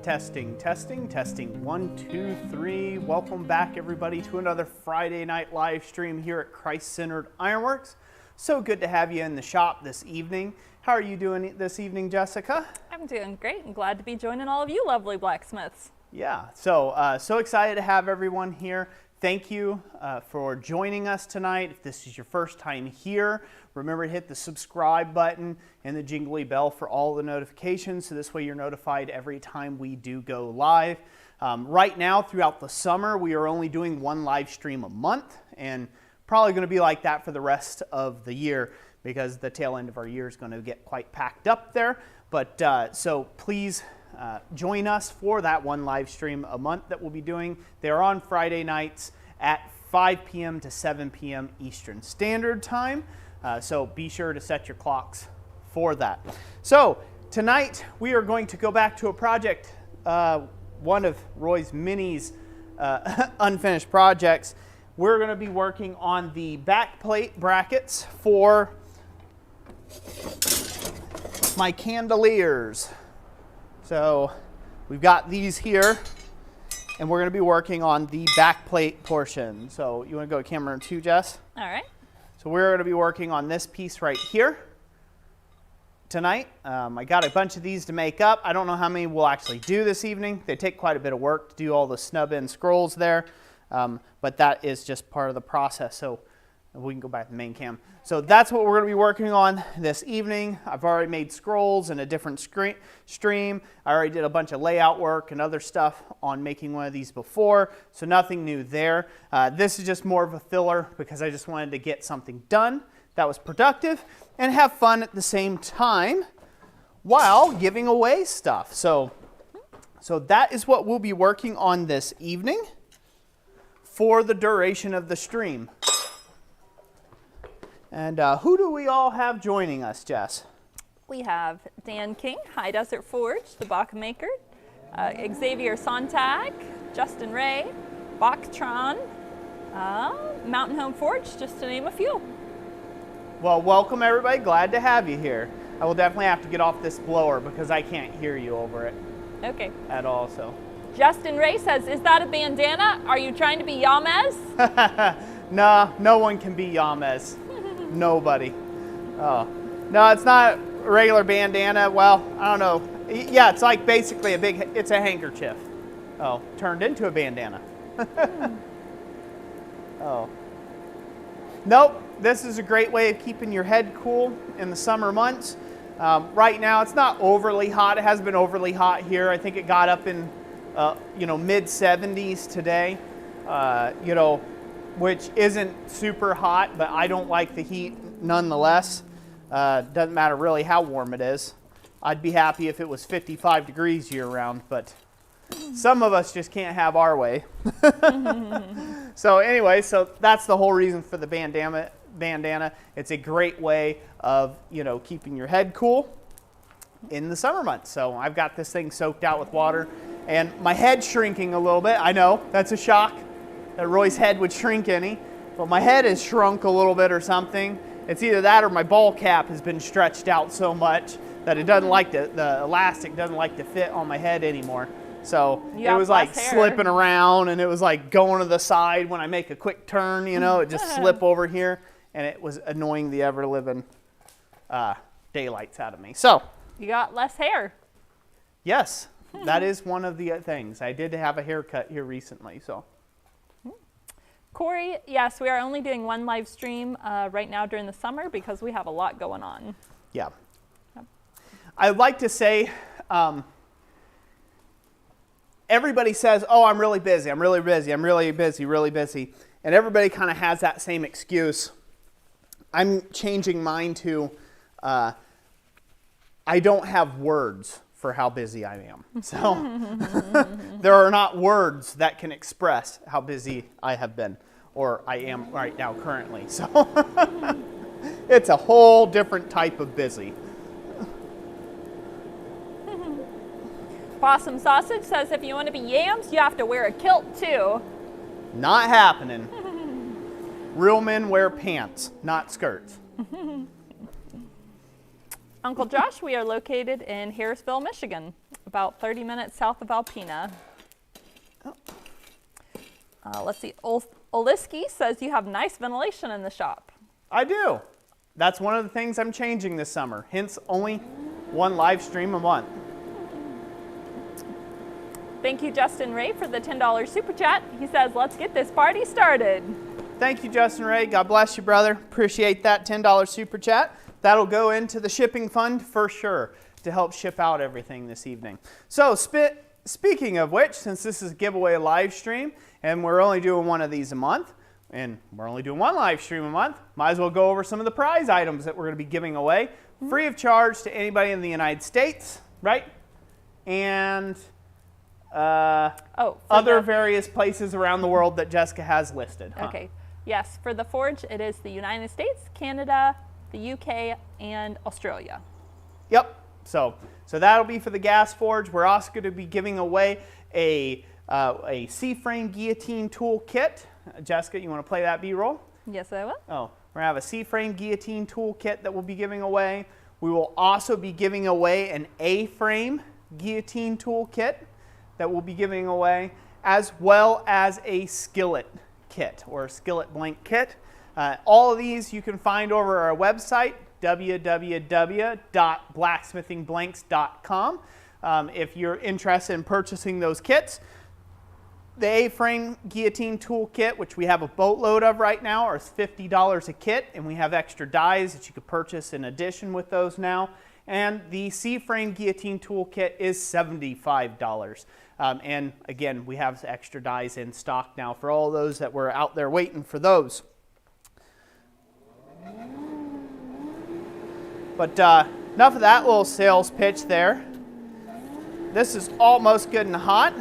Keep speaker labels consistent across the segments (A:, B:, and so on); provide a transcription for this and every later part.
A: Testing, testing, testing. 1, 2, 3. Welcome back, everybody, to another Friday night live stream here at Christ-Centered Ironworks. So good to have you in the shop this evening. How are you doing this evening, Jessica?
B: I'm doing great and glad to be joining all of you lovely blacksmiths.
A: Yeah, so excited to have everyone here. Thank you for joining us tonight. If this is your first time here, remember to hit the subscribe button and the jingly bell for all the notifications, so this way you're notified every time we do go live. Right now, throughout the summer, we are only doing one live stream a month, and probably going to be like that for the rest of the year because the tail end of our year is going to get quite packed up there. But so please join us for that one live stream a month that we'll be doing. They're on Friday nights at 5 p.m. to 7 p.m. Eastern Standard Time. So be sure to set your clocks for that. So tonight we are going to go back to a project, one of Roy's Mini's unfinished projects. We're going to be working on the backplate brackets for my chandeliers. So we've got these here, and we're going to be working on the backplate portion. So you want to go to camera 2, Jess?
B: All right.
A: So we're going to be working on this piece right here tonight. I got a bunch of these to make up. I don't know how many we'll actually do this evening. They take quite a bit of work to do all the snub end scrolls there, but that is just part of the process. So we can go back to the main cam. So that's what we're going to be working on this evening. I've already made scrolls in a different stream. I already did a bunch of layout work and other stuff on making one of these before, so nothing new there. This is just more of a filler because I just wanted to get something done that was productive and have fun at the same time while giving away stuff. So that is what we'll be working on this evening for the duration of the stream. And who do we all have joining us, Jess?
B: We have Dan King, High Desert Forge, the Bach Maker, Xavier Sontag, Justin Ray, Bachitron, Mountain Home Forge, just to name a few.
A: Well, welcome everybody. Glad to have you here. I will definitely have to get off this blower because I can't hear you over it.
B: Okay.
A: At all, so.
B: Justin Ray says, is that a bandana? Are you trying to be Yamez?
A: Nah, no one can be Yamez. Nobody. Oh. No, it's not a regular bandana. Well, I don't know. Yeah, it's like basically it's a handkerchief. Oh, turned into a bandana. Oh. Nope, this is a great way of keeping your head cool in the summer months. Right now, it's not overly hot. It hasn't been overly hot here. I think it got up in, mid 70s today. Which isn't super hot, but I don't like the heat nonetheless. Doesn't matter really how warm it is. I'd be happy if it was 55 degrees year round, but some of us just can't have our way. So anyway, so that's the whole reason for the bandana. It's a great way of, keeping your head cool in the summer months. So I've got this thing soaked out with water and my head's shrinking a little bit. I know, that's a shock. That Roy's head would shrink any, but my head has shrunk a little bit or something. It's either that or my ball cap has been stretched out so much that it doesn't like the elastic doesn't like to fit on my head anymore. So it was like slipping around, and it was like going to the side when I make a quick turn, it just slip over here, and it was annoying the ever-living daylights out of me. So
B: you got less hair.
A: Yes, that is one of the things. I did have a haircut here recently, so.
B: Corey, yes, we are only doing one live stream right now during the summer because we have a lot going on.
A: Yeah. Yep. I'd like to say, everybody says, oh, I'm really busy, I'm really busy, I'm really busy, really busy. And everybody kind of has that same excuse. I'm changing mine to, I don't have words for how busy I am. So there are not words that can express how busy I have been or I am right now currently. So it's a whole different type of busy.
B: Possum Sausage says if you want to be yams, you have to wear a kilt too.
A: Not happening. Real men wear pants, not skirts.
B: Uncle Josh, we are located in Harrisville, Michigan. about 30 minutes south of Alpena. Let's see, Oliski says you have nice ventilation in the shop.
A: I do. That's one of the things I'm changing this summer, hence only one live stream a month.
B: Thank you, Justin Ray, for the $10 super chat. He says, let's get this party started.
A: Thank you, Justin Ray. God bless you, brother. Appreciate that $10 super chat. That'll go into the shipping fund for sure to help ship out everything this evening. So speaking of which, since this is a giveaway live stream and we're only doing one of these a month, and we're only doing one live stream a month, might as well go over some of the prize items that we're going to be giving away free of charge to anybody in the United States, right? And other various places around the world that Jessica has listed. Huh?
B: Okay. Yes, for the Forge, it is the United States, Canada, the UK, and Australia.
A: Yep. So that'll be for the gas forge. We're also going to be giving away a C-frame guillotine tool kit. Jessica, you want to play that B-roll?
B: Yes, I will.
A: Oh, we're going to have a C-frame guillotine tool kit that we'll be giving away. We will also be giving away an A-frame guillotine tool kit that we'll be giving away, as well as a skillet kit or a skillet blank kit. All of these you can find over our website, www.blacksmithingblanks.com. If you're interested in purchasing those kits. The A-frame guillotine tool kit, which we have a boatload of right now, is $50 a kit, and we have extra dies that you could purchase in addition with those now. And the C-frame guillotine tool kit is $75. And again, we have extra dies in stock now for all those that were out there waiting for those. But enough of that little sales pitch there. This is almost good and hot.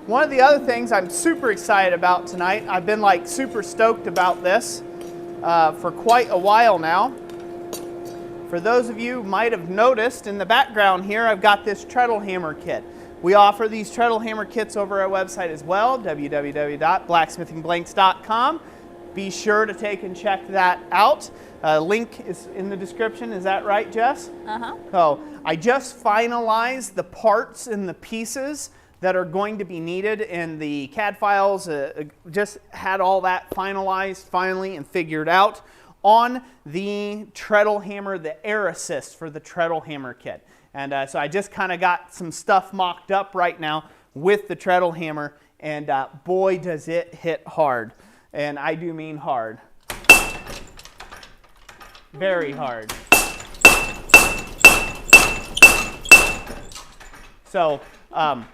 A: One of the other things I'm super excited about tonight, I've been like super stoked about this for quite a while now. For those of you who might have noticed in the background here, I've got this treadle hammer kit. We offer these treadle hammer kits over our website as well, www.blacksmithingblanks.com. Be sure to take and check that out. Link is in the description. Is that right, Jess?
B: Uh-huh.
A: So I just finalized the parts and the pieces that are going to be needed in the CAD files. Just had all that finalized finally and figured out on the treadle hammer, the air assist for the treadle hammer kit. And so I just kind of got some stuff mocked up right now with the treadle hammer, and boy does it hit hard. And I do mean hard. Very hard. So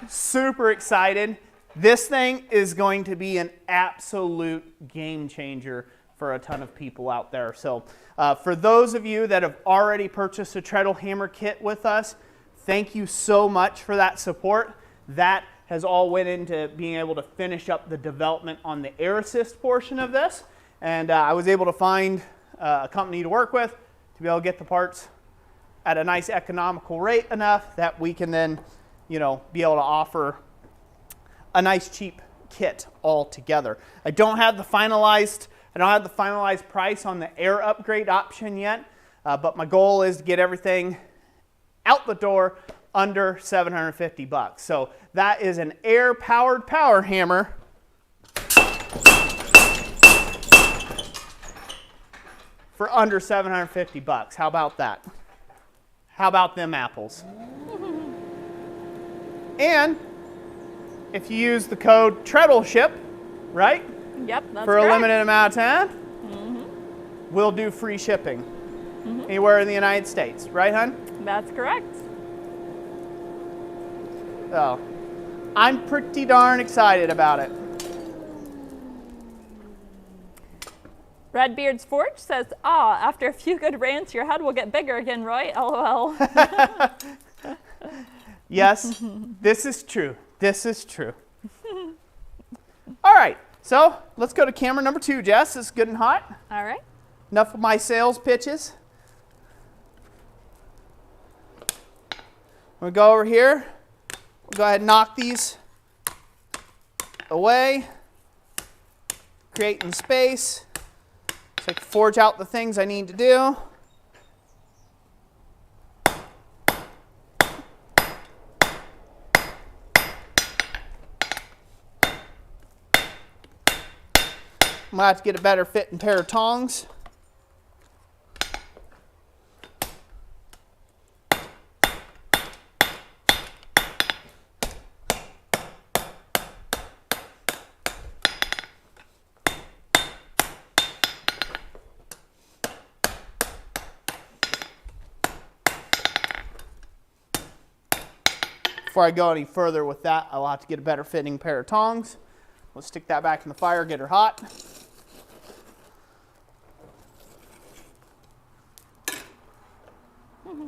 A: super excited. This thing is going to be an absolute game changer for a ton of people out there. So for those of you that have already purchased a treadle hammer kit with us, thank you so much for that support. That has all went into being able to finish up the development on the air assist portion of this. And I was able to find a company to work with to be able to get the parts at a nice economical rate enough that we can then, you know, be able to offer a nice cheap kit altogether. I don't have the finalized price on the air upgrade option yet, but my goal is to get everything out the door under $750. So that is an air-powered power hammer for under $750. How about that? How about them apples? And if you use the code TreadleShip, right?
B: Yep, that's
A: for a
B: correct.
A: limited amount of time, we'll do free shipping anywhere in the United States. Right, hon?
B: That's correct.
A: So, I'm pretty darn excited about it.
B: Redbeard's Forge says, after a few good rants, your head will get bigger again, Roy. LOL.
A: Yes, this is true. This is true. All right, so let's go to camera number 2, Jess. It's good and hot.
B: All right.
A: Enough of my sales pitches. We'll go over here. We'll go ahead and knock these away. Creating space so I can forge out the things I need to do. I'm going to have to get a better fitting pair of tongs. Before I go any further with that, I'll have to get a better fitting pair of tongs. Let's stick that back in the fire, get her hot.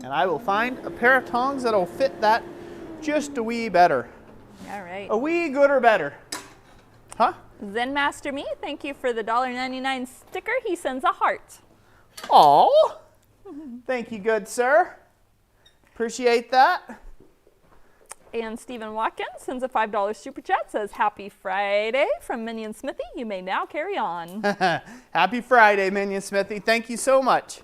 A: And I will find a pair of tongs that'll fit that just a wee better.
B: All right.
A: A wee gooder better. Huh?
B: Zen Master Me, thank you for the $1.99 sticker. He sends a heart.
A: Aw. Thank you, good sir. Appreciate that.
B: And Stephen Watkins sends a $5 super chat, says, Happy Friday from Minion Smithy. You may now carry on.
A: Happy Friday, Minion Smithy. Thank you so much.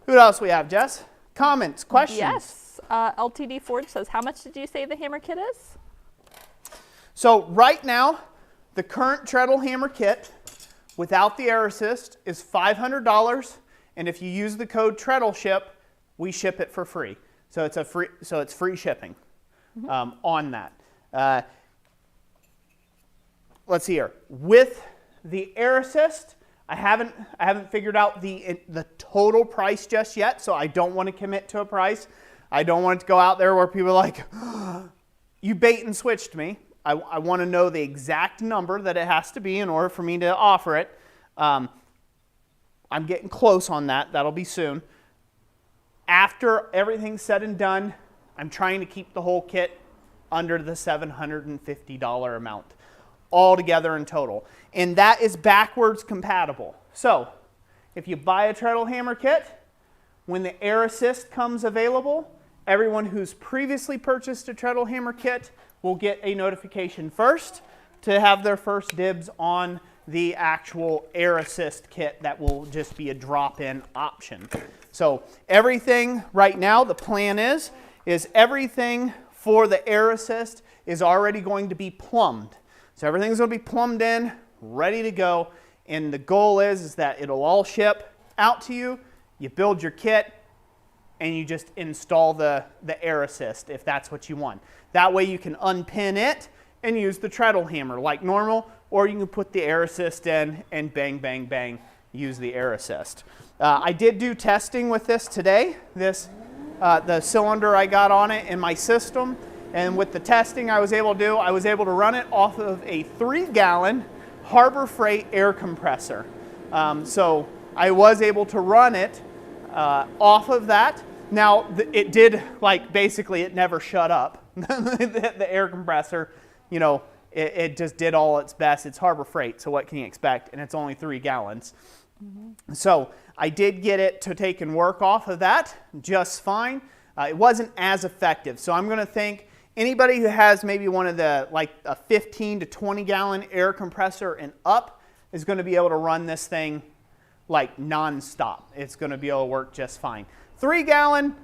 A: Who else we have, Jess? Comments, questions?
B: Yes. LTD Forge says, how much did you say the hammer kit is?
A: So right now, the current treadle hammer kit without the air assist is $500, and if you use the code TreadleShip, we ship it for free. So it's free shipping on that. Let's see here. With the air assist, I haven't figured out the total price just yet, so I don't want to commit to a price. I don't want it to go out there where people are like, you bait and switched me. I want to know the exact number that it has to be in order for me to offer it. I'm getting close on that. That'll be soon. After everything's said and done, I'm trying to keep the whole kit under the $750 amount altogether in total. And that is backwards compatible. So if you buy a treadle hammer kit, when the air assist comes available, everyone who's previously purchased a treadle hammer kit will get a notification first to have their first dibs on the actual air assist kit that will just be a drop-in option. So everything right now, the plan is everything for the air assist is already going to be plumbed. So everything's going to be plumbed in, ready to go, and the goal is that it'll all ship out to you. You build your kit, and you just install the air assist if that's what you want. That way you can unpin it and use the treadle hammer like normal, or you can put the air assist in and bang, bang, bang, use the air assist. I did do testing with this today, the cylinder I got on it in my system, and with the testing I was able to do, I was able to run it off of a 3-gallon Harbor Freight air compressor. So I was able to run it off of that. Now it did, like, basically it never shut up. the air compressor, you know, it just did all its best. It's Harbor Freight, so what can you expect? And it's only 3 gallons. Mm-hmm. So I did get it to take and work off of that just fine. It wasn't as effective. So I'm going to think anybody who has maybe one of the, like a 15 to 20 gallon air compressor and up is going to be able to run this thing like nonstop. It's going to be able to work just fine. 3 gallon,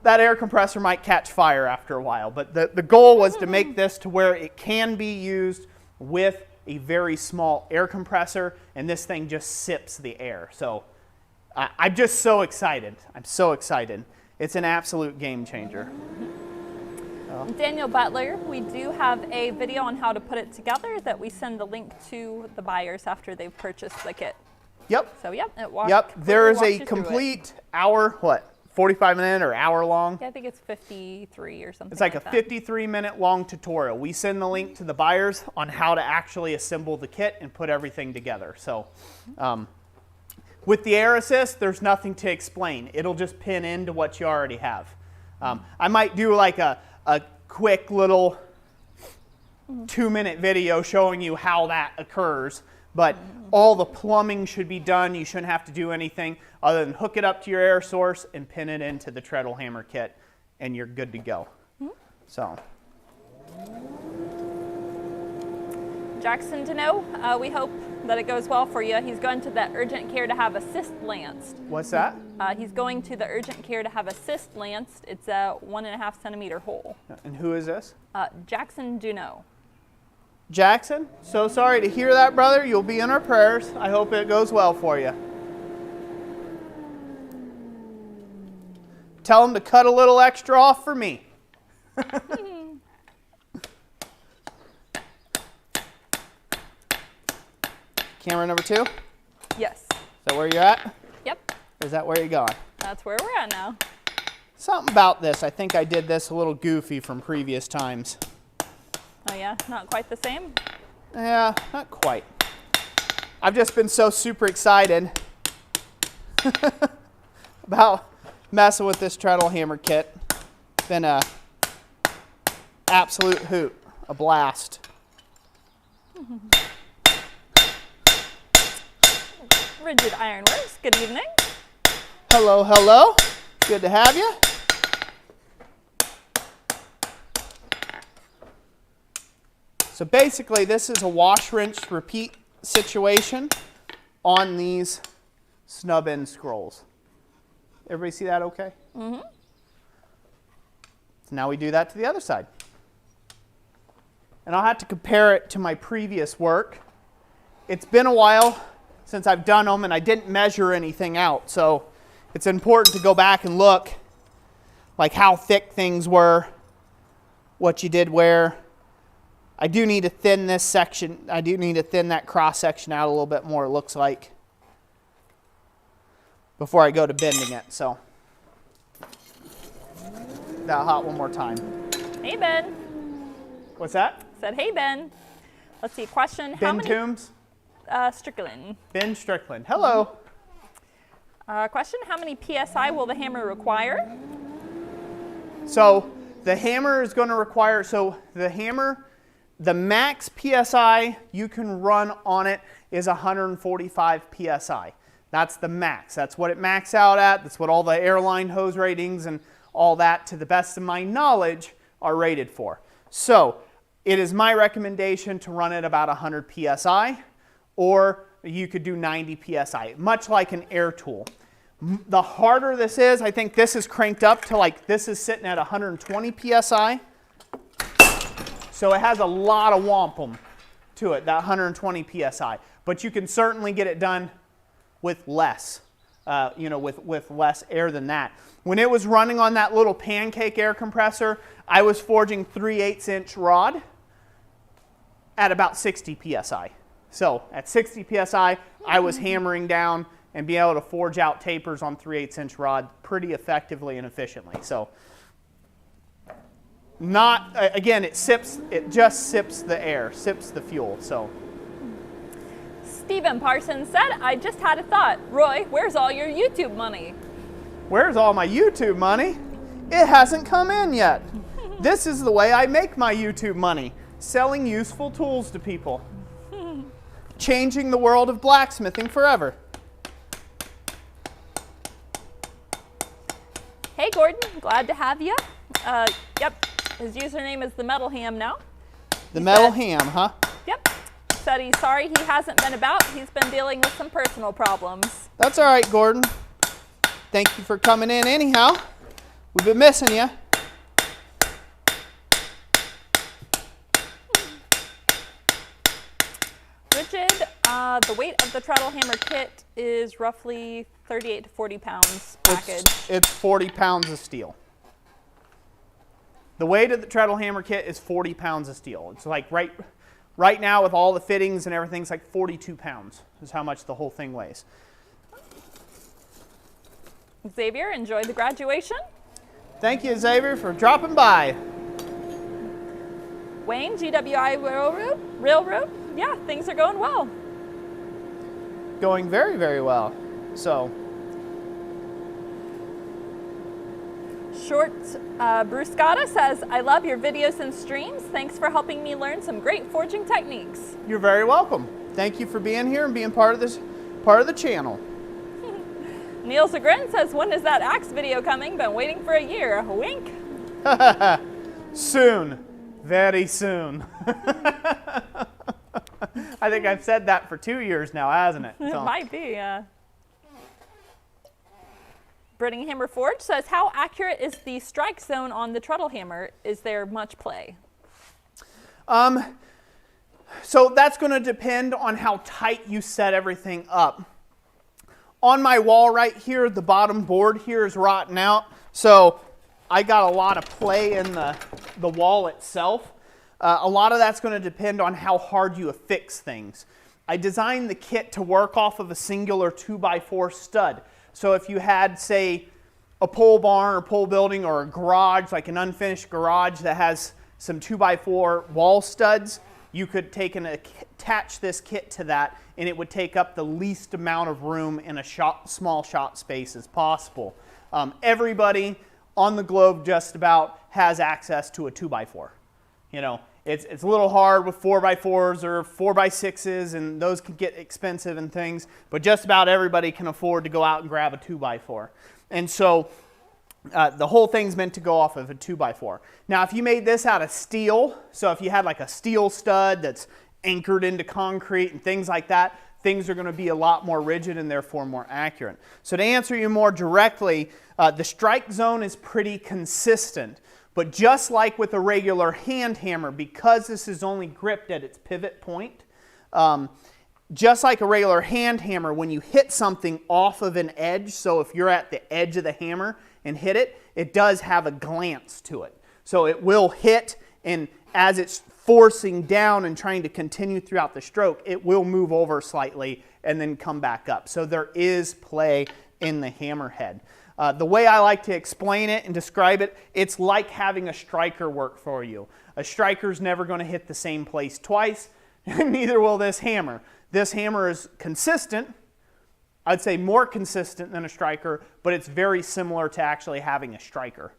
A: that air compressor might catch fire after a while, but the goal was to make this to where it can be used with a very small air compressor, and this thing just sips the air. So I'm just so excited. I'm so excited. It's an absolute game changer.
B: Daniel Butler, we do have a video on how to put it together that we send the link to the buyers after they've purchased the kit.
A: Yep.
B: So yep, it walks.
A: Yep. There is a complete hour, 45-minute or hour long?
B: Yeah, I think it's 53 or something.
A: It's like a 53-minute long tutorial. We send the link to the buyers on how to actually assemble the kit and put everything together. So with the air assist, there's nothing to explain. It'll just pin into what you already have. I might do like a quick little 2-minute video showing you how that occurs, but all the plumbing should be done. You shouldn't have to do anything other than hook it up to your air source and pin it into the treadle hammer kit, and you're good to go. So,
B: Jackson Deneau, we hope that it goes well for you. He's going to the urgent care to have a cyst lanced.
A: What's that?
B: He's going to the urgent care to have a cyst lanced. It's a 1.5 centimeter hole.
A: And who is this?
B: Jackson Deneau.
A: Jackson, so sorry to hear that, brother. You'll be in our prayers. I hope it goes well for you. Tell him to cut a little extra off for me. Camera number 2?
B: Yes.
A: Is that where you're at?
B: Yep.
A: Or is that where you're going?
B: That's where we're at now.
A: Something about this. I think I did this a little goofy from previous times.
B: Oh yeah, not quite the same?
A: Yeah, not quite. I've just been so super excited about messing with this treadle hammer kit. It's been a absolute hoot, a blast.
B: Rigid Ironworks, good evening.
A: Hello, hello. Good to have you. So basically, this is a wash, rinse, repeat situation on these snub end scrolls. Everybody see that okay? Mm-hmm. So now we do that to the other side. And I'll have to compare it to my previous work. It's been a while since I've done them, and I didn't measure anything out. So it's important to go back and look, like how thick things were, what you did where. I do need to thin this section. I do need to thin that cross section out a little bit more, it looks like, before I go to bending it. So that hot one more time.
B: Hey, Ben.
A: What's that?
B: Said, hey, Ben. Let's see, question.
A: Ben
B: how many,
A: Toombs?
B: Strickland.
A: Ben Strickland. Hello.
B: Question, how many PSI will the hammer require?
A: So the hammer is going to require, the max PSI you can run on it is 145 PSI. That's the max. That's what it maxes out at. That's what all the airline hose ratings and all that, to the best of my knowledge, are rated for. So it is my recommendation to run it about 100 PSI, or you could do 90 PSI, much like an air tool. The harder this is, I think this is cranked up to, like, this is sitting at 120 PSI. So it has a lot of wampum to it, that 120 PSI. But you can certainly get it done with less, with less air than that. When it was running on that little pancake air compressor, I was forging 3/8" rod at about 60 PSI. So at 60 PSI, I was hammering down and being able to forge out tapers on 3/8" rod pretty effectively and efficiently. So not, again, it just sips the air, sips the fuel. So
B: Stephen Parsons said, I just had a thought. Roy, where's all your YouTube money?
A: Where's all my YouTube money? It hasn't come in yet. This is the way I make my YouTube money, selling useful tools to people. Changing the world of blacksmithing forever.
B: Hey Gordon, glad to have you. Yep, his username is the Metal Ham now.
A: The Metal Ham, huh?
B: Yep. Said he's sorry he hasn't been about. He's been dealing with some personal problems.
A: That's all right, Gordon. Thank you for coming in anyhow. We've been missing you.
B: Rigid, the weight of the treadle hammer kit is roughly 38 to 40 pounds package.
A: It's 40 pounds of steel. The weight of the treadle hammer kit is 40 pounds of steel. It's like right now with all the fittings and everything, it's like 42 pounds is how much the whole thing weighs.
B: Xavier, enjoyed the graduation.
A: Thank you, Xavier, for dropping by.
B: Wayne, GWI Railroad. Yeah, things are going well.
A: Going very, very well. So.
B: Short Bruscata says, I love your videos and streams. Thanks for helping me learn some great forging techniques.
A: You're very welcome. Thank you for being here and being part of the channel.
B: Neil Zagrin says, when is that axe video coming? Been waiting for a year. Wink.
A: Soon. Very soon. I think I've said that for 2 years now, hasn't it?
B: It might be, Brittingham Forge says, how accurate is the strike zone on the treadle hammer? Is there much play?
A: So that's going to depend on how tight you set everything up. On my wall right here, the bottom board here is rotten out. So I got a lot of play in the wall itself. A lot of that's going to depend on how hard you affix things. I designed the kit to work off of a singular 2x4 stud. So if you had, say, a pole barn or pole building or a garage, like an unfinished garage that has some 2x4 wall studs, you could take and attach this kit to that, and it would take up the least amount of room in a small shop space as possible. Everybody on the globe just about has access to a 2x4. You know, it's a little hard with 4x4s or 4x6s, and those can get expensive and things, but just about everybody can afford to go out and grab a 2x4. And so the whole thing's meant to go off of a 2x4. Now, if you made this out of steel, so if you had like a steel stud that's anchored into concrete and things like that, things are going to be a lot more rigid and therefore more accurate. So to answer you more directly, the strike zone is pretty consistent. But just like with a regular hand hammer, because this is only gripped at its pivot point, just like a regular hand hammer, when you hit something off of an edge, so if you're at the edge of the hammer and hit it, it does have a glance to it. So it will hit, and as it's forcing down and trying to continue throughout the stroke, it will move over slightly and then come back up. So there is play in the hammerhead. The way I like to explain it and describe it, it's like having a striker work for you. A striker's never going to hit the same place twice, and neither will this hammer. This hammer is consistent. I'd say more consistent than a striker, but it's very similar to actually having a striker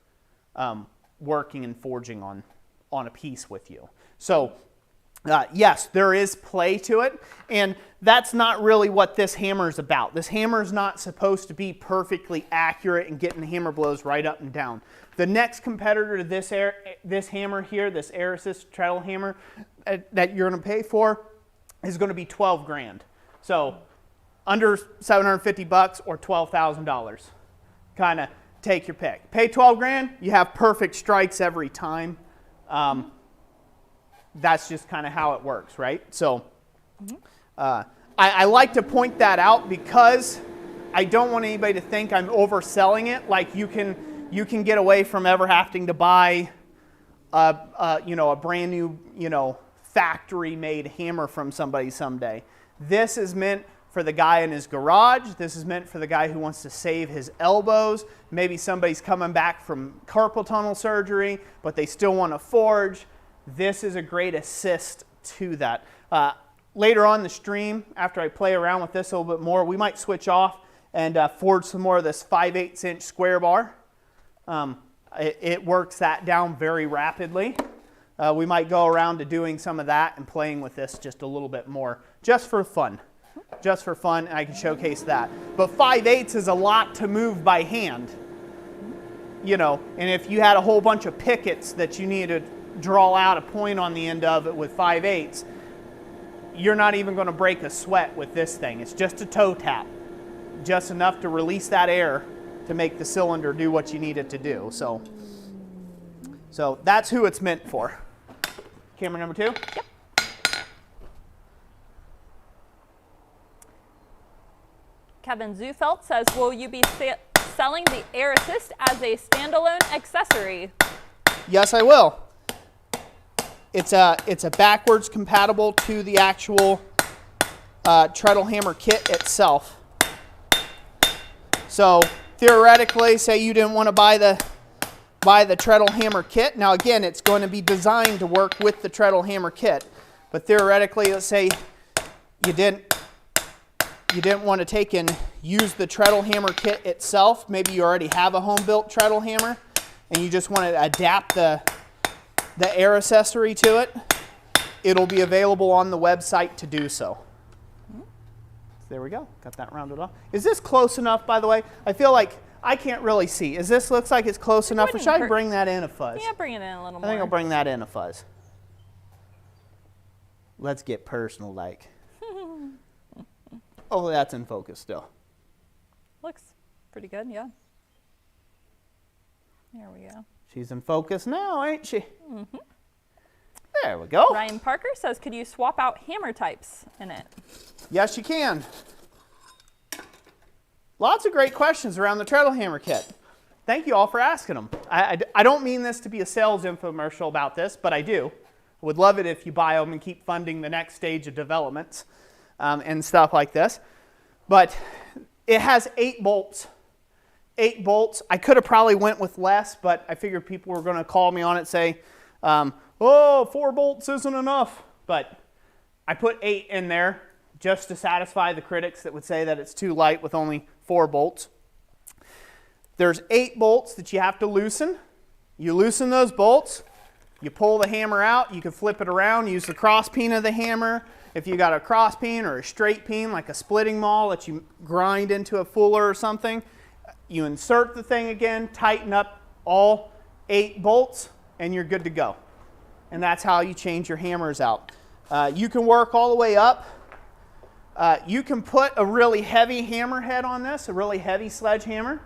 A: working and forging on a piece with you. So yes, there is play to it, and that's not really what this hammer is about. This hammer is not supposed to be perfectly accurate and getting hammer blows right up and down. The next competitor to this hammer here, this air assist treadle hammer that you're going to pay for, is going to be 12 grand. So under 750 bucks or $12,000. Kind of take your pick. Pay 12 grand, you have perfect strikes every time. That's just kind of how it works, right? So I like to point that out because I don't want anybody to think I'm overselling it. Like you can get away from ever having to buy a brand new factory-made hammer from somebody someday. This is meant for the guy in his garage. This is meant for the guy who wants to save his elbows. Maybe somebody's coming back from carpal tunnel surgery, but they still want to forge. This is a great assist to that. Later on the stream, after I play around with this a little bit more, we might switch off and forge some more of this 5/8 inch square bar. It works that down very rapidly. We might go around to doing some of that and playing with this just a little bit more, just for fun. Just for fun, and I can showcase that. But 5/8 is a lot to move by hand. And if you had a whole bunch of pickets that you needed to draw out a point on the end of it with 5/8, you're not even going to break a sweat with this thing. It's just a toe tap, just enough to release that air to make the cylinder do what you need it to do. So that's who it's meant for. Camera number 2.
B: Yep. Kevin Zufelt says, will you be selling the Air Assist as a standalone accessory?
A: Yes, I will. It's a backwards compatible to the actual treadle hammer kit itself. So theoretically, say you didn't want to buy the treadle hammer kit. Now again, it's going to be designed to work with the treadle hammer kit. But theoretically, let's say you didn't want to take and use the treadle hammer kit itself. Maybe you already have a home-built treadle hammer and you just want to adapt the air accessory to it. It'll be available on the website to do so. There we go. Got that rounded off. Is this close enough, by the way? I feel like I can't really see. Looks like it's close enough, or should I bring that in a fuzz?
B: Yeah, bring it in a little more.
A: I think I'll bring that in a fuzz. Let's get personal like. Oh, that's in focus still.
B: Looks pretty good, yeah. There we go.
A: She's in focus now, ain't she?
B: Mm-hmm.
A: There we go.
B: Ryan Parker says, could you swap out hammer types in it?
A: Yes, you can. Lots of great questions around the treadle hammer kit. Thank you all for asking them. I don't mean this to be a sales infomercial about this, but I do. Would love it if you buy them and keep funding the next stage of developments and stuff like this. But it has 8 bolts. 8 bolts. I could have probably went with less, but I figured people were going to call me on it and say, oh, 4 bolts isn't enough. But I put 8 in there just to satisfy the critics that would say that it's too light with only 4 bolts. There's 8 bolts that you have to loosen. You loosen those bolts, you pull the hammer out, you can flip it around, use the cross peen of the hammer. If you got a cross peen or a straight peen, like a splitting maul that you grind into a fuller or something, you insert the thing again, tighten up all 8 bolts, and you're good to go. And that's how you change your hammers out. You can work all the way up. You can put a really heavy hammer head on this, a really heavy sledgehammer.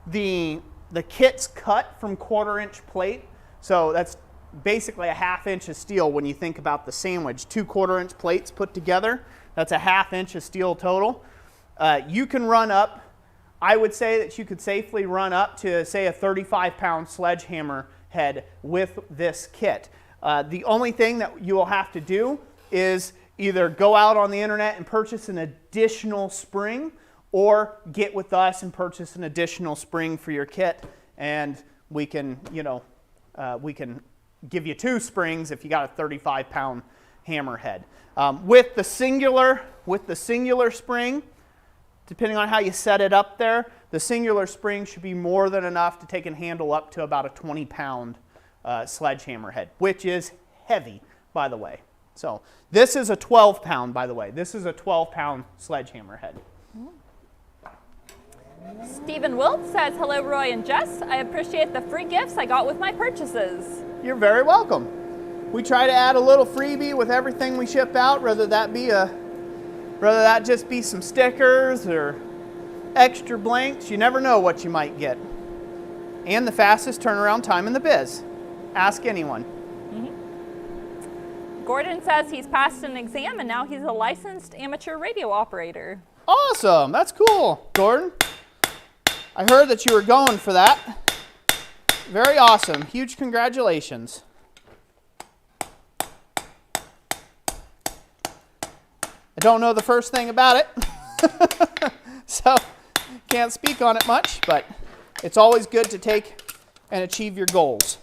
A: The kit's cut from 1/4-inch plate, so that's basically a 1/2 inch of steel when you think about the sandwich. 2 1/4-inch plates put together, that's a 1/2 inch of steel total. You can run up, I would say that you could safely run up to, say, a 35-pound sledgehammer head with this kit. The only thing that you will have to do is either go out on the internet and purchase an additional spring, or get with us and purchase an additional spring for your kit, and we can, we can give you 2 springs if you got a 35-pound hammer head. With the singular spring, depending on how you set it up there, the singular spring should be more than enough to take and handle up to about a 20-pound sledgehammer head, which is heavy, by the way. So this is a 12-pound, by the way. This is a 12-pound sledgehammer head.
B: Stephen Wilt says, hello, Roy and Jess. I appreciate the free gifts I got with my purchases.
A: You're very welcome. We try to add a little freebie with everything we ship out, whether that just be some stickers or extra blanks. You never know what you might get. And the fastest turnaround time in the biz. Ask anyone.
B: Gordon says he's passed an exam and now he's a licensed amateur radio operator.
A: Awesome. That's cool, Gordon. I heard that you were going for that. Very awesome. Huge congratulations. I don't know the first thing about it, so can't speak on it much, but it's always good to take and achieve your goals.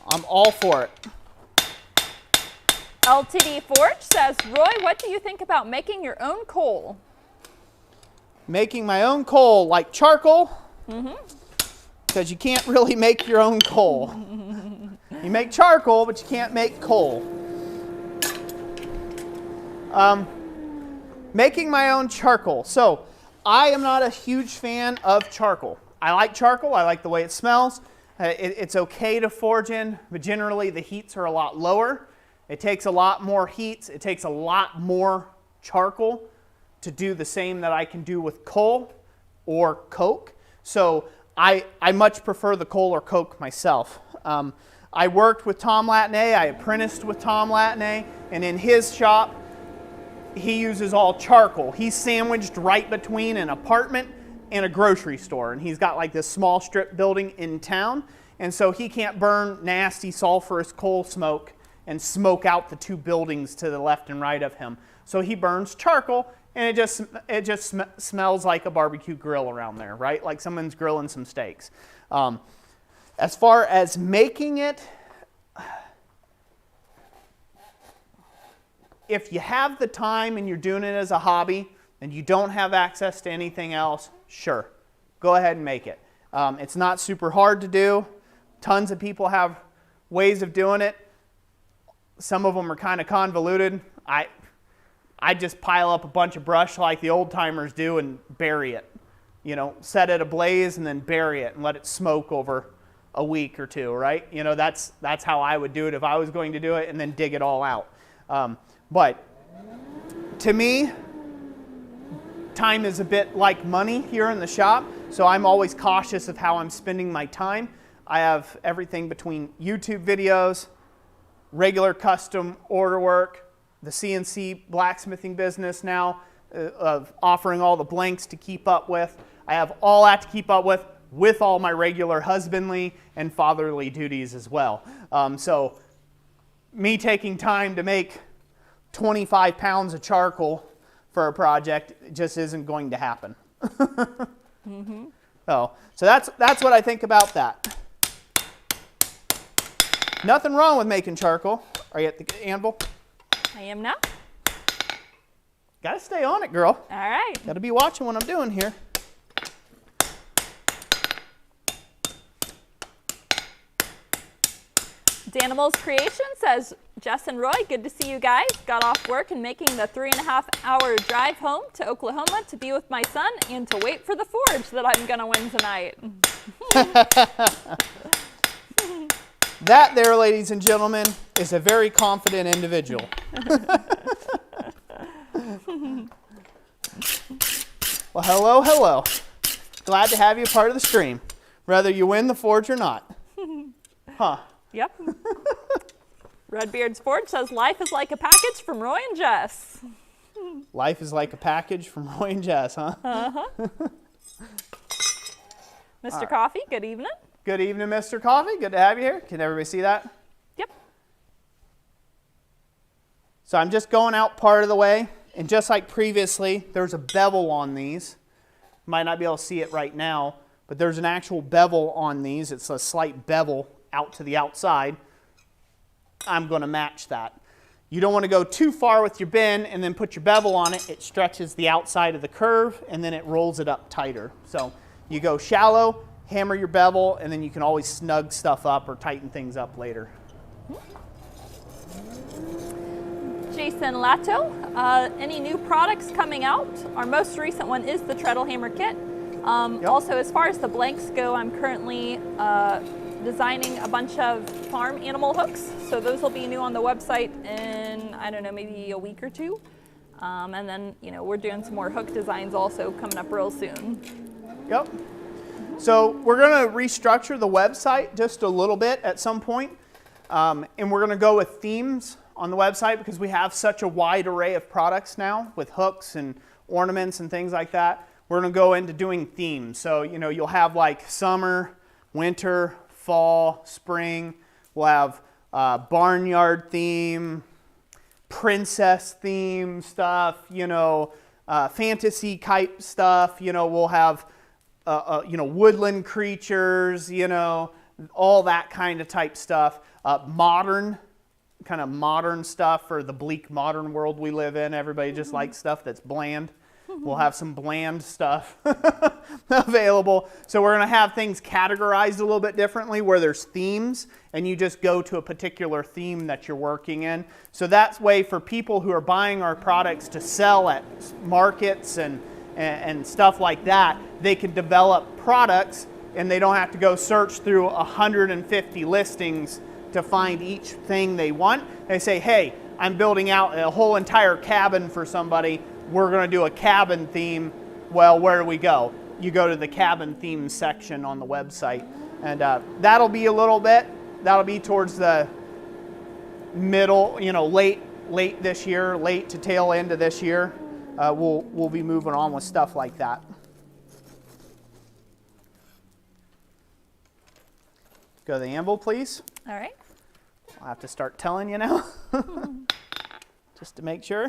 A: I'm all for it.
B: LTD Forge says, Roy, what do you think about making your own coal?
A: Making my own coal, like charcoal? Because you can't really make your own coal. You make charcoal, but you can't make coal. Making my own charcoal. So, I am not a huge fan of charcoal. I like charcoal. I like the way it smells. It's okay to forge in, but generally the heats are a lot lower. It takes a lot more heats. It takes a lot more charcoal to do the same that I can do with coal or coke. So I much prefer the coal or coke myself. I worked with Tom Latney. I apprenticed with Tom Latney, and in his shop, he uses all charcoal. He's sandwiched right between an apartment and a grocery store, and he's got like this small strip building in town, and so he can't burn nasty sulfurous coal smoke and smoke out the 2 buildings to the left and right of him. So he burns charcoal, and it just smells like a barbecue grill around there, right? Like someone's grilling some steaks. As far as making it, if you have the time and you're doing it as a hobby and you don't have access to anything else, sure, go ahead and make it. It's not super hard to do. Tons of people have ways of doing it. Some of them are kind of convoluted. I just pile up a bunch of brush like the old timers do and bury it. You know, set it ablaze and then bury it and let it smoke over a week or 2, right? You know, that's how I would do it if I was going to do it, and then dig it all out. But to me, time is a bit like money here in the shop, so I'm always cautious of how I'm spending my time. I have everything between YouTube videos, regular custom order work, the CNC blacksmithing business now, of offering all the blanks to keep up with. I have all that to keep up with all my regular husbandly and fatherly duties as well. So me taking time to make 25 pounds of charcoal for a project just isn't going to happen.
B: Mm-hmm.
A: So that's what I think about that. Nothing wrong with making charcoal. Are you at the anvil?
B: I am now.
A: Gotta stay on it, girl.
B: All right.
A: Gotta be watching what I'm doing here.
B: Danimals Creation says, Jess and Roy, good to see you guys. Got off work and making the 3.5-hour drive home to Oklahoma to be with my son and to wait for the forge that I'm gonna win tonight.
A: That there, ladies and gentlemen, is a very confident individual. Well, hello, hello. Glad to have you part of the stream, whether you win the forge or not. Huh.
B: Yep. Redbeard's Forge says, life is like a package from Roy and Jess.
A: Life is like a package from Roy and Jess, huh?
B: Uh-huh. Mr. Coffee, good evening.
A: Good evening, Mr. Coffee. Good to have you here. Can everybody see that?
B: Yep.
A: So I'm just going out part of the way. And just like previously, there's a bevel on these. Might not be able to see it right now, but there's an actual bevel on these. It's a slight bevel out to the outside. I'm going to match that. You don't want to go too far with your bin and then put your bevel on it. It stretches the outside of the curve and then it rolls it up tighter. So you go shallow, hammer your bevel, and then you can always snug stuff up or tighten things up later.
B: Jason Lato, any new products coming out? Our most recent one is the treadle hammer kit.
A: Yep.
B: Also, as far as the blanks go, I'm currently designing a bunch of farm animal hooks. So those will be new on the website in, I don't know, maybe a week or two. And then, you know, we're doing some more hook designs also coming up real soon.
A: Yep. So we're going to restructure the website just a little bit at some point. And we're going to go with themes on the website because we have such a wide array of products now with hooks and ornaments and things like that. We're going to go into doing themes. So, you know, you'll have like summer, winter, fall, spring. We'll have barnyard theme, princess theme stuff, you know, fantasy type stuff. You know, we'll have, you know, woodland creatures, you know, all that kind of type stuff. Modern stuff for the bleak modern world we live in. Everybody just likes stuff that's bland. We'll have some bland stuff available. So we're going to have things categorized a little bit differently where there's themes and you just go to a particular theme that you're working in. So that's way for people who are buying our products to sell at markets and stuff like that, they can develop products and they don't have to go search through 150 listings to find each thing they want. They say, hey, I'm building out a whole entire cabin for somebody. We're going to do a cabin theme. Well, where do we go? You go to the cabin theme section on the website. And that'll be a little bit. That'll be towards the middle, you know, late this year, late to tail end of this year. We'll be moving on with stuff like that. Go to the anvil, please.
B: All right.
A: I'll have to start telling you now, just to make sure.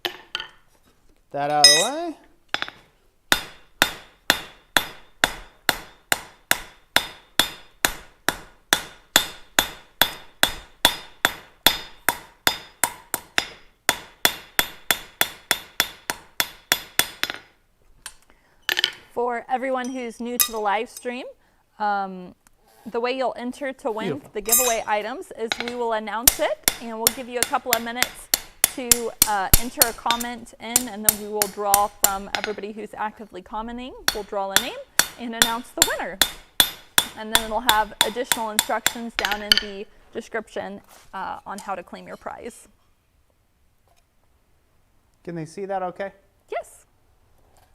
A: Get that out of the way.
B: For everyone who's new to the live stream, the way you'll enter to win
A: Beautiful.
B: the giveaway items is we will announce it and we'll give you a couple of minutes to enter a comment in, and then we will draw from everybody who's actively commenting. We'll draw a name and announce the winner. And then it'll have additional instructions down in the description on how to claim your prize.
A: Can they see that okay?
B: Yes.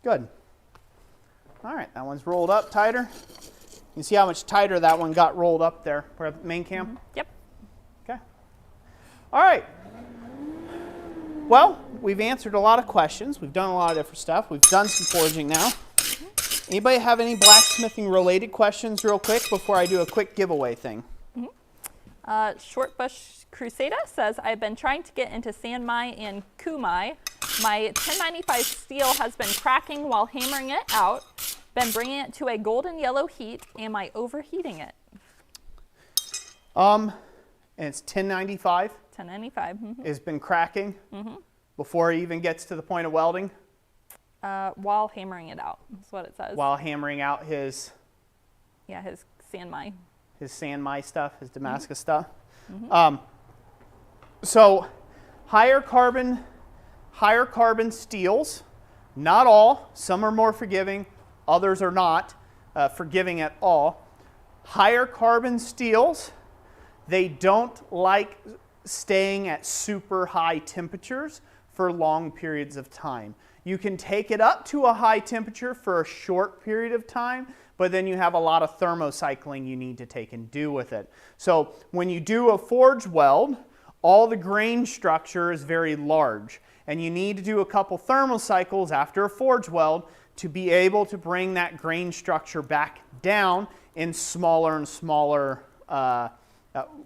A: Good. All right, that one's rolled up tighter. You can see how much tighter that one got rolled up there. We're at the main cam?
B: Mm-hmm. Yep.
A: Okay. All right. Well, we've answered a lot of questions. We've done a lot of different stuff. We've done some forging now. Anybody have any blacksmithing related questions real quick before I do a quick giveaway thing?
B: Shortbush Crusader says, I've been trying to get into Sanmai and Kumai. My 1095 steel has been cracking while hammering it out. Been bringing it to a golden yellow heat. Am I overheating it?
A: And it's 1095.
B: 1095. Mm-hmm.
A: It's been cracking before it even gets to the point of welding.
B: While hammering it out, that's what it says.
A: While hammering out his
B: Sanmai.
A: His Sanmai stuff, his Damascus stuff. So higher carbon steels, not all, some are more forgiving, others are not forgiving at all. Higher carbon steels, they don't like staying at super high temperatures for long periods of time. You can take it up to a high temperature for a short period of time, but then you have a lot of thermocycling you need to take and do with it. So when you do a forge weld, all the grain structure is very large, and you need to do a couple thermal cycles after a forge weld to be able to bring that grain structure back down in smaller and smaller,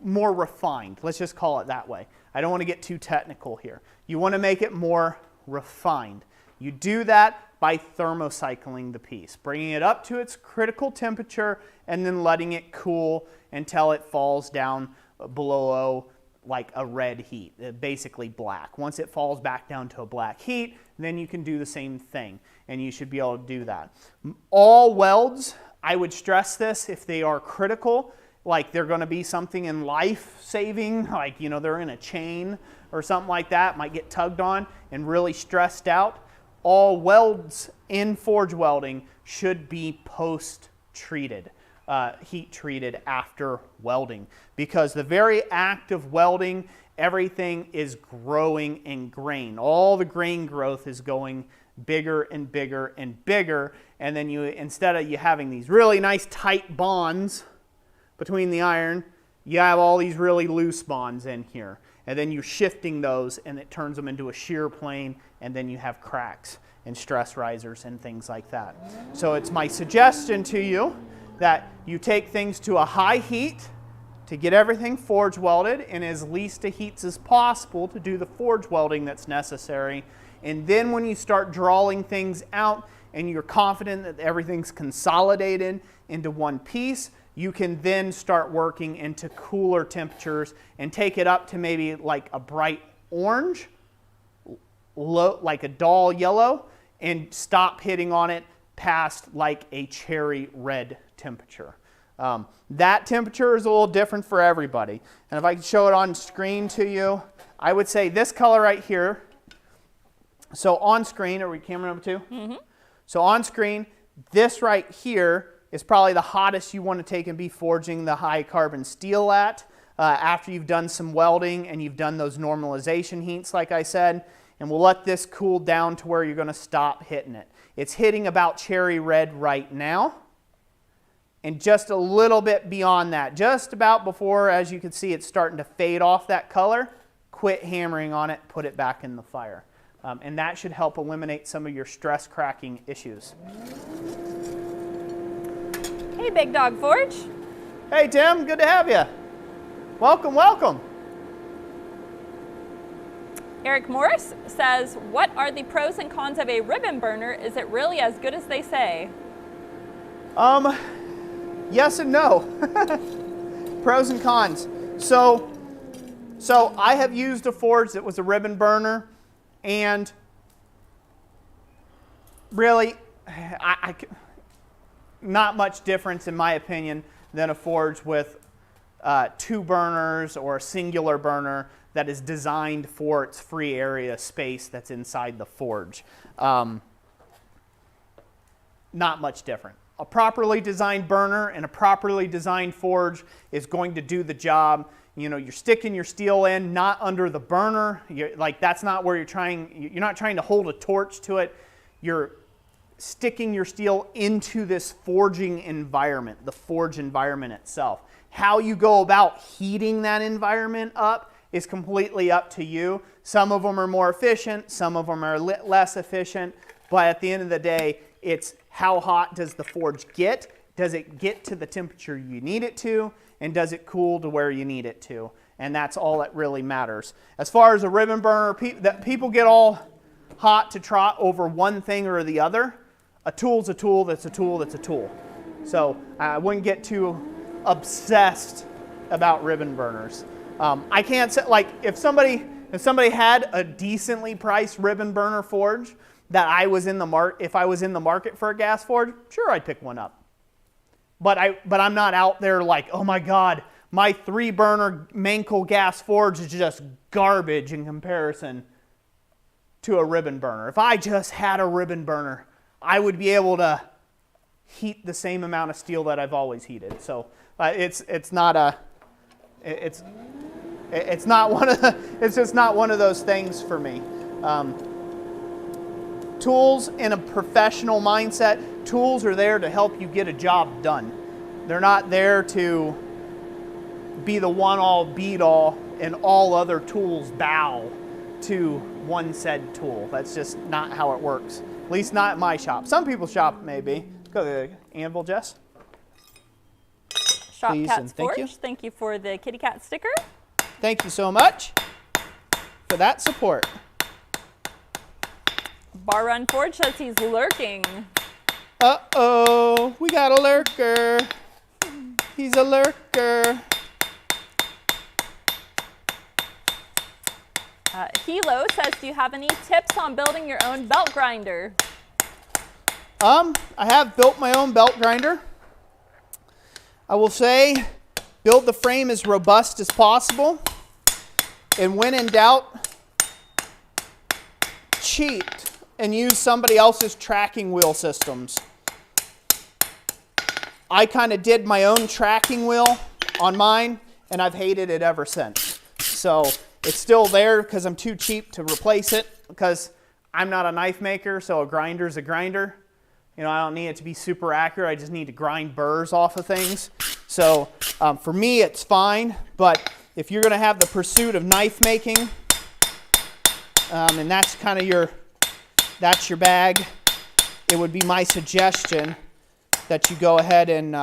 A: more refined. Let's just call it that way. I don't want to get too technical here. You want to make it more refined. You do that by thermocycling the piece, bringing it up to its critical temperature and then letting it cool until it falls down below like a red heat, basically black. Once it falls back down to a black heat, then you can do the same thing, and you should be able to do that. All welds, I would stress this, if they are critical, like they're going to be something in life-saving, like they're in a chain or something like that, might get tugged on and really stressed out. All welds in forge welding should be post-treated, heat-treated after welding, because the very act of welding, everything is growing in grain. All the grain growth is going bigger and bigger and bigger, and then instead of you having these really nice tight bonds between the iron, you have all these really loose bonds in here. And then you're shifting those, and it turns them into a shear plane, and then you have cracks and stress risers and things like that. So it's my suggestion to you that you take things to a high heat to get everything forge welded in as least a heats as possible to do the forge welding that's necessary. And then when you start drawing things out and you're confident that everything's consolidated into one piece, you can then start working into cooler temperatures and take it up to maybe like a bright orange, like a dull yellow, and stop hitting on it past like a cherry red temperature. That temperature is a little different for everybody. And if I could show it on screen to you, I would say this color right here. So on screen, are we camera number 2? Mm-hmm. So on screen, this right here is probably the hottest you want to take and be forging the high carbon steel at after you've done some welding and you've done those normalization heats like I said, and we'll let this cool down to where you're going to stop hitting it. It's hitting about cherry red right now, and just a little bit beyond that, just about before, as you can see, it's starting to fade off that color, quit hammering on it, put it back in the fire. And that should help eliminate some of your stress cracking issues.
B: Hey, Big Dog Forge.
A: Hey, Tim. Good to have you. Welcome, welcome.
B: Eric Morris says, what are the pros and cons of a ribbon burner? Is it really as good as they say?
A: Yes and no. Pros and cons. So I have used a forge that was a ribbon burner, and really, not much difference in my opinion than a forge with 2 burners or a singular burner that is designed for its free area space that's inside the forge. Not much different. a properly designed burner and a properly designed forge is going to do the job. You know, you're sticking your steel in, not under the burner. Like that's not where you're not trying to hold a torch to it. You're sticking your steel into this forging environment, the forge environment itself. How you go about heating that environment up is completely up to you. Some of them are more efficient, some of them are less efficient, but at the end of the day, it's how hot does the forge get? Does it get to the temperature you need it to? And does it cool to where you need it to? And that's all that really matters. As far as a ribbon burner, people get all hot to trot over one thing or the other. A tool's a tool that's a tool that's a tool. So I wouldn't get too obsessed about ribbon burners. I can't say, like, if somebody had a decently priced ribbon burner forge that if I was in the market for a gas forge, sure, I'd pick one up. But I'm not out there like, oh my God, my 3-burner Mankell gas forge is just garbage in comparison to a ribbon burner. If I just had a ribbon burner, I would be able to heat the same amount of steel that I've always heated. So it's just not one of those things for me. Tools in a professional mindset, tools are there to help you get a job done. They're not there to be the one-all, beat-all, and all other tools bow to one said tool. That's just not how it works. At least not at my shop. Some people's shop maybe. Go to the anvil, Jess.
B: Shop
A: Please,
B: Cat's
A: thank
B: Forge.
A: you.
B: Thank you for the kitty cat sticker.
A: Thank you so much for that support.
B: Bar Run Forge says he's lurking.
A: Uh-oh, we got a lurker. He's a lurker.
B: Hilo says, do you have any tips on building your own belt grinder?
A: I have built my own belt grinder. I will say, build the frame as robust as possible. And when in doubt, cheat and use somebody else's tracking wheel systems. I kind of did my own tracking wheel on mine, and I've hated it ever since. So it's still there because I'm too cheap to replace it, because I'm not a knife maker, so a grinder's a grinder. You know, I don't need it to be super accurate. I just need to grind burrs off of things. So for me, it's fine. But if you're going to have the pursuit of knife making, and that's kind of that's your bag, it would be my suggestion that you go ahead and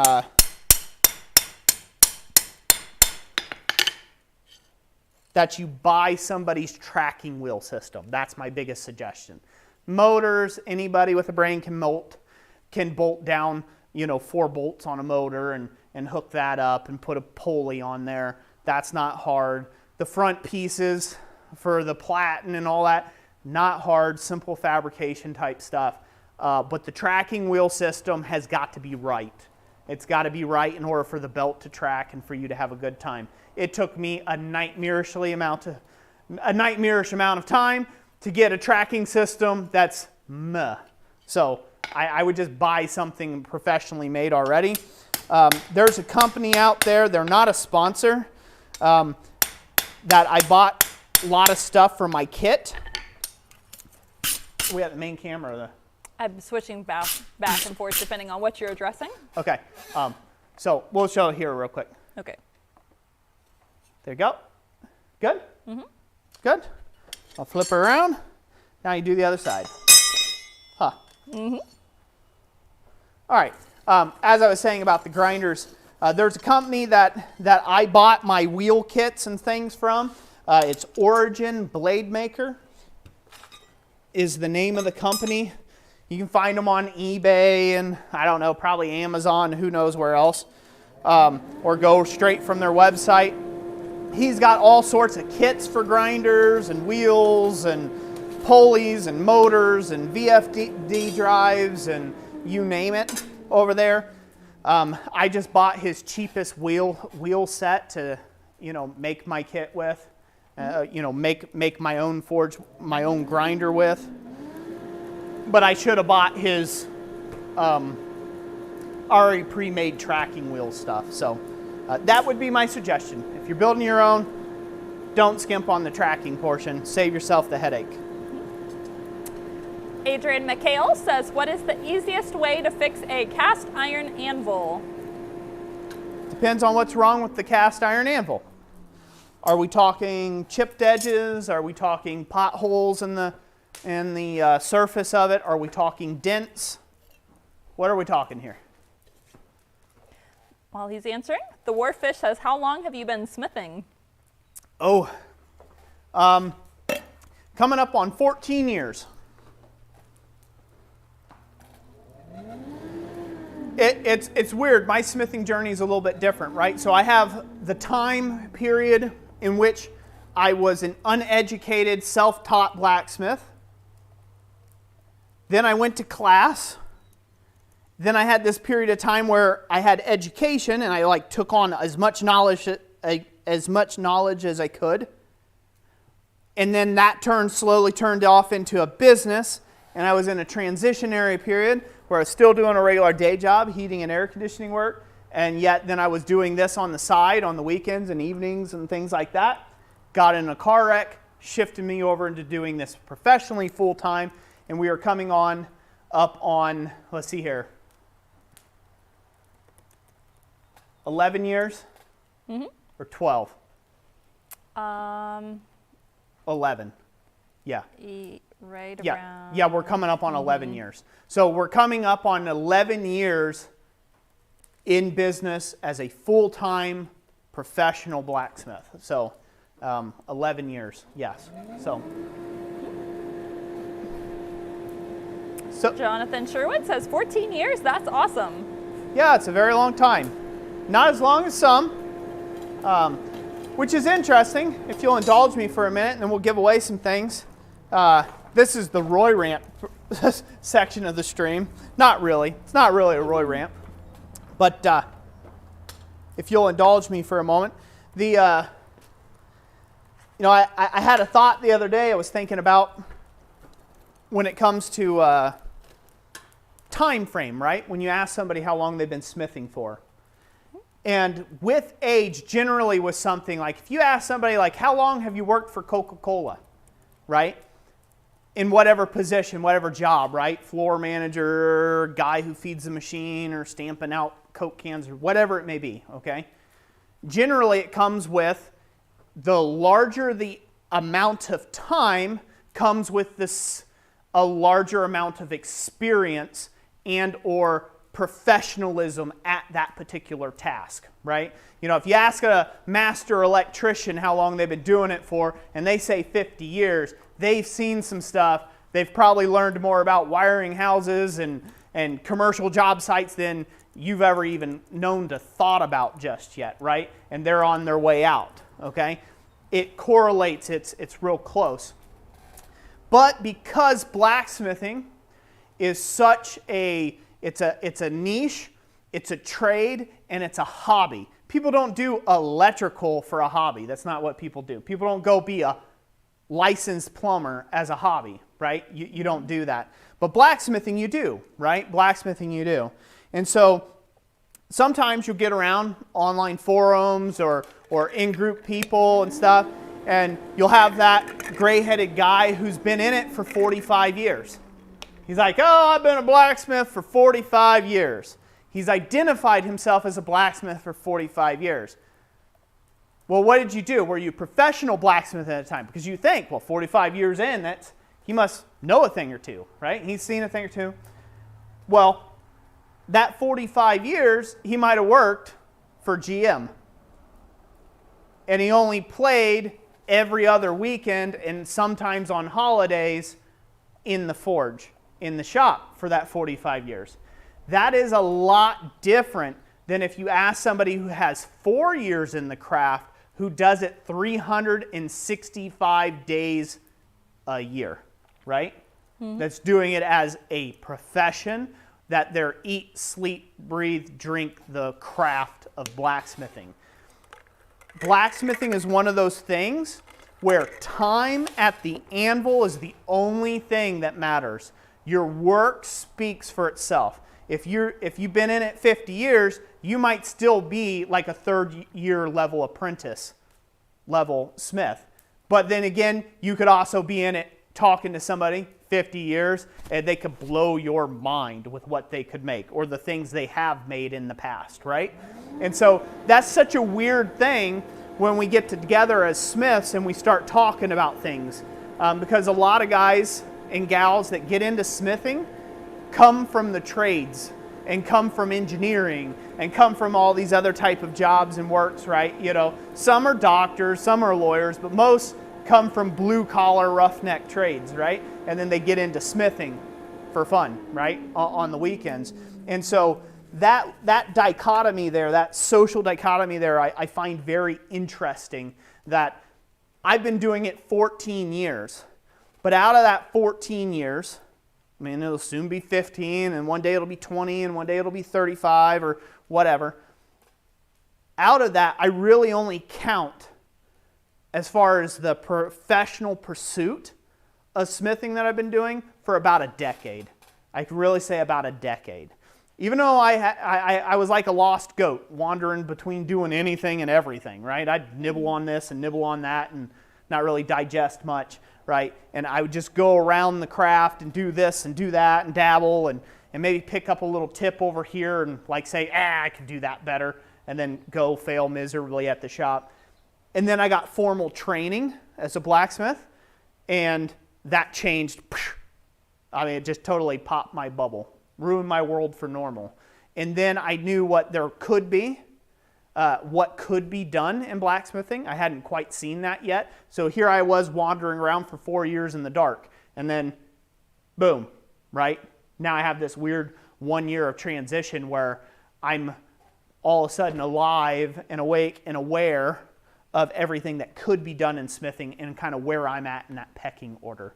A: that you buy somebody's tracking wheel system. That's my biggest suggestion. Motors, anybody with a brain can bolt down, 4 bolts on a motor and hook that up and put a pulley on there. That's not hard. The front pieces for the platen and all that, not hard, simple fabrication type stuff. But the tracking wheel system has got to be right. It's got to be right in order for the belt to track and for you to have a good time. It took me a nightmarish amount of time to get a tracking system that's meh. So I would just buy something professionally made already. There's a company out there, they're not a sponsor, that I bought a lot of stuff for my kit. We have the main camera.
B: I'm switching back and forth depending on what you're addressing.
A: Okay, so we'll show it here real quick.
B: Okay.
A: There you go. Good?
B: Mm-hmm.
A: Good. I'll flip her around. Now you do the other side. Huh.
B: Mm-hmm.
A: All right. As I was saying about the grinders, there's a company that I bought my wheel kits and things from. It's Origin Blade Maker is the name of the company. You can find them on eBay and, I don't know, probably Amazon, who knows where else, or go straight from their website. He's got all sorts of kits for grinders and wheels and pulleys and motors and VFD drives and you name it over there. I just bought his cheapest wheel set to, make my kit with, make my own forge, my own grinder with. But I should have bought his already pre-made tracking wheel stuff. So that would be my suggestion. If you're building your own, don't skimp on the tracking portion. Save yourself the headache.
B: Adrian McHale says, what is the easiest way to fix a cast iron anvil?
A: Depends on what's wrong with the cast iron anvil. Are we talking chipped edges? Are we talking potholes in the surface of it? Are we talking dents? What are we talking here?
B: While he's answering, the Warfish says, how long have you been smithing?
A: Oh, coming up on 14 years. It's weird. My smithing journey is a little bit different, right? So I have the time period in which I was an uneducated, self-taught blacksmith. Then I went to class. Then I had this period of time where I had education and I took on as much knowledge as I could. And then that slowly turned off into a business, and I was in a transitionary period where I was still doing a regular day job, heating and air conditioning work, and yet then I was doing this on the side on the weekends and evenings and things like that. Got in a car wreck, shifted me over into doing this professionally full time, and we are coming up on, let's see here, 11 years or 12? 11. Yeah.
B: Right
A: Yeah.
B: around.
A: Yeah, we're coming up on 11 years. So we're coming up on 11 years in business as a full-time professional blacksmith. So 11 years, yes. So
B: Jonathan Sherwood says 14 years. That's awesome.
A: yeah, it's a very long time. Not as long as some, which is interesting. If you'll indulge me for a minute, and then we'll give away some things. This is the Roy Ramp section of the stream. Not really. It's not really a Roy Ramp. But if you'll indulge me for a moment. I had a thought the other day I was thinking about when it comes to time frame, right? When you ask somebody how long they've been smithing for. And with age, generally with something like, if you ask somebody like, how long have you worked for Coca-Cola, right? In whatever position, whatever job, right? Floor manager, guy who feeds the machine, or stamping out Coke cans, or whatever it may be, okay? Generally, it comes with the larger the amount of time comes with a larger amount of experience and or professionalism at that particular task, right? You know, if you ask a master electrician how long they've been doing it for, and they say 50 years, they've seen some stuff. They've probably learned more about wiring houses and commercial job sites than you've ever even known to thought about just yet, right? And they're on their way out, okay? It correlates, it's real close. But because blacksmithing is such it's a niche, it's a trade, and it's a hobby. People don't do electrical for a hobby. That's not what people do. People don't go be a licensed plumber as a hobby, right? You don't do that. But blacksmithing you do, right? Blacksmithing you do. And so sometimes you'll get around online forums or in-group people and stuff, and you'll have that gray-headed guy who's been in it for 45 years. He's like, oh, I've been a blacksmith for 45 years. He's identified himself as a blacksmith for 45 years. Well, what did you do? Were you a professional blacksmith at the time? Because you think, well, 45 years in, he must know a thing or two, right? He's seen a thing or two. Well, that 45 years, he might have worked for GM. And he only played every other weekend and sometimes on holidays in the forge, in the shop for that 45 years. That is a lot different than if you ask somebody who has 4 years in the craft who does it 365 days a year, right? Mm-hmm. That's doing it as a profession, that they're eat, sleep, breathe, drink the craft of blacksmithing. Blacksmithing is one of those things where time at the anvil is the only thing that matters. Your work speaks for itself. if you've been in it 50 years, you might still be like a third year level apprentice level smith. But then again, you could also be in it talking to somebody 50 years and they could blow your mind with what they could make or the things they have made in the past, right? And so that's such a weird thing when we get together as smiths and we start talking about things. Because a lot of guys and gals that get into smithing come from the trades and come from engineering and come from all these other type of jobs and works, right? You know, some are doctors, some are lawyers, but most come from blue collar roughneck trades, right? And then they get into smithing for fun, right? On the weekends. And so that dichotomy there, that social dichotomy there, I find very interesting, that I've been doing it 14 years. But out of that 14 years, I mean, it'll soon be 15, and one day it'll be 20, and one day it'll be 35, or whatever. Out of that, I really only count, as far as the professional pursuit of smithing that I've been doing, for about a decade. I could really say about a decade. Even though I was like a lost goat, wandering between doing anything and everything, right? I'd nibble on this and nibble on that and not really digest much, right? And I would just go around the craft and do this and do that and dabble and maybe pick up a little tip over here and like say, I could do that better, and then go fail miserably at the shop. And then I got formal training as a blacksmith, and that changed. I mean, it just totally popped my bubble, ruined my world for normal. And then I knew what there could be, what could be done in blacksmithing. I hadn't quite seen that yet. So here I was wandering around for 4 years in the dark. And then, boom, right? Now I have this weird 1 year of transition where I'm all of a sudden alive and awake and aware of everything that could be done in smithing and kind of where I'm at in that pecking order,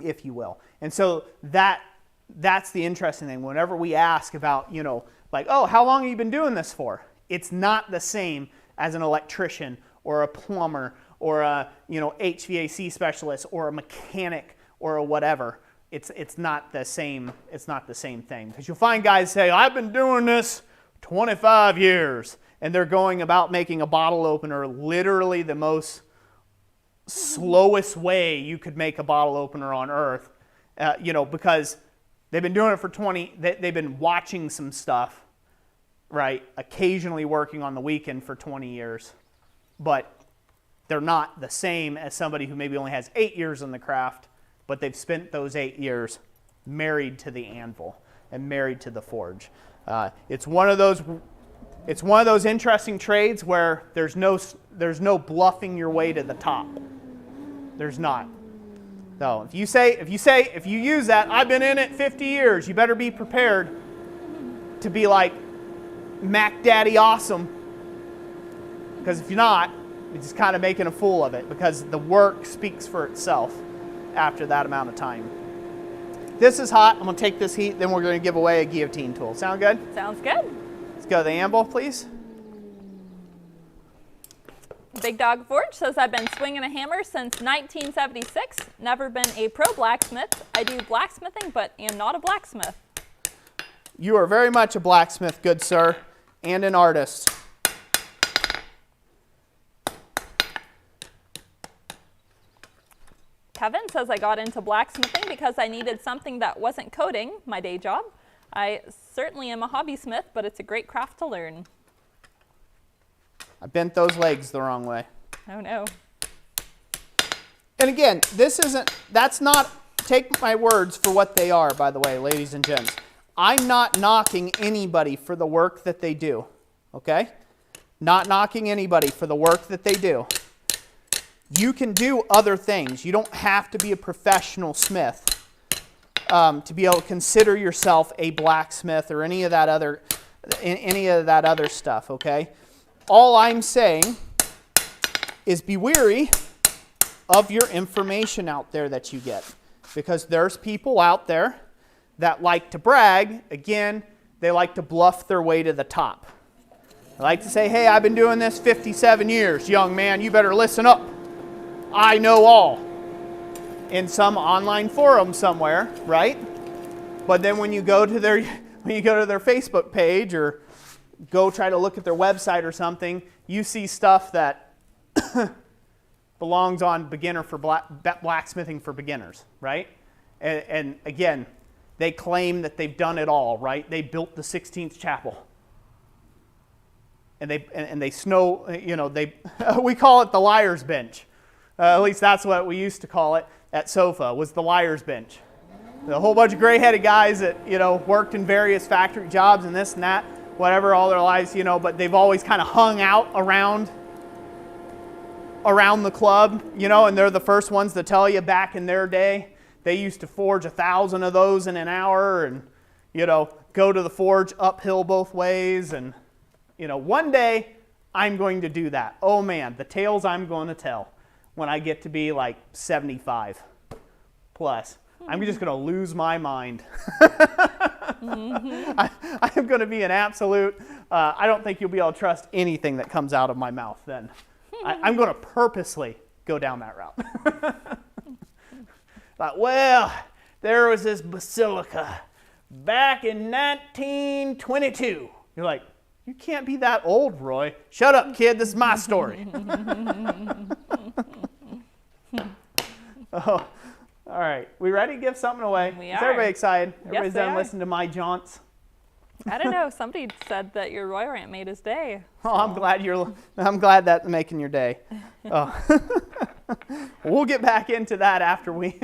A: if you will. And so that's the interesting thing. Whenever we ask about, you know, like, oh, how long have you been doing this for? It's not the same as an electrician or a plumber or a, you know, HVAC specialist or a mechanic or a whatever. It's not the same. It's not the same thing. Because you'll find guys say, I've been doing this 25 years. And they're going about making a bottle opener literally the most slowest way you could make a bottle opener on earth, you know, because they've been doing it for 20, they've been watching some stuff, right, occasionally working on the weekend for 20 years, but they're not the same as somebody who maybe only has 8 years in the craft, but they've spent those 8 years married to the anvil and married to the forge. It's one of those interesting trades where there's no bluffing your way to the top. There's not. So if you use that, I've been in it 50 years, you better be prepared to be like Mac Daddy awesome. Because if you're not, you're just kind of making a fool of it, because the work speaks for itself after that amount of time. This is hot. I'm going to take this heat, then we're going to give away a guillotine tool. Sound good?
B: Sounds good.
A: Let's go to the anvil, please.
B: Big Dog Forge says, I've been swinging a hammer since 1976. Never been a pro blacksmith. I do blacksmithing, but am not a blacksmith.
A: You are very much a blacksmith, good sir, and an artist.
B: Kevin says, I got into blacksmithing because I needed something that wasn't coding, my day job. I certainly am a hobby smith, but it's a great craft to learn.
A: I bent those legs the wrong way.
B: Oh no.
A: And again, that's not, take my words for what they are, by the way, ladies and gents. I'm not knocking anybody for the work that they do, okay? Not knocking anybody for the work that they do. You can do other things. You don't have to be a professional smith to be able to consider yourself a blacksmith or any of that other stuff, okay? All I'm saying is be wary of your information out there that you get, because there's people out there that like to brag. Again, they like to bluff their way to the top. They like to say, hey, I've been doing this 57 years, young man, you better listen up. I know all. In some online forum somewhere, right? But then when you go to their Facebook page or go try to look at their website or something, you see stuff that belongs on beginner for blacksmithing for beginners, right? And again, they claim that they've done it all, right? They built the 16th chapel. And they snow, we call it the liar's bench. At least that's what we used to call it at SOFA, was the liar's bench. A whole bunch of gray-headed guys that, worked in various factory jobs and this and that, whatever, all their lives, but they've always kind of hung out around the club, and they're the first ones to tell you back in their day, they used to forge 1,000 of those in an hour and, go to the forge uphill both ways. And, one day I'm going to do that. Oh man, the tales I'm going to tell when I get to be like 75 plus. I'm just going to lose my mind. I'm going to be an absolute, I don't think you'll be able to trust anything that comes out of my mouth then. I'm going to purposely go down that route. Like, well, there was this basilica back in 1922. You're like, you can't be that old, Roy. Shut up, kid. This is my story. Oh, all right. We ready to give something away?
B: We
A: Is
B: are.
A: everybody excited? Everybody's
B: Yes, they
A: done
B: are.
A: listening to my jaunts?
B: I don't know. Somebody said that your Roy rant made his day.
A: Oh, I'm glad that's making your day. Oh. We'll get back into that after we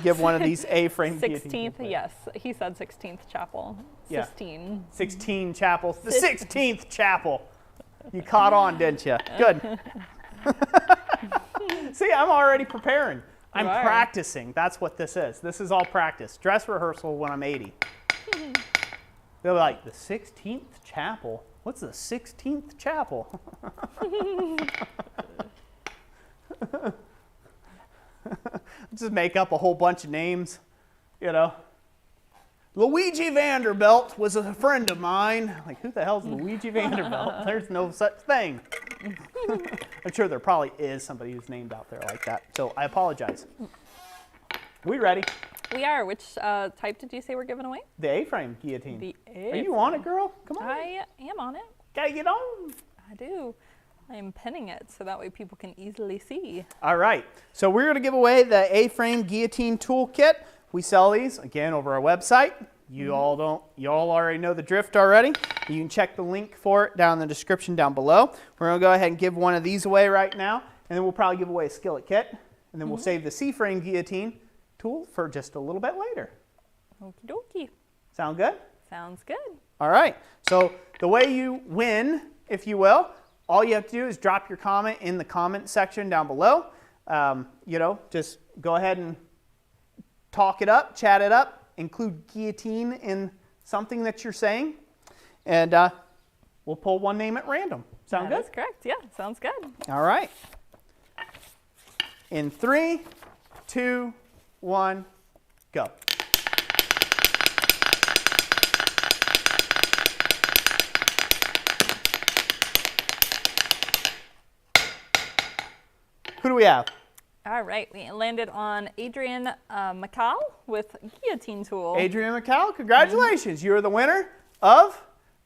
A: give one of these A-frame guillotines.
B: 16th, yes. He said 16th chapel.
A: Yeah.
B: 16.
A: 16 chapels. The 16th chapel. You caught on, didn't you? Good. See, I'm already preparing. I'm
B: You are.
A: practicing. That's what this is. This is all practice. Dress rehearsal when I'm 80. They'll be like, the 16th chapel? What's the 16th chapel? Just make up a whole bunch of names, Luigi Vanderbilt was a friend of mine. Like, who the hell's Luigi Vanderbilt? There's no such thing. I'm sure there probably is somebody who's named out there like that. So I apologize. We ready?
B: We are. Which type did you say we're giving away?
A: The A-frame guillotine.
B: The
A: Are you on it, girl? Come on.
B: I am on it.
A: Gotta get on.
B: I do. I am pinning it so that way people can easily see.
A: All right. So we're going to give away the A-frame guillotine toolkit. We sell these, again, over our website. You all already know the drift already. You can check the link for it down in the description down below. We're going to go ahead and give one of these away right now, and then we'll probably give away a skillet kit, and then we'll save the C-frame guillotine tool for just a little bit later.
B: Okie dokie.
A: Sound good?
B: Sounds good.
A: All right. So the way you win, if you will, all you have to do is drop your comment in the comment section down below. Just go ahead and talk it up, chat it up, include guillotine in something that you're saying, and we'll pull one name at random. Sound good?
B: That's correct. Yeah, sounds good.
A: All right. In 3, 2, 1, go. Who do we have?
B: All right, we landed on Adrian McCall with guillotine tool.
A: Adrian McCall, congratulations. You are the winner of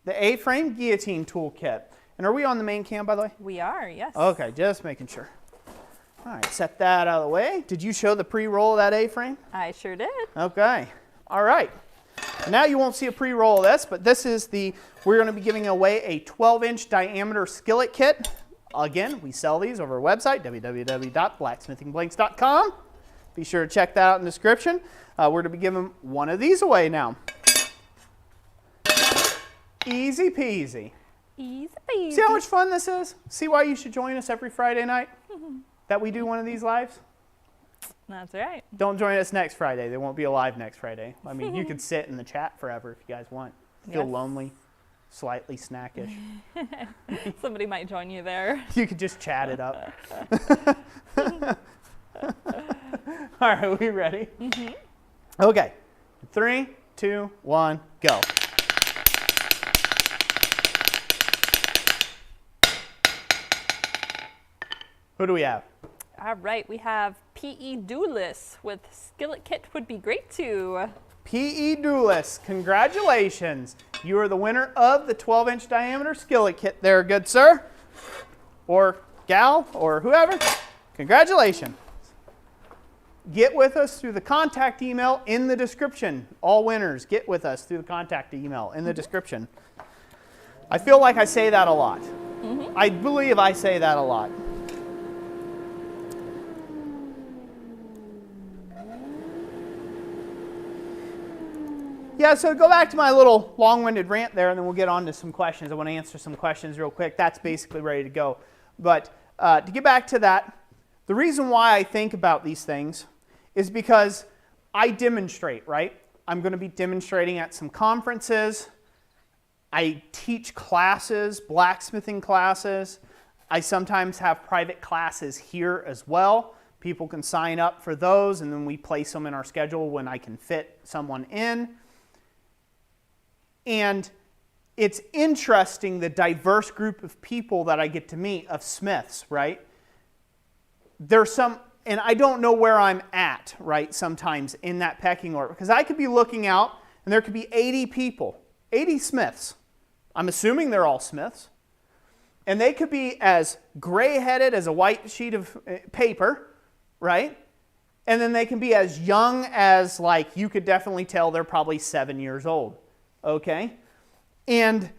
A: the A-frame guillotine toolkit. And are we on the main cam, by the way?
B: We are, yes.
A: Okay, just making sure. All right, set that out of the way. Did you show the pre-roll of that A-frame?
B: I sure did.
A: Okay. All right. Now you won't see a pre-roll of this, but this is we're going to be giving away a 12-inch diameter skillet kit. Again, we sell these over our website, www.blacksmithingblanks.com. Be sure to check that out in the description. We're going to be giving one of these away now. Easy peasy.
B: Easy peasy.
A: See how much fun this is? See why you should join us every Friday night that we do one of these lives?
B: That's right.
A: Don't join us next Friday. They won't be alive next Friday. I mean, you could sit in the chat forever if you guys want. Feel
B: Yes.
A: lonely, slightly snackish.
B: Somebody might join you there.
A: You could just chat it up. All right, are we ready? Mm-hmm. Okay. 3, 2, 1, go. Who do we have?
B: All right, we have PE Duelist with skillet kit would be great too.
A: P.E. Doulis, congratulations. You are the winner of the 12-inch diameter skillet kit there, good sir. Or gal, or whoever. Congratulations. Get with us through the contact email in the description. All winners, get with us through the contact email in the description. I feel like I say that a lot. I believe I say that a lot. Yeah, so to go back to my little long-winded rant there, and then we'll get on to some questions. I want to answer some questions real quick. That's basically ready to go. But to get back to that, the reason why I think about these things is because I demonstrate, right? I'm going to be demonstrating at some conferences. I teach classes, blacksmithing classes. I sometimes have private classes here as well. People can sign up for those, and then we place them in our schedule when I can fit someone in. And it's interesting, the diverse group of people that I get to meet, of smiths, right? There's some, and I don't know where I'm at, right, sometimes in that pecking order. Because I could be looking out, and there could be 80 people, 80 smiths. I'm assuming they're all smiths. And they could be as gray-headed as a white sheet of paper, right? And then they can be as young as, like, you could definitely tell they're probably 7 years old. Okay? And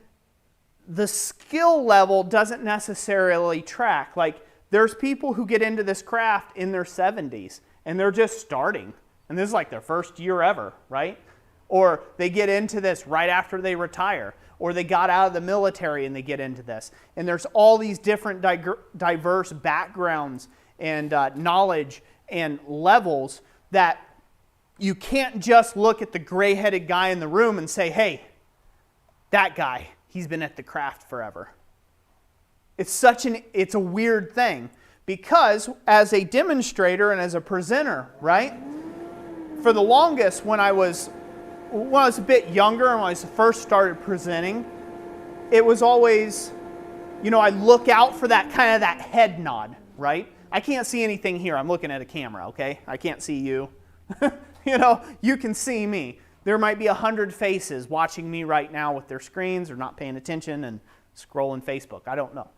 A: the skill level doesn't necessarily track. Like, there's people who get into this craft in their 70s, and they're just starting. And this is like their first year ever, right? Or they get into this right after they retire. Or they got out of the military and they get into this. And there's all these different diverse backgrounds and knowledge and levels that you can't just look at the gray-headed guy in the room and say, hey, that guy, he's been at the craft forever. It's a weird thing, because as a demonstrator and as a presenter, right? For the longest, when I was a bit younger and when I first started presenting, it was always, I look out for that kind of that head nod, right? I can't see anything here. I'm looking at a camera, okay? I can't see you. You can see me. There might be 100 faces watching me right now with their screens or not paying attention and scrolling Facebook. I don't know.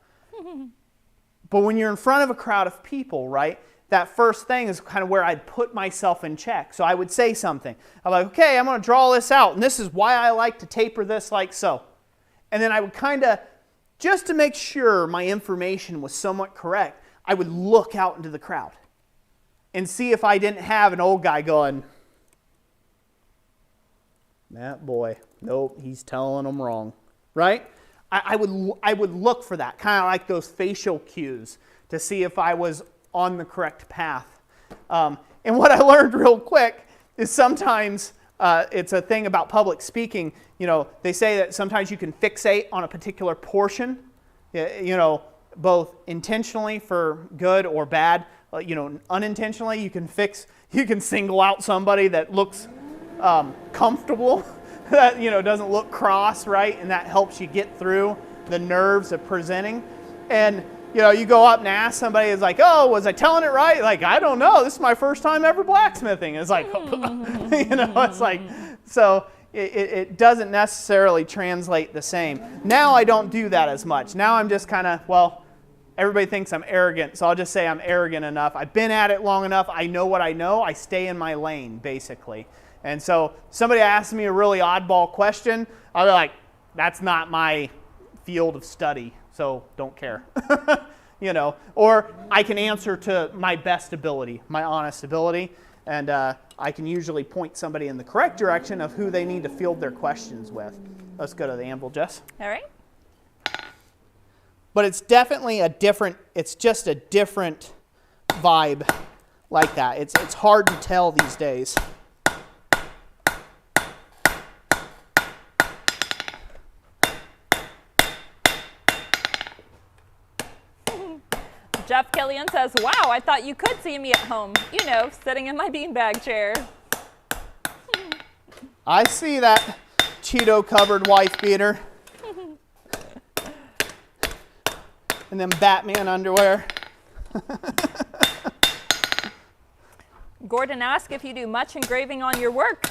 A: But when you're in front of a crowd of people, right, that first thing is kind of where I'd put myself in check. So I would say something. I'm like, okay, I'm going to draw this out, and this is why I like to taper this like so. And then I would kind of, just to make sure my information was somewhat correct, I would look out into the crowd and see if I didn't have an old guy going, that boy, nope, he's telling them wrong, right? I would look for that, kind of like those facial cues to see if I was on the correct path. And what I learned real quick is sometimes it's a thing about public speaking. They say that sometimes you can fixate on a particular portion, both intentionally for good or bad. Unintentionally, you can single out somebody that looks comfortable, that doesn't look cross, right? And that helps you get through the nerves of presenting. And you go up and ask somebody, it's like, oh, was I telling it right? Like, I don't know. This is my first time ever blacksmithing. It's like, it's like, so it doesn't necessarily translate the same. Now I don't do that as much. Now I'm just kind of, well, everybody thinks I'm arrogant, so I'll just say I'm arrogant enough. I've been at it long enough. I know what I know. I stay in my lane, basically. And so somebody asks me a really oddball question, I'll be like, that's not my field of study, so don't care. Or I can answer to my best ability, my honest ability, and I can usually point somebody in the correct direction of who they need to field their questions with. Let's go to the anvil, Jess.
B: All right.
A: But it's definitely it's just a different vibe like that. It's hard to tell these days.
B: Jeff Killian says, wow, I thought you could see me at home, sitting in my beanbag chair.
A: I see that Cheeto-covered wife beater. And then Batman underwear.
B: Gordon asked if you do much engraving on your work.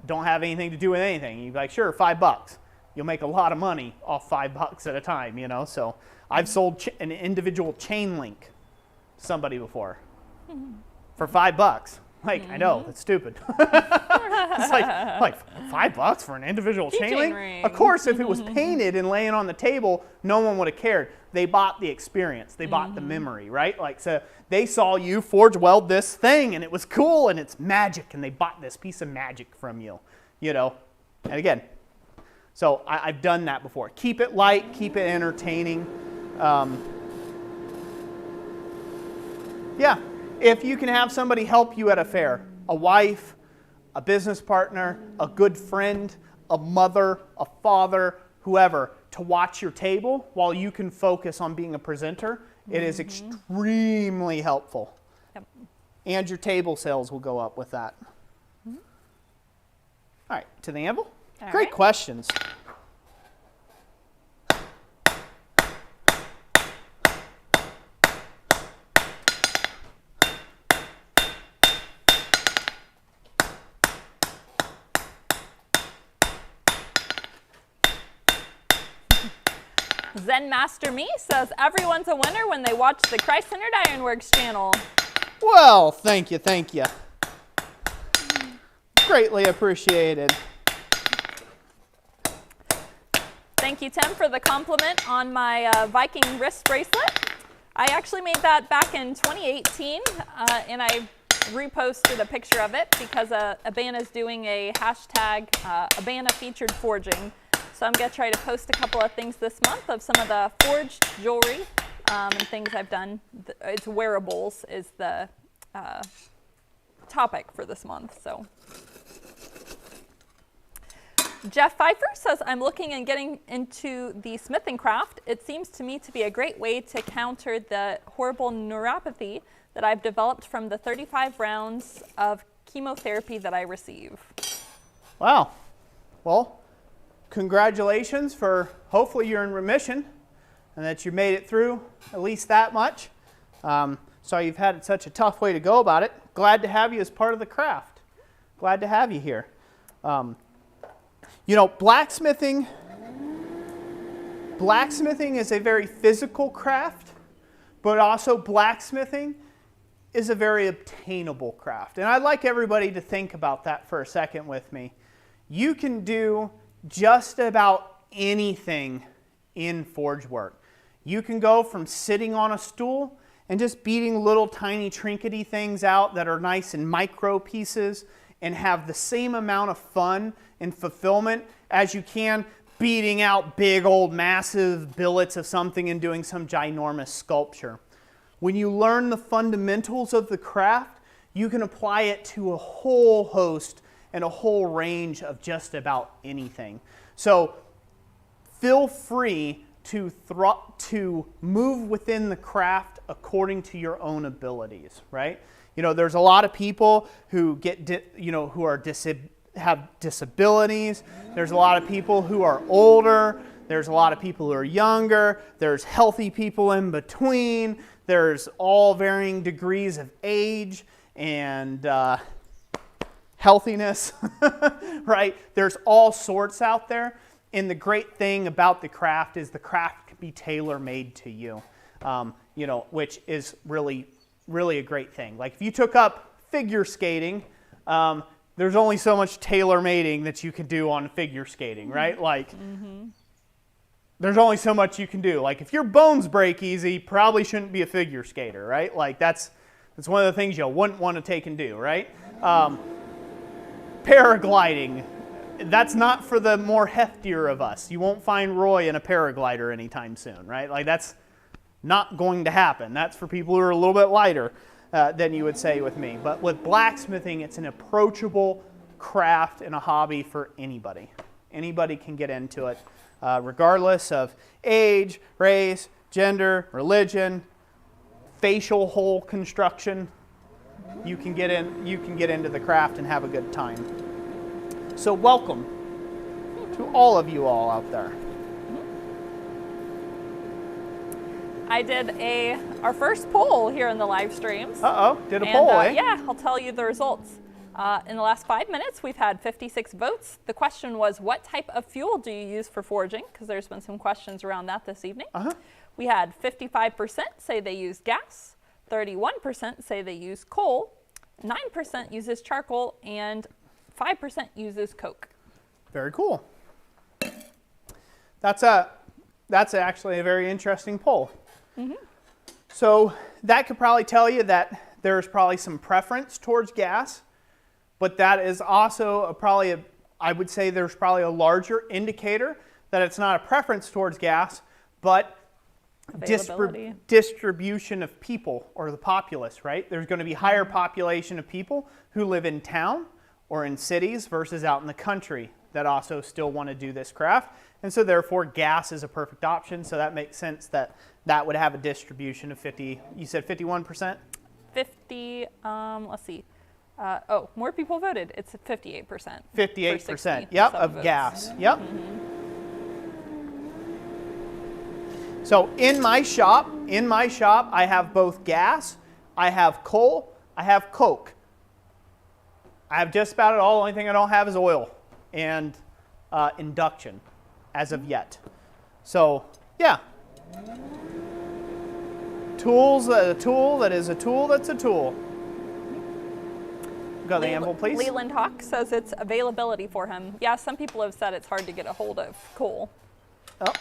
A: don't have anything to do with anything. You'd be like, sure, $5. You'll make a lot of money off $5 at a time, you know. So I've sold an individual chain link to somebody before for $5. Like, I know, that's stupid. It's like $5 for an individual chain link?
B: ring.
A: Of course, if it was painted and laying on the table, no one would have cared. They bought the experience. They bought the memory, right? Like, so they saw you forge weld this thing, and it was cool, and it's magic, and they bought this piece of magic from you, you know? And again, so I've done that before. Keep it light, keep it entertaining. Yeah. If you can have somebody help you at a fair, a wife, a business partner, a good friend, a mother, a father, whoever, to watch your table while you can focus on being a presenter, it is extremely helpful.
B: Yep.
A: And your table sales will go up with that. All right, to the anvil.
B: All
A: Great
B: right.
A: questions.
B: Zen Master Me says everyone's a winner when they watch the Christ-Centered Ironworks channel.
A: Well, thank you, thank you. Greatly appreciated.
B: Thank you, Tim, for the compliment on my Viking wrist bracelet. I actually made that back in 2018, and I reposted a picture of it because Abana's doing a hashtag Abana featured forging. So I'm going to try to post a couple of things this month of some of the forged jewelry and things I've done. It's wearables is the topic for this month. So Jeff Pfeiffer says, I'm looking and getting into the smithing craft. It seems to me to be a great way to counter the horrible neuropathy that I've developed from the 35 rounds of chemotherapy that I receive. Wow.
A: Well, congratulations for hopefully you're in remission and that you made it through at least that much. So you've had such a tough way to go about it. Glad to have you as part of the craft. Glad to have you here. You know, blacksmithing is a very physical craft, but also blacksmithing is a very obtainable craft. And I'd like everybody to think about that for a second with me. You can do just about anything in forge work. You can go from sitting on a stool and just beating little tiny trinkety things out that are nice in micro pieces and have the same amount of fun and fulfillment as you can beating out big old massive billets of something and doing some ginormous sculpture. When you learn the fundamentals of the craft, you can apply it to a whole host and a whole range of just about anything. So feel free to move within the craft according to your own abilities, right? You know, there's a lot of people who have disabilities. There's a lot of people who are older. There's a lot of people who are younger. There's healthy people in between. There's all varying degrees of age and healthiness, right? There's all sorts out there. And the great thing about the craft is the craft can be tailor-made to you, you know, which is really, really a great thing. Like if you took up figure skating, there's only so much tailor-mating that you can do on figure skating, right? Like there's only so much you can do. Like if your bones break easy, probably shouldn't be a figure skater, right? Like that's one of the things you wouldn't want to take and do, right? Paragliding, that's not for the more heftier of us. You won't find Roy in a paraglider anytime soon, right? Like that's not going to happen. That's for people who are a little bit lighter than you would say with me. But with blacksmithing, it's an approachable craft and a hobby for anybody. Anybody can get into it, regardless of age, race, gender, religion, facial hole construction. You can get into the craft and have a good time. So welcome to all of you all out there.
B: I did our first poll here in the live streams.
A: Did a poll, eh?
B: Yeah, I'll tell you the results. In the last 5 minutes, we've had 56 votes. The question was, what type of fuel do you use for forging? Because there's been some questions around that this evening. We had 55% say they use gas, 31% say they use coal, 9% uses charcoal, and 5% uses coke.
A: Very cool. That's actually a very interesting poll. So that could probably tell you that there's probably some preference towards gas, but that is also I would say there's probably a larger indicator that it's not a preference towards gas, but distribution of people or the populace, right? There's going to be higher population of people who live in town or in cities versus out in the country that also still want to do this craft. And so therefore gas is a perfect option. So that makes sense that that would have a distribution of 50, you said 51%?
B: 50, let's see. More people voted. It's 58%.
A: 58%, yep, of votes. Gas, yep. So in my shop, I have both gas, I have coal, I have coke. I have just about it all. The only thing I don't have is oil and induction as of yet. So yeah. Tools, a tool that is a tool that's a tool. Go the anvil, please.
B: Leland Hawk says it's availability for him. Yeah, some people have said it's hard to get a hold of coal.
A: Oh.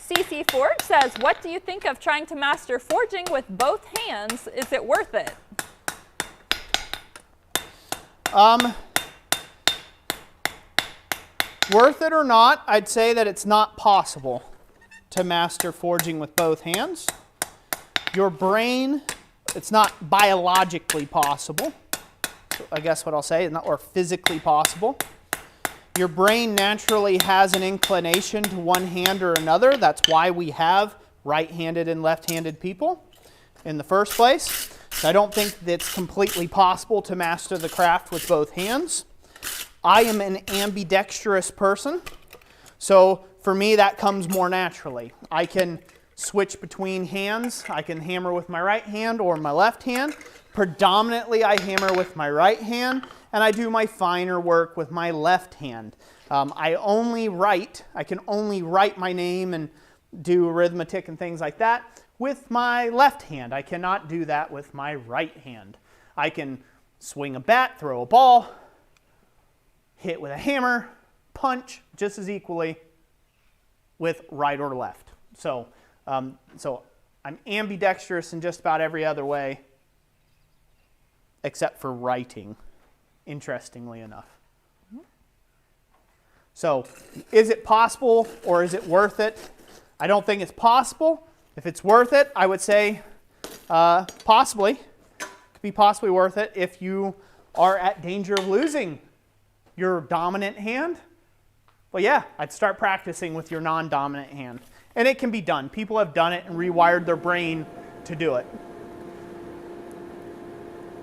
B: CC Forge says, what do you think of trying to master forging with both hands? Is it worth it?
A: Worth it or not, I'd say that it's not possible to master forging with both hands. Your brain, it's not biologically possible. So I guess what I'll say, or physically possible. Your brain naturally has an inclination to one hand or another. That's why we have right-handed and left-handed people in the first place. So I don't think that it's completely possible to master the craft with both hands. I am an ambidextrous person, so for me that comes more naturally. I can switch between hands. I can hammer with my right hand or my left hand. Predominantly I hammer with my right hand, and I do my finer work with my left hand. I can only write my name and do arithmetic and things like that with my left hand. I cannot do that with my right hand. I can swing a bat, throw a ball, hit with a hammer, punch just as equally with right or left. So I'm ambidextrous in just about every other way except for writing, interestingly enough. So is it possible or is it worth it? I don't think it's possible. If it's worth it, I would say possibly. It could be possibly worth it if you are at danger of losing your dominant hand. Well, yeah, I'd start practicing with your non-dominant hand. And it can be done. People have done it and rewired their brain to do it.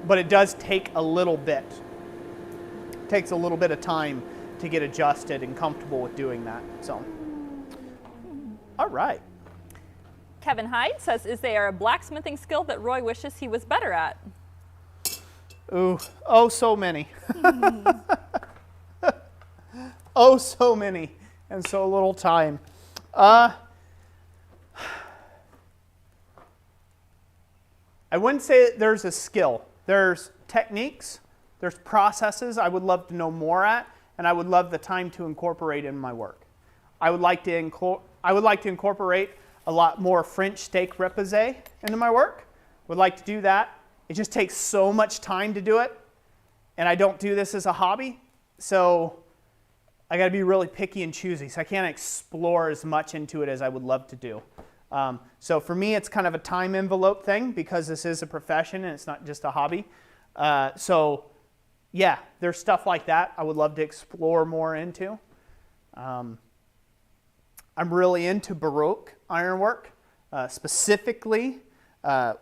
A: But it does take a little bit. It takes a little bit of time to get adjusted and comfortable with doing that. So, all right.
B: Kevin Hyde says, is there a blacksmithing skill that Roy wishes he was better at?
A: Ooh, oh, so many. Oh, so many, and so little time. I wouldn't say that there's a skill. There's techniques, there's processes I would love to know more at, and I would love the time to incorporate in my work. I would like to incorporate a lot more French steak repoussé into my work. Would like to do that. It just takes so much time to do it, and I don't do this as a hobby, so I got to be really picky and choosy, so I can't explore as much into it as I would love to do. So for me, it's kind of a time envelope thing because this is a profession and it's not just a hobby. So yeah, there's stuff like that I would love to explore more into. I'm really into Baroque ironwork, specifically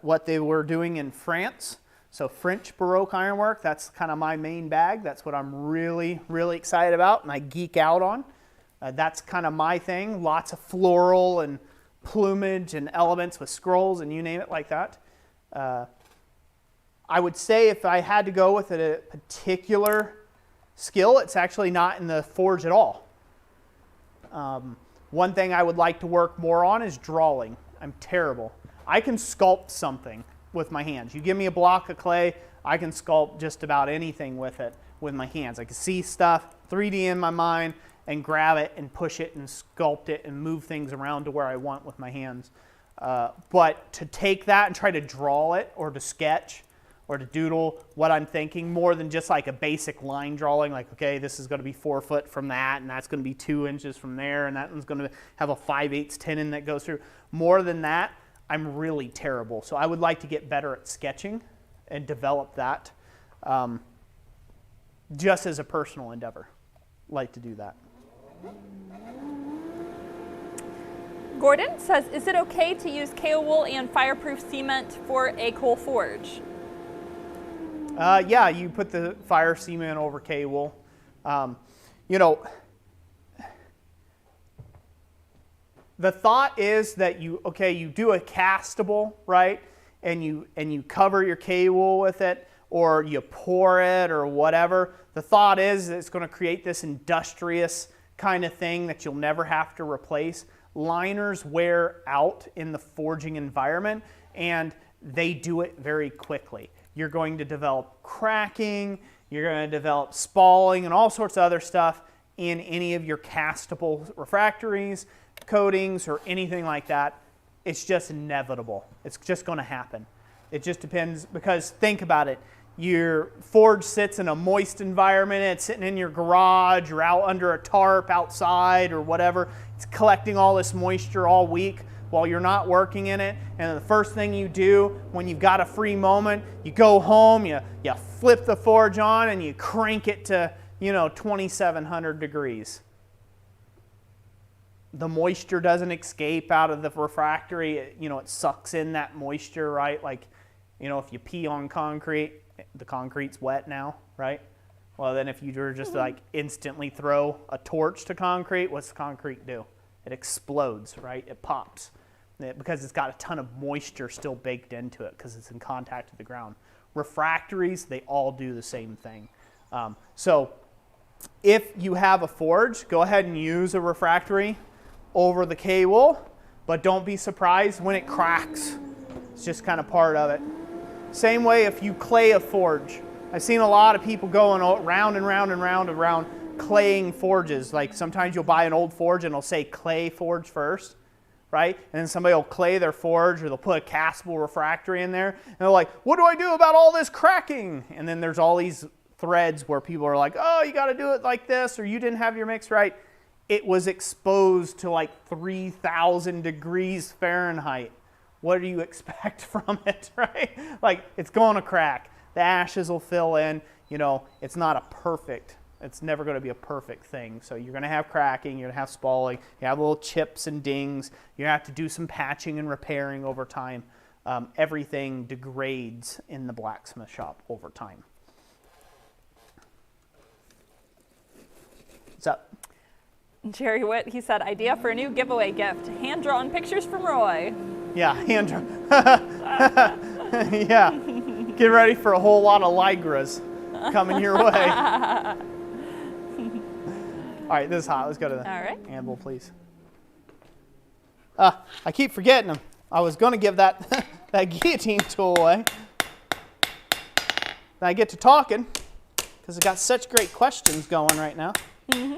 A: what they were doing in France. So French Baroque ironwork, that's kind of my main bag. That's what I'm really, really excited about and I geek out on. That's kind of my thing. Lots of floral and plumage and elements with scrolls and you name it like that. I would say if I had to go with a particular skill, it's actually not in the forge at all. One thing I would like to work more on is drawing. I'm terrible. I can sculpt something with my hands. You give me a block of clay, I can sculpt just about anything with it with my hands. I can see stuff, 3D in my mind, and grab it and push it and sculpt it and move things around to where I want with my hands. But to take that and try to draw it or to sketch or to doodle what I'm thinking more than just like a basic line drawing, like, okay, this is going to be 4 foot from that, and that's going to be 2 inches from there, and that one's going to have a 5/8 tenon that goes through. More than that, I'm really terrible. So I would like to get better at sketching and develop that just as a personal endeavor. Like to do that.
B: Gordon says, is it okay to use KO wool and fireproof cement for a coal forge?
A: Yeah, you put the fire cement over K-wool. You know, the thought is that you do a castable, right? And you cover your K-wool with it, or you pour it or whatever. The thought is that it's going to create this industrious kind of thing that you'll never have to replace. Liners wear out in the forging environment, and they do it very quickly. You're going to develop cracking, you're going to develop spalling and all sorts of other stuff in any of your castable refractories, coatings, or anything like that. It's just inevitable. It's just going to happen. It just depends, because think about it. Your forge sits in a moist environment, it's sitting in your garage or out under a tarp outside or whatever. It's collecting all this moisture all week while you're not working in it, and the first thing you do when you've got a free moment, you go home, you flip the forge on, and you crank it to 2,700 degrees. The moisture doesn't escape out of the refractory. It sucks in that moisture, right? Like, if you pee on concrete, the concrete's wet now, right? Well, then if you were just like instantly throw a torch to concrete, what's the concrete do? It explodes, right? It pops because it's got a ton of moisture still baked into it because it's in contact with the ground. Refractories, they all do the same thing. So if you have a forge, go ahead and use a refractory over the K-wool, but don't be surprised when it cracks. It's just kind of part of it. Same way if you clay a forge. I've seen a lot of people going round and round and round and round claying forges. Like sometimes you'll buy an old forge and it'll say clay forge first, right? And then somebody will clay their forge, or they'll put a castable refractory in there, and they're like, what do I do about all this cracking? And then there's all these threads where people are like, oh, you got to do it like this, or you didn't have your mix right. It was exposed to like 3,000 degrees Fahrenheit. What do you expect from it, right? Like, it's going to crack. The ashes will fill in. It's not a perfect, it's never going to be a perfect thing. So you're going to have cracking, you're going to have spalling, you have little chips and dings, you have to do some patching and repairing over time. Everything degrades in the blacksmith shop over time. What's up?
B: Jerry Witt, he said, idea for a new giveaway gift. Hand-drawn pictures from Roy.
A: Yeah, hand-drawn. Yeah. Get ready for a whole lot of Ligras coming your way. All right, this is hot. Let's go to the anvil, please. I keep forgetting them. I was going to give that guillotine tool away. Then I get to talking because I got such great questions going right now. Mm-hmm.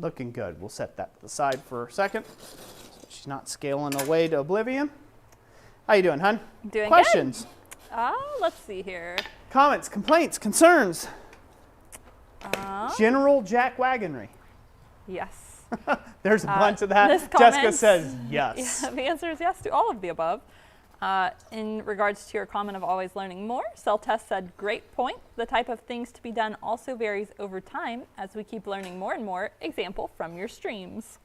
A: Looking good. We'll set that to the side for a second so she's not scaling away to oblivion. How you doing, hon?
B: Doing
A: Questions?
B: Good. Let's see here.
A: Comments, complaints, concerns. General jackwagonry.
B: Yes.
A: There's a bunch of that. Jessica
B: comments,
A: says yes.
B: Yeah, the answer is yes to all of the above. In regards to your comment of always learning more, Celtest said, great point. The type of things to be done also varies over time as we keep learning more and more. Example from your streams.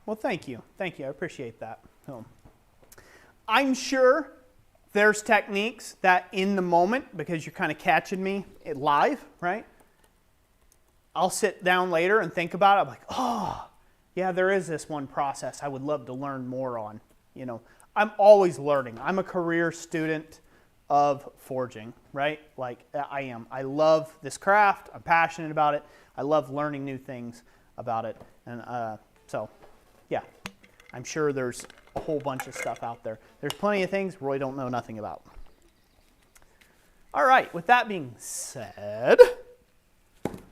A: Well, thank you. Thank you. I appreciate that. I'm sure there's techniques that in the moment, because you're kind of catching me live, right? I'll sit down later and think about it. I'm like, oh, yeah, there is this one process I would love to learn more on. You know, I'm always learning. I'm a career student of forging, right? Like I am. I love this craft. I'm passionate about it. I love learning new things about it. And so, yeah, I'm sure there's a whole bunch of stuff out there. There's plenty of things Roy don't know nothing about. All right, with that being said,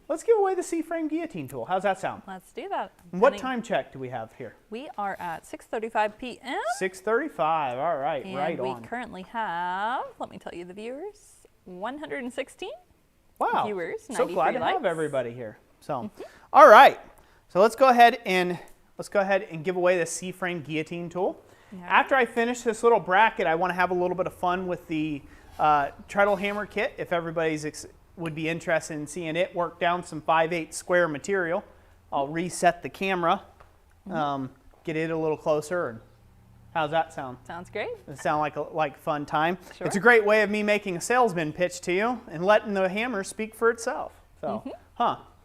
A: let's give away the C-frame guillotine tool. How's that sound?
B: Let's do that.
A: What time check do we have here?
B: We are at 6:35 p.m.
A: 6:35. All right,
B: and
A: right on.
B: we currently have, let me tell you the viewers, 116 viewers.
A: So glad to
B: likes.
A: have everybody here. So, all right. So let's go ahead and give away the C-frame guillotine tool.
B: Yeah.
A: After I finish this little bracket, I want to have a little bit of fun with the treadle hammer kit. If everybody's would be interested in seeing it work down some 5/8 square material, I'll reset the camera, get it a little closer. And how's that sound?
B: Sounds great.
A: Does it sound like a fun time?
B: Sure.
A: It's a great way of me making a salesman pitch to you and letting the hammer speak for itself. So,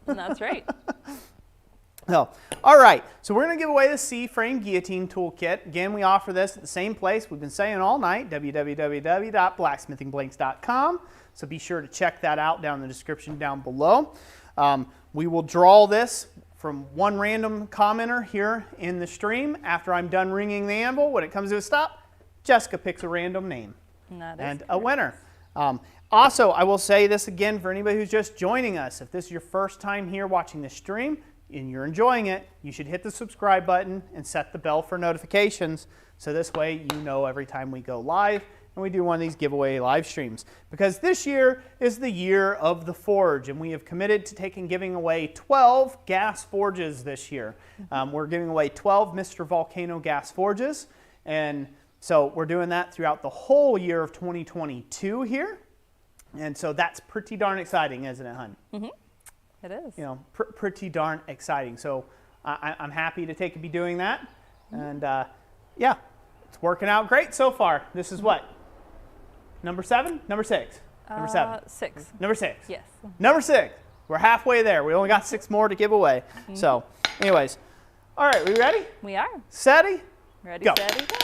B: That's right.
A: So, all right, so we're going to give away the C-frame guillotine toolkit. Again, we offer this at the same place we've been saying all night, www.blacksmithingblanks.com. So be sure to check that out down in the description down below. We will draw this from one random commenter here in the stream. After I'm done ringing the anvil, when it comes to a stop, Jessica picks a random name and a winner. Also, I will say this again for anybody who's just joining us. If this is your first time here watching the stream, and you're enjoying it, you should hit the subscribe button and set the bell for notifications so this way you know every time we go live and we do one of these giveaway live streams. Because this year is the year of the forge and we have committed to giving away 12 gas forges this year. We're giving away 12 Mr. Volcano gas forges, and so we're doing that throughout the whole year of 2022 here. And so that's pretty darn exciting, isn't it, hon?
B: It is.
A: You know, pretty darn exciting. So I'm happy to be doing that. And yeah, it's working out great so far. This is what? Number 7? Number 6? Number 7?
B: 6.
A: Number 6?
B: Yes.
A: Number 6. We're halfway there. We only got 6 more to give away. So anyways, all right, we ready?
B: We are.
A: Steady?
B: Ready,
A: go.
B: steady, go.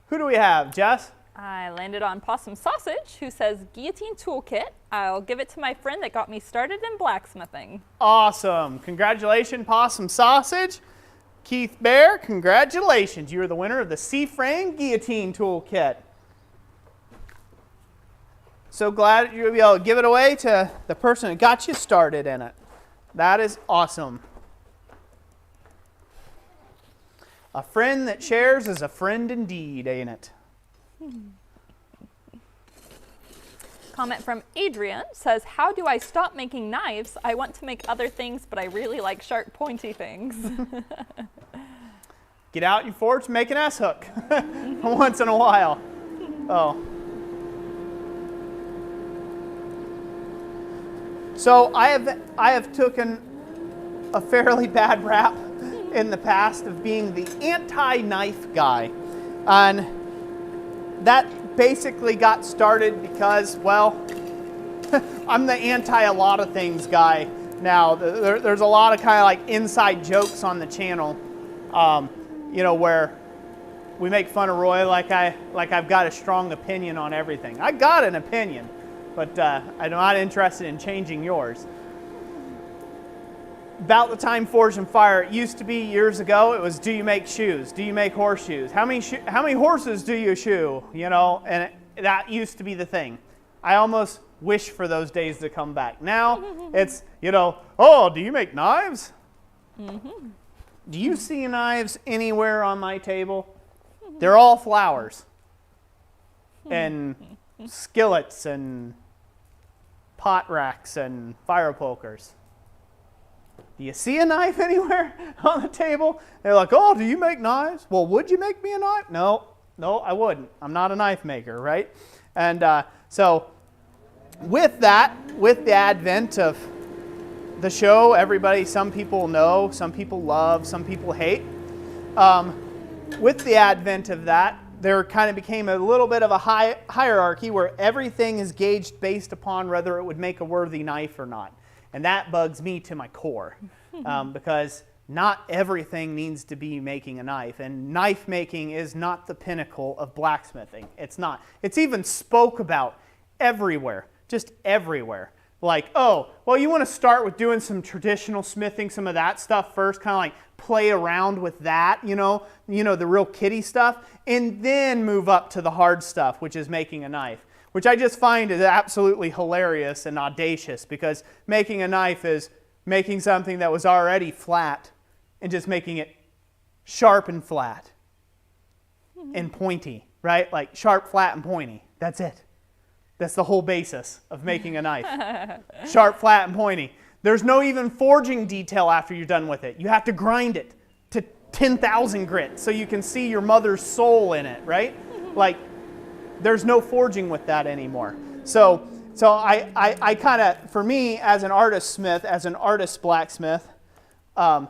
A: Who do we have, Jess?
B: I landed on Possum Sausage, who says, guillotine toolkit. I'll give it to my friend that got me started in blacksmithing.
A: Awesome. Congratulations, Possum Sausage. Keith Bear, congratulations. You are the winner of the C-frame guillotine toolkit. So glad you'll be able to give it away to the person that got you started in it. That is awesome. A friend that shares is a friend indeed, ain't it?
B: Comment from Adrian says, how do I stop making knives? I want to make other things, but I really like sharp, pointy things.
A: Get out your forge and make an S-hook once in a while. Oh. So I have taken a fairly bad rap in the past of being the anti-knife guy, and that basically got started because, well, I'm the anti a lot of things guy now. There's a lot of kind of like inside jokes on the channel, you know, where we make fun of Roy like I've got a strong opinion on everything. I got an opinion, but I'm not interested in changing yours. About the time Forged and Fire, it used to be years ago, it was, do you make shoes? Do you make horseshoes? How many horses do you shoe? You know, and that used to be the thing. I almost wish for those days to come back. Now, it's, you know, oh, do you make knives? Mm-hmm. Do you see knives anywhere on my table? They're all flowers. And skillets and pot racks and fire pokers. Do you see a knife anywhere on the table? They're like, oh, do you make knives? Well, would you make me a knife? No, I wouldn't. I'm not a knife maker, right? And so with that, with the advent of the show, some people know, some people love, some people hate. With the advent of that, there kind of became a little bit of a hierarchy where everything is gauged based upon whether it would make a worthy knife or not. And that bugs me to my core because not everything needs to be making a knife. And knife making is not the pinnacle of blacksmithing. It's not. It's even spoke about everywhere, just everywhere. Like, oh, well, you want to start with doing some traditional smithing, some of that stuff first, kind of like play around with that, you know, the real kiddie stuff, and then move up to the hard stuff, which is making a knife, which I just find is absolutely hilarious and audacious, because making a knife is making something that was already flat and just making it sharp and flat and pointy, right? Like sharp, flat, and pointy. That's it. That's the whole basis of making a knife. Sharp, flat, and pointy. There's no even forging detail after you're done with it. You have to grind it to 10,000 grit so you can see your mother's soul in it, right? Like, there's no forging with that anymore. So I kind of, for me, as an artist smith, as an artist blacksmith, and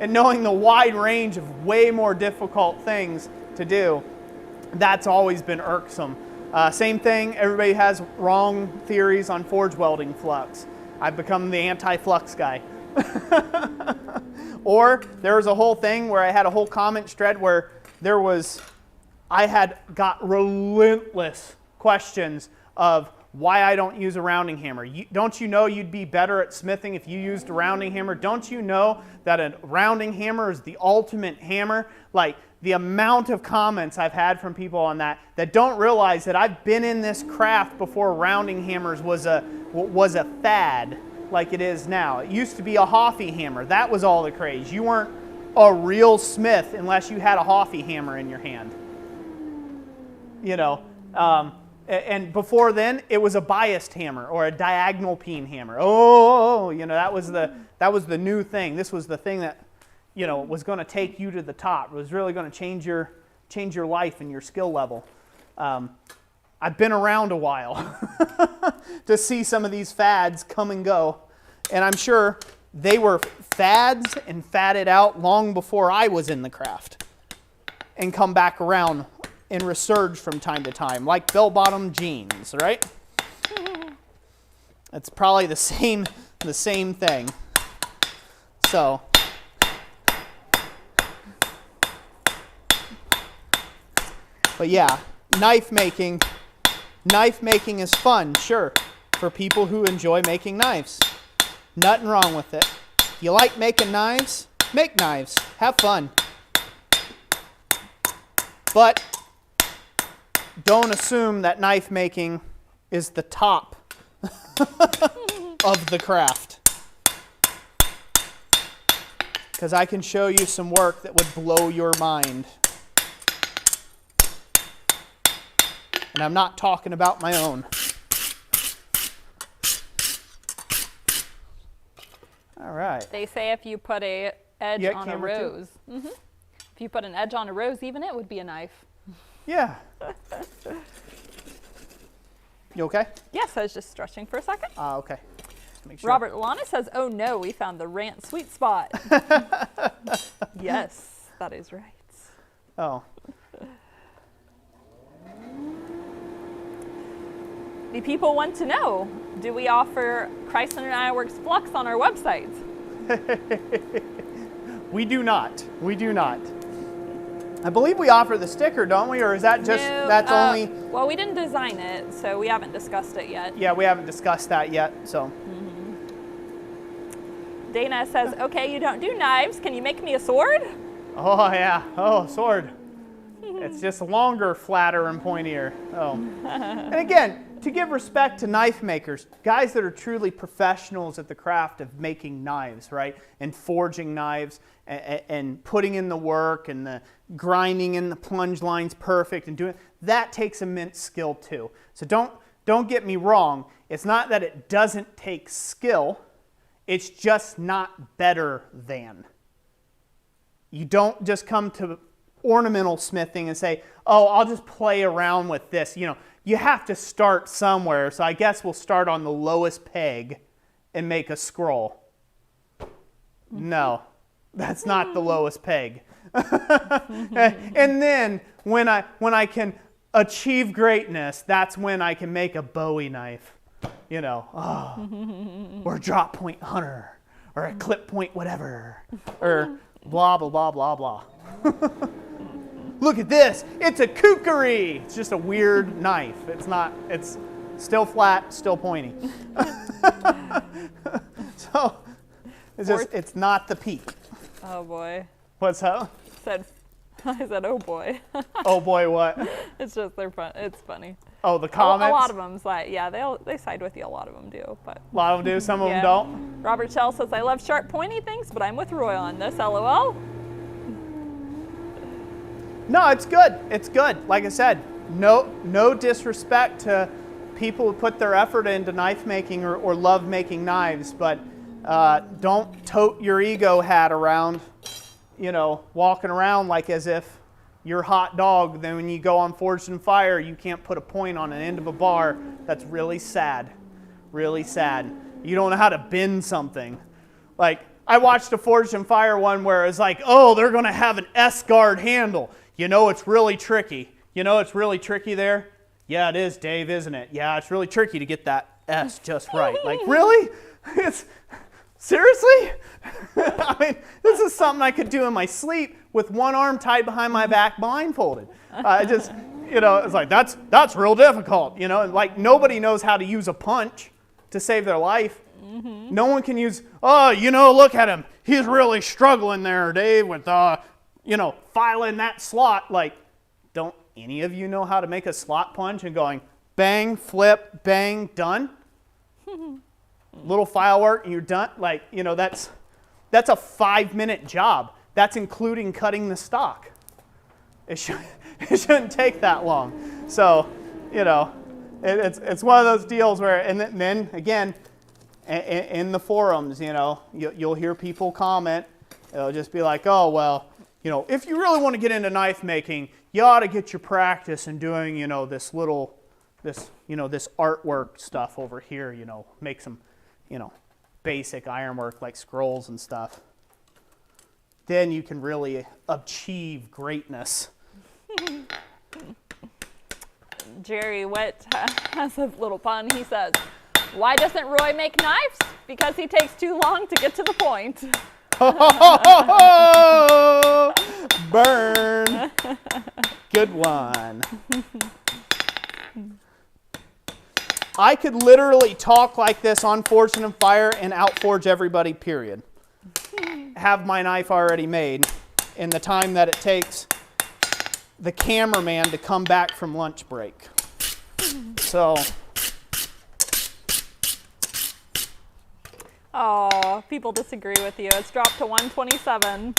A: knowing the wide range of way more difficult things to do, that's always been irksome. Same thing, everybody has wrong theories on forge welding flux. I've become the anti-flux guy. Or there was a whole thing where I had a whole comment thread where I had got relentless questions of why I don't use a rounding hammer. Don't you know you'd be better at smithing if you used a rounding hammer? Don't you know that a rounding hammer is the ultimate hammer? Like, the amount of comments I've had from people on that don't realize that I've been in this craft before rounding hammers was a fad like it is now. It used to be a Hoffy hammer. That was all the craze. You weren't a real smith unless you had a Hoffy hammer in your hand. You know, and before then it was a biased hammer or a diagonal peen hammer. Oh, you know, that was the new thing. This was the thing that, you know, was going to take you to the top. It was really going to change your life and your skill level. I've been around a while to see some of these fads come and go, and I'm sure they were fads and fatted out long before I was in the craft, and come back around and resurge from time to time, like bell-bottom jeans, right? It's probably the same thing. So. But yeah, knife making is fun, sure, for people who enjoy making knives. Nothing wrong with it. If you like making knives, make knives. Have fun. But don't assume that knife making is the top of the craft. Because I can show you some work that would blow your mind. And I'm not talking about my own. All right.
B: They say if you put an edge on a rose, if you put an edge on a rose, even it would be a knife.
A: Yeah. You okay?
B: Yes, I was just stretching for a second.
A: Okay. Make sure.
B: Robert Lana says, oh no, we found the rant sweet spot. Yes, that is right.
A: Oh.
B: The people want to know, do we offer Chrysler and Ironworks Flux on our website?
A: We do not. We do not. I believe we offer the sticker, don't we? Or is that just, that's only...
B: Well, we didn't design it, so we haven't discussed it yet.
A: Yeah, we haven't discussed that yet, so...
B: Dana says, okay, you don't do knives. Can you make me a sword?
A: Oh, yeah. Oh, sword. It's just longer, flatter, and pointier. Oh. And again, to give respect to knife makers, guys that are truly professionals at the craft of making knives, right? And forging knives and putting in the work and the grinding in the plunge lines perfect and doing that takes immense skill too. So don't get me wrong. It's not that it doesn't take skill. It's just not better than. You don't just come to ornamental smithing and say, oh, I'll just play around with this. You know, you have to start somewhere. So I guess we'll start on the lowest peg and make a scroll. No, that's not the lowest peg. And then when I can achieve greatness, that's when I can make a Bowie knife. You know, or a drop point hunter, or a clip point whatever, or blah, blah, blah, blah, blah. Look at this, it's a kukri. It's just a weird knife. It's still flat, still pointy. So, it's not the peak.
B: Oh boy.
A: What's that?
B: I said, oh boy.
A: Oh boy, what?
B: It's just, they're fun. It's funny.
A: Oh, the comments?
B: A lot of them, yeah, they side with you. A lot of them do, but.
A: A lot of them do, some of them don't.
B: Robert Shell says, I love sharp, pointy things, but I'm with Roy on this, LOL.
A: No, it's good. It's good. Like I said, no disrespect to people who put their effort into knife making or love making knives, but don't tote your ego hat around, you know, walking around like as if you're hot dog. Then when you go on Forged in Fire, you can't put a point on an end of a bar. That's really sad. Really sad. You don't know how to bend something. Like, I watched a Forged in Fire one where it's like, oh, they're going to have an S-guard handle. You know it's really tricky. You know it's really tricky there? Yeah, it is, Dave, isn't it? Yeah, it's really tricky to get that S just right. Like, really? Seriously? I mean, this is something I could do in my sleep with one arm tied behind my back, blindfolded. You know, it's like, that's real difficult. You know, and like nobody knows how to use a punch to save their life. Mm-hmm. No one can use, oh, you know, look at him. He's really struggling there, Dave, with, you know, filing that slot. Like, don't any of you know how to make a slot punch and going bang, flip, bang, done? Little file work and you're done. Like, you know, that's a 5-minute job. That's including cutting the stock. It shouldn't take that long. So, you know, it's one of those deals where, and then again, in the forums, you know, you'll hear people comment. It'll just be like, oh, well, you know, if you really want to get into knife making, you ought to get your practice in doing, you know, this artwork stuff over here, you know, make some, you know, basic ironwork like scrolls and stuff. Then you can really achieve greatness.
B: Jerry Witt has a little pun. He says, why doesn't Roy make knives? Because he takes too long to get to the point.
A: Burn. Good one. I could literally talk like this on Forged in Fire and outforge everybody, period. Have my knife already made in the time that it takes the cameraman to come back from lunch break. So.
B: Oh, people disagree with you. It's dropped to 127.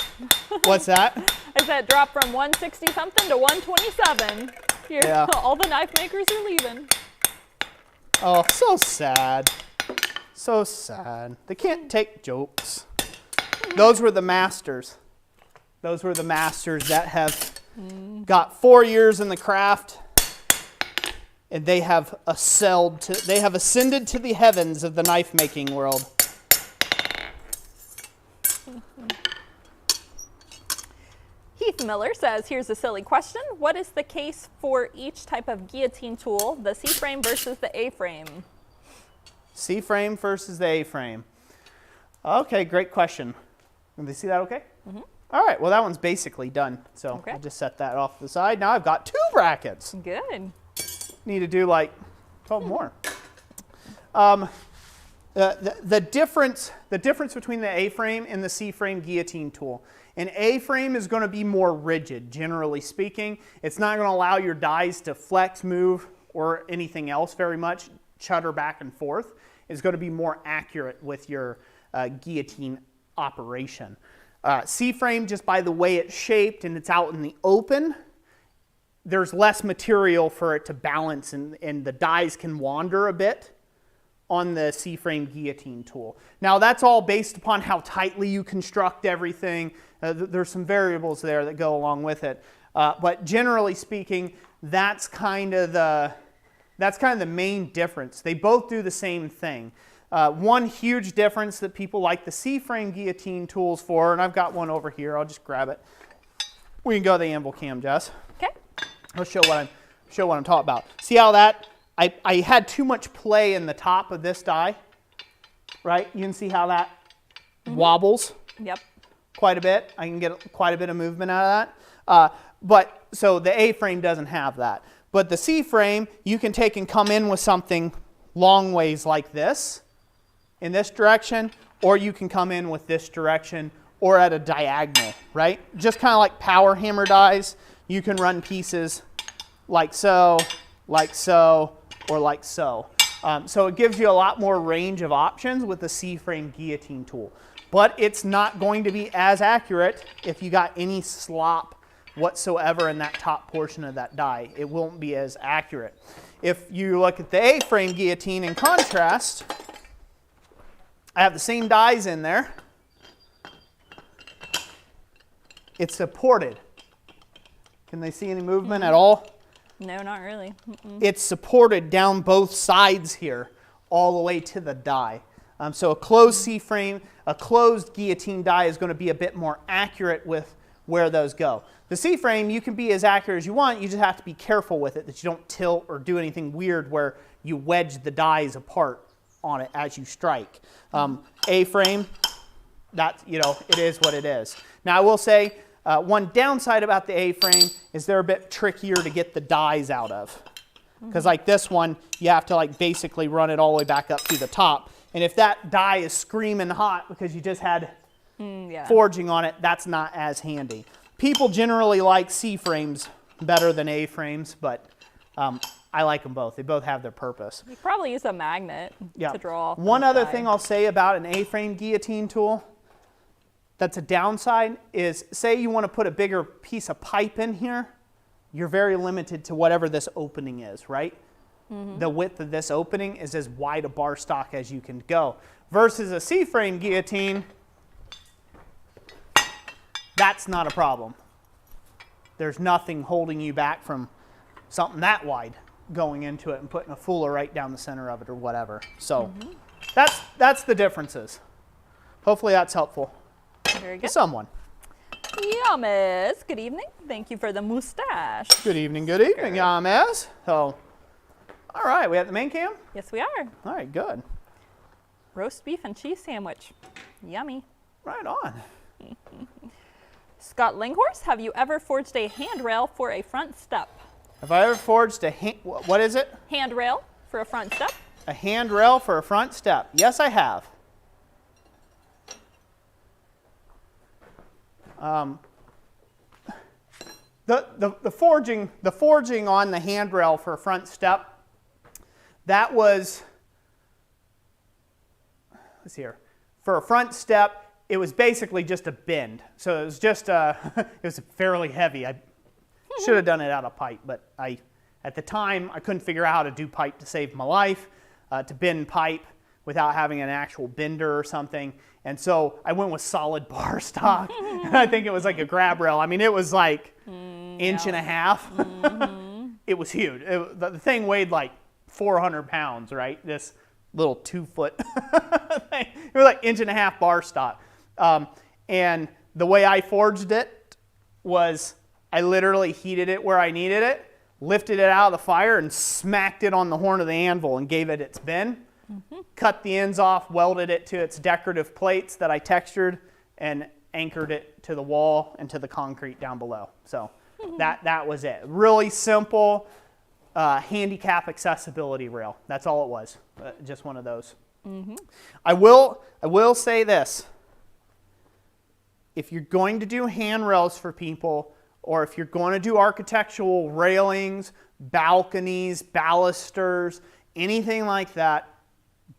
A: What's that?
B: I said dropped from 160 something to 127. Here, yeah. All the knife makers are leaving.
A: Oh, so sad. So sad. They can't take jokes. Those were the masters. Those were the masters that have got 4 years in the craft, and they have ascended to the heavens of the knife making world.
B: Heath Miller says, here's a silly question. What is the case for each type of guillotine tool, the C-frame versus the A-frame?
A: C-frame versus the A-frame. Okay, great question. Can they see that okay? Mm-hmm. All right, well, that one's basically done. So okay. I'll just set that off to the side. Now I've got 2 brackets.
B: Good.
A: Need to do like 12 more. The difference between the A-frame and the C-frame guillotine tool. An A-frame is going to be more rigid, generally speaking. It's not going to allow your dies to flex, move, or anything else very much, chutter back and forth, is going to be more accurate with your guillotine operation. C-frame, just by the way it's shaped and it's out in the open, there's less material for it to balance, and the dies can wander a bit on the C-frame guillotine tool. Now that's all based upon how tightly you construct everything. There's some variables there that go along with it. But generally speaking, that's kind of the main difference. They both do the same thing. One huge difference that people like the C-frame guillotine tools for, and I've got one over here, I'll just grab it. We can go to the anvil cam, Jess.
B: Okay.
A: I'll show what I'm talking about. See how that, I had too much play in the top of this die, right? You can see how that wobbles
B: Yep.
A: quite a bit. I can get quite a bit of movement out of that. So the A-frame doesn't have that. But the C-frame, you can take and come in with something long ways like this, in this direction, or you can come in with this direction, or at a diagonal, right? Just kind of like power hammer dies. You can run pieces like so, or like so. So it gives you a lot more range of options with the C-frame guillotine tool. But it's not going to be as accurate if you got any slop whatsoever in that top portion of that die. It won't be as accurate. If you look at the A-frame guillotine in contrast, I have the same dies in there. It's supported. Can they see any movement at all?
B: No, not really.
A: It's supported down both sides here, all the way to the die. So a closed C-frame, a closed guillotine die is going to be a bit more accurate with where those go. The C-frame, you can be as accurate as you want. You just have to be careful with it that you don't tilt or do anything weird where you wedge the dies apart on it as you strike. A-frame, it is what it is. Now I will say, one downside about the A-frame is they're a bit trickier to get the dies out of. Because like this one, you have to like basically run it all the way back up to the top. And if that die is screaming hot because you just had forging on it, that's not as handy. People generally like C-frames better than A-frames, but I like them both. They both have their purpose.
B: You probably use a magnet to draw.
A: One other thing I'll say about an A-frame guillotine tool that's a downside is, say you want to put a bigger piece of pipe in here, you're very limited to whatever this opening is, right? The width of this opening is as wide a bar stock as you can go. Versus a C-frame guillotine, that's not a problem. There's nothing holding you back from something that wide going into it and putting a fuller right down the center of it or whatever. So that's the differences. Hopefully that's helpful.
B: Very good.
A: To someone.
B: Yamas, good evening. Thank you for the mustache.
A: Good evening, Yamas. So, all right, we have the main cam?
B: Yes, we are.
A: All right, good.
B: Roast beef and cheese sandwich. Yummy.
A: Right on.
B: Scott Linghorst, have you ever forged a handrail for a front step?
A: Have I ever forged a what is it?
B: Handrail for a front step.
A: A handrail for a front step. Yes, I have. The forging on the handrail for a front step, that was, let's see here, for a front step, it was basically just a bend. So it was just it was fairly heavy. I should have done it out of pipe, but at the time I couldn't figure out how to do pipe to save my life, to bend pipe without having an actual bender or something. And so I went with solid bar stock. And I think it was like a grab rail. I mean, it was like inch and a half. It was huge. The thing weighed like 400 pounds, right? This little 2-foot thing. It was like inch and a half bar stock. And the way I forged it was I literally heated it where I needed it, lifted it out of the fire and smacked it on the horn of the anvil and gave it its bend. Cut the ends off, welded it to its decorative plates that I textured, and anchored it to the wall and to the concrete down below. So that was it. Really simple handicap accessibility rail. That's all it was. Just one of those. I will say this. If you're going to do handrails for people, or if you're going to do architectural railings, balconies, balusters, anything like that,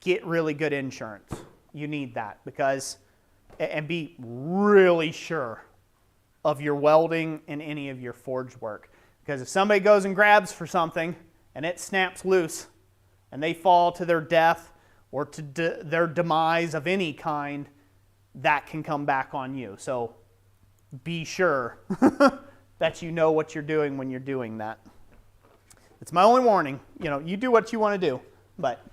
A: get really good insurance. You need that because, and be really sure of your welding and any of your forge work. Because if somebody goes and grabs for something and it snaps loose and they fall to their death or to their demise of any kind, that can come back on you. So be sure that you know what you're doing when you're doing that. It's my only warning. You know, you do what you want to do, but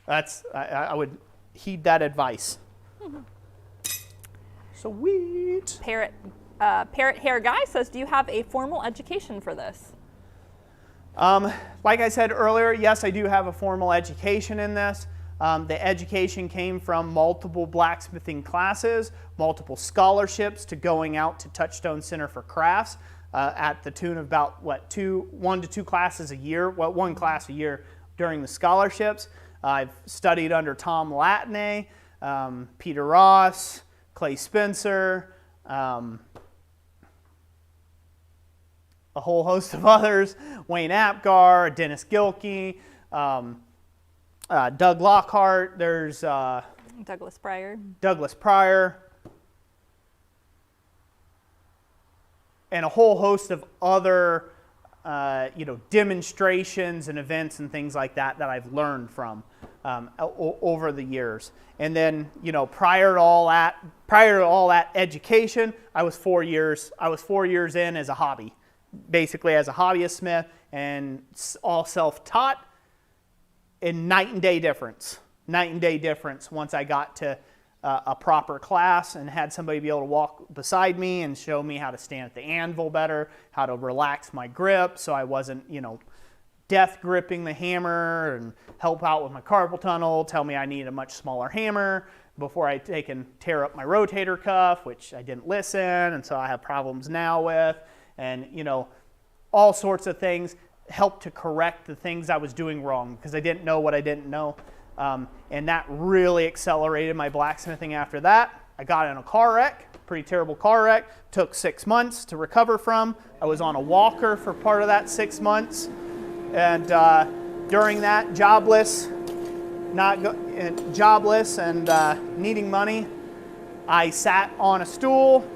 A: I would heed that advice. Sweet.
B: Parrot Hair Guy says, do you have a formal education for this?
A: Like I said earlier, yes, I do have a formal education in this. The education came from multiple blacksmithing classes, multiple scholarships to going out to Touchstone Center for Crafts at the tune of about, 1 to 2 classes a year, 1 class a year during the scholarships. I've studied under Tom Latney, Peter Ross, Clay Spencer, a whole host of others, Wayne Apgar, Dennis Gilkey, Doug Lockhart, there's
B: Douglas Pryor,
A: and a whole host of other demonstrations and events and things like that that I've learned from over the years. And then, prior to all that education, I was 4 years in as a hobby, basically as a hobbyist smith, and all self-taught. And night and day difference once I got to a proper class and had somebody be able to walk beside me and show me how to stand at the anvil better, how to relax my grip so I wasn't, death gripping the hammer, and help out with my carpal tunnel, tell me I need a much smaller hammer before I take and tear up my rotator cuff, which I didn't listen, and so I have problems now with, and all sorts of things. Helped to correct the things I was doing wrong because I didn't know what I didn't know. And that really accelerated my blacksmithing after that. I got in a car wreck, pretty terrible car wreck, took 6 months to recover from. I was on a walker for part of that 6 months. And during that, jobless and needing money, I sat on a stool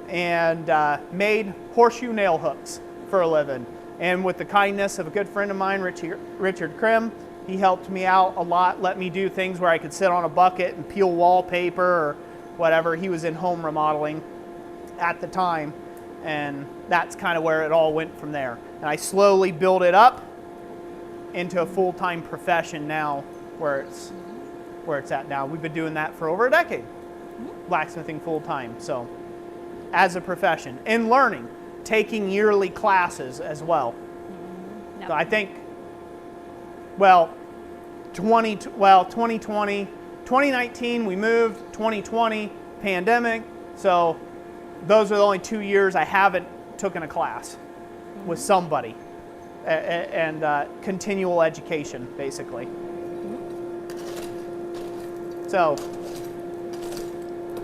A: and made horseshoe nail hooks for a living. And with the kindness of a good friend of mine, Richard Krim, he helped me out a lot, let me do things where I could sit on a bucket and peel wallpaper or whatever. He was in home remodeling at the time, and that's kind of where it all went from there. And I slowly built it up into a full-time profession now, where it's at now. We've been doing that for over a decade, blacksmithing full-time. So, as a profession, and learning. Taking yearly classes as well. No. So I think, 2019 we moved, 2020 pandemic. So those are the only 2 years I haven't taken a class with somebody, and continual education basically. So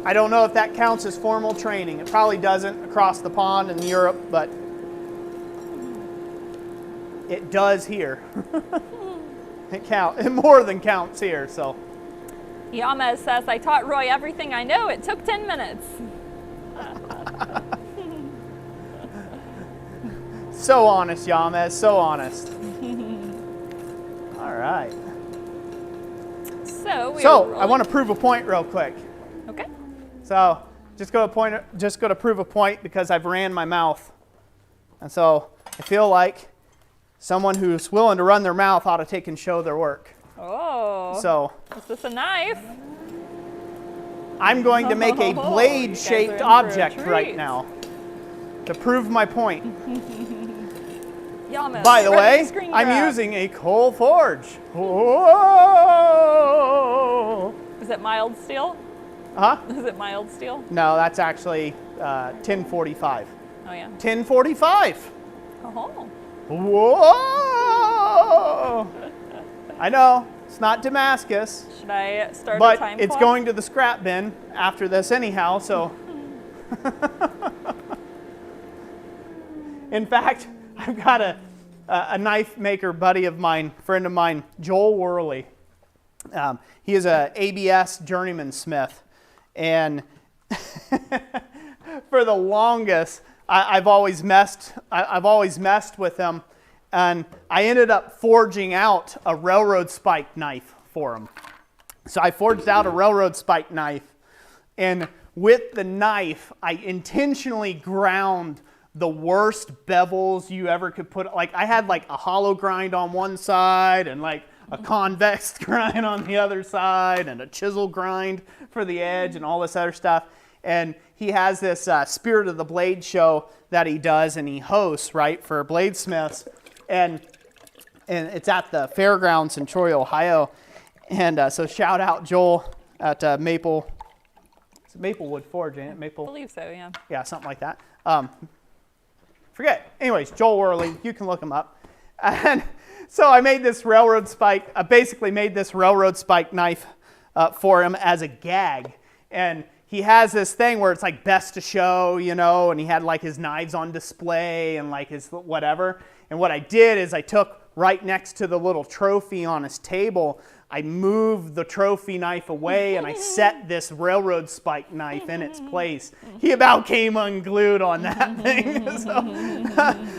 A: I don't know if that counts as formal training. It probably doesn't across the pond in Europe, but it does here. It more than counts here. So
B: Yamez says, I taught Roy everything I know. It took 10 minutes.
A: So honest, Yamez, so honest. All right. So I want to prove a point real quick.
B: Okay.
A: So just go to prove a point because I've ran my mouth. And so I feel like someone who's willing to run their mouth ought to take and show their work.
B: Oh.
A: So
B: is this a knife?
A: I'm going to make a blade-shaped object right now to prove my point. By the way, I'm using a coal forge. Whoa!
B: Is it mild steel?
A: Huh?
B: Is it mild steel?
A: No, that's actually 1045.
B: Oh, yeah.
A: 1045.
B: Oh.
A: Whoa! I know, it's not Damascus.
B: Should I start
A: but
B: a time
A: it's
B: clock?
A: going to the scrap bin after this anyhow, so. In fact, I've got a knife maker buddy of mine, friend of mine, Joel Worley. He is a ABS journeyman smith, and for the longest, I've always messed with him, and I ended up forging out a railroad spike knife for him. So I forged out a railroad spike knife, and with the knife, I intentionally ground the worst bevels you ever could put. Like, I had like a hollow grind on one side and like a convex grind on the other side and a chisel grind for the edge and all this other stuff. And he has this Spirit of the Blade show that he does and he hosts, right, for bladesmiths. And it's at the fairgrounds in Troy, Ohio. And so shout out Joel at Maplewood Forge, ain't it?
B: I believe so, yeah.
A: Yeah, something like that. Forget. Anyways, Joel Worley, you can look him up. And so I made this railroad spike, I basically made this railroad spike knife for him as a gag. And he has this thing where it's like best to show, you know, and he had like his knives on display and like his whatever. And what I did is I took right next to the little trophy on his table, I moved the trophy knife away and I set this railroad spike knife in its place. He about came unglued on that thing. So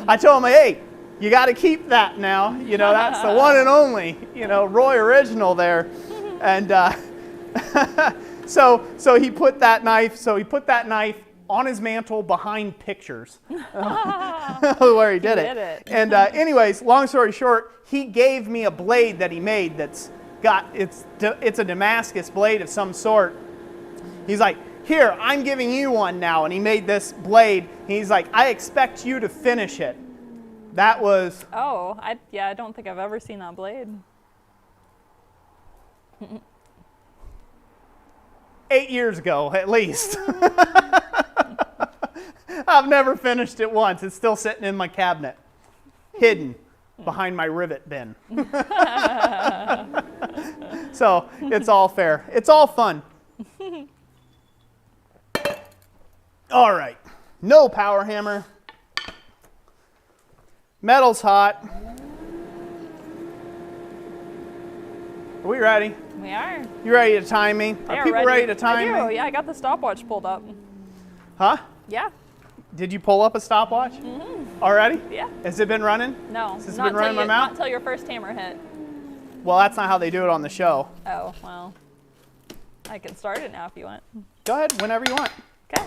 A: I told him, hey, you got to keep that now. You know, that's the one and only, you know, Roy original there. And so he put that knife on his mantle behind pictures where he did it. And anyways, long story short, he gave me a blade that he made that's got, it's a Damascus blade of some sort. He's like, here, I'm giving you one now. And he made this blade. And he's like, I expect you to finish it. That was...
B: Oh, I don't think I've ever seen that blade.
A: 8 years ago, at least. I've never finished it once. It's still sitting in my cabinet, hidden behind my rivet bin. So it's all fair. It's all fun. All right. No power hammer. Metal's hot. Are we ready?
B: We are.
A: You ready to time me? Are people ready to time me?
B: Yeah, I got the stopwatch pulled up.
A: Huh?
B: Yeah.
A: Did you pull up a stopwatch?
B: Mm-hmm.
A: Already?
B: Yeah.
A: Has it been running?
B: No.
A: Has it been running my mouth?
B: Not until your first hammer hit.
A: Well, that's not how they do it on the show.
B: Oh, well. I can start it now if you want.
A: Go ahead, whenever you want.
B: Okay.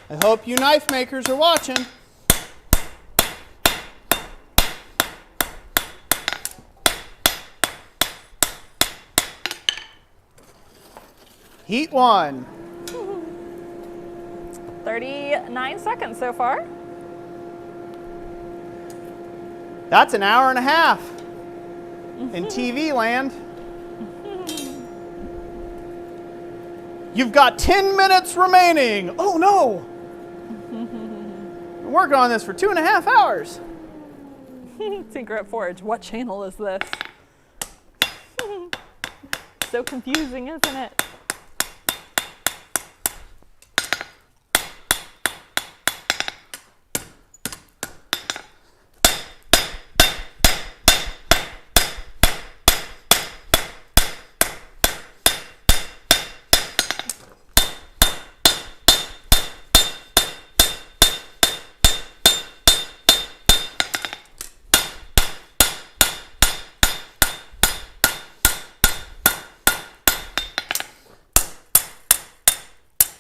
A: I hope you knife makers are watching. Heat one.
B: 39 seconds so far.
A: That's an hour and a half in TV land. You've got 10 minutes remaining. Oh no! Been working on this for 2.5 hours.
B: Secret Forge, what channel is this? So confusing, isn't it?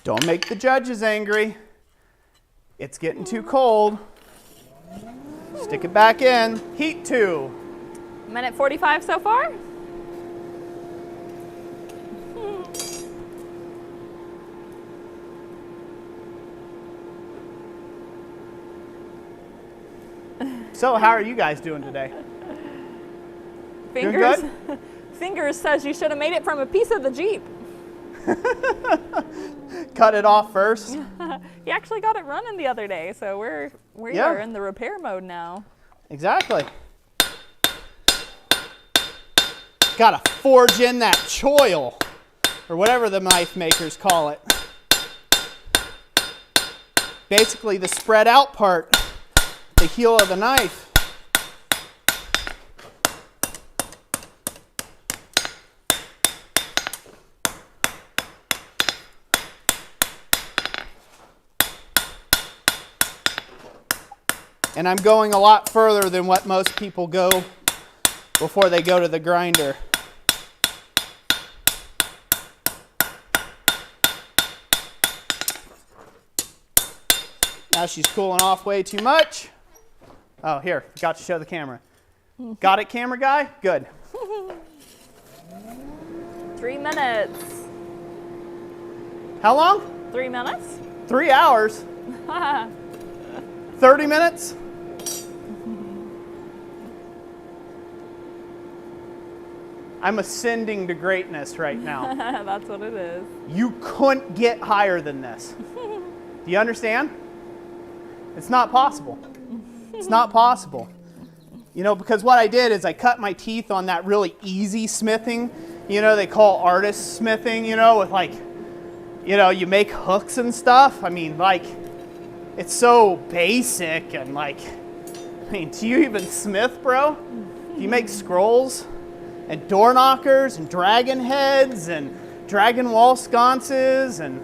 A: Don't make the judges angry. It's getting too cold. Stick it back in. Heat 2.
B: Minute 45 so far.
A: So how are you guys doing today?
B: Fingers,
A: Doing good?
B: Fingers says you should have made it from a piece of the Jeep.
A: Cut it off first.
B: He actually got it running the other day, so we
A: Yeah.
B: are in the repair mode now.
A: Exactly. Gotta forge in that choil, or whatever the knife makers call it. Basically the spread out part, the heel of the knife. And I'm going a lot further than what most people go before they go to the grinder. Now she's cooling off way too much. Oh, here, forgot to show the camera. Got it, camera guy? Good.
B: 3 minutes.
A: How long?
B: 3 minutes?
A: 3 hours. 30 minutes? I'm ascending to greatness right now.
B: That's what it is.
A: You couldn't get higher than this. Do you understand? It's not possible. It's not possible. You know, because what I did is I cut my teeth on that really easy smithing. You know, they call artist smithing, you know, with like, you know, you make hooks and stuff. I mean, like, it's so basic and like, I mean, do you even smith, bro? Do you make scrolls and door knockers and dragon heads and dragon wall sconces, and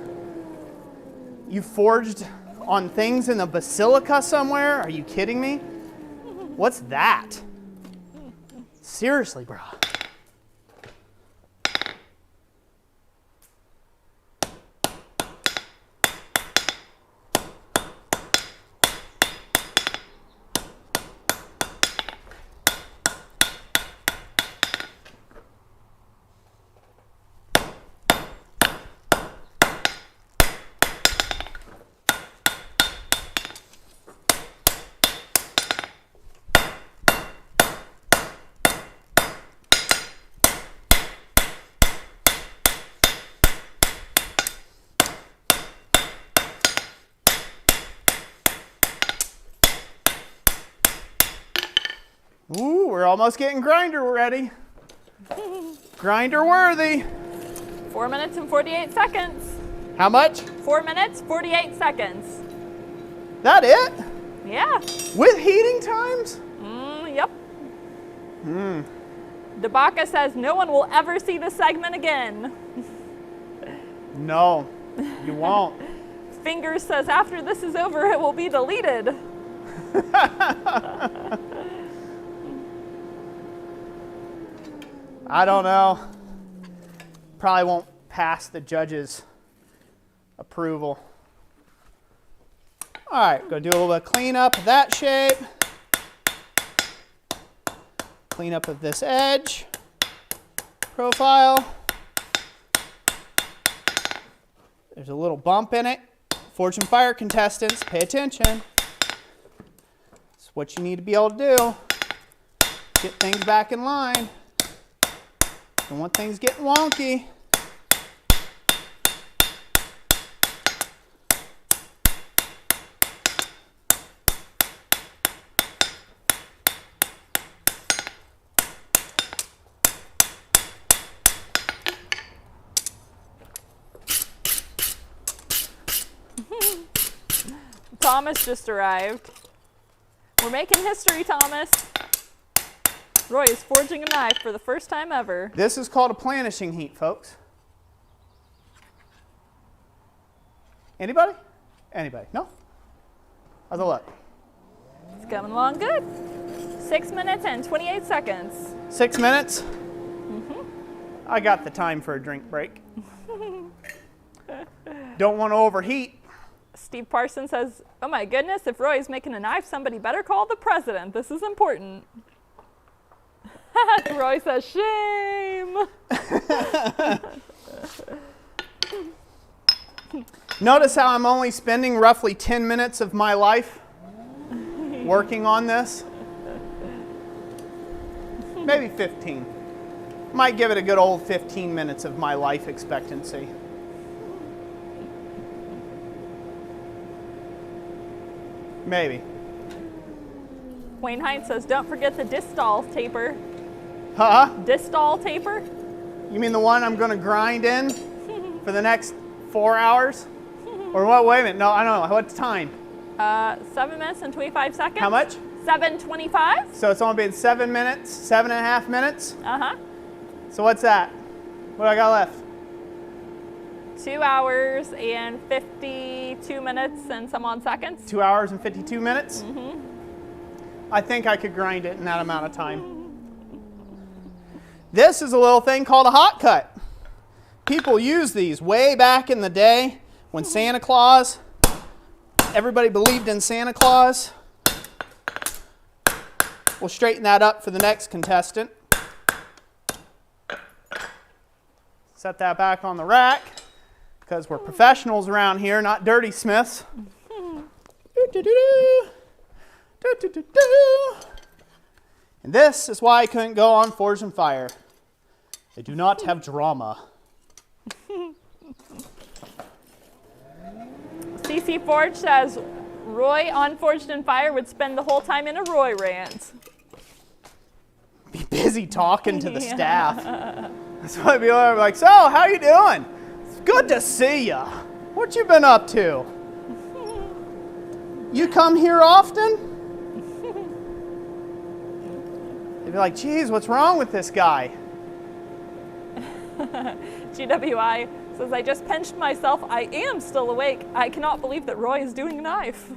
A: you forged on things in the basilica somewhere? Are you kidding me? What's that? Seriously, bro. Ooh, we're almost getting grinder ready. Grinder worthy.
B: 4 minutes and 48 seconds.
A: How much?
B: 4 minutes, 48 seconds.
A: That it?
B: Yeah.
A: With heating times?
B: Yep. Dabaka says no one will ever see this segment again.
A: No, you won't.
B: Fingers says after this is over, it will be deleted.
A: I don't know. Probably won't pass the judge's approval. All right, go do a little bit of cleanup of that shape. Cleanup of this edge profile. There's a little bump in it. Forge and fire contestants, pay attention. It's what you need to be able to do. Get things back in line. Don't want things getting wonky.
B: Thomas just arrived. We're making history, Thomas. Roy is forging a knife for the first time ever.
A: This is called a planishing heat, folks. Anybody? Anybody? No? How's it look?
B: It's coming along good. 6 minutes and 28 seconds.
A: 6 minutes? I got the time for a drink break. Don't want to overheat.
B: Steve Parsons says, oh my goodness, if Roy is making a knife, somebody better call the president. This is important. Roy says, shame.
A: Notice how I'm only spending roughly 10 minutes of my life working on this. Maybe 15. Might give it a good old 15 minutes of my life expectancy. Maybe.
B: Wayne Hines says, don't forget the distal taper.
A: Huh?
B: Distal taper?
A: You mean the one I'm going to grind in for the next 4 hours? Or what? Wait a minute. No, I don't know. What's time?
B: 7 minutes and 25 seconds.
A: How much?
B: 7:25.
A: So it's only been 7 minutes, 7.5 minutes?
B: Uh-huh.
A: So what's that? What do I got left?
B: 2 hours and 52 minutes and some odd seconds.
A: 2 hours and 52 minutes? Mm-hmm. I think I could grind it in that amount of time. This is a little thing called a hot cut. People used these way back in the day when Santa Claus, everybody believed in Santa Claus. We'll straighten that up for the next contestant. Set that back on the rack because we're professionals around here, not dirty smiths. And this is why I couldn't go on Forged in Fire. They do not have drama.
B: CC Forge says, Roy on Forged in Fire would spend the whole time in a Roy rant.
A: Be busy talking to the staff. That's why people are like, so, how you doing? It's good to see ya. What you been up to? You come here often? They'd be like, geez, what's wrong with this guy?
B: GWI says, I just pinched myself. I am still awake. I cannot believe that Roy is doing a knife.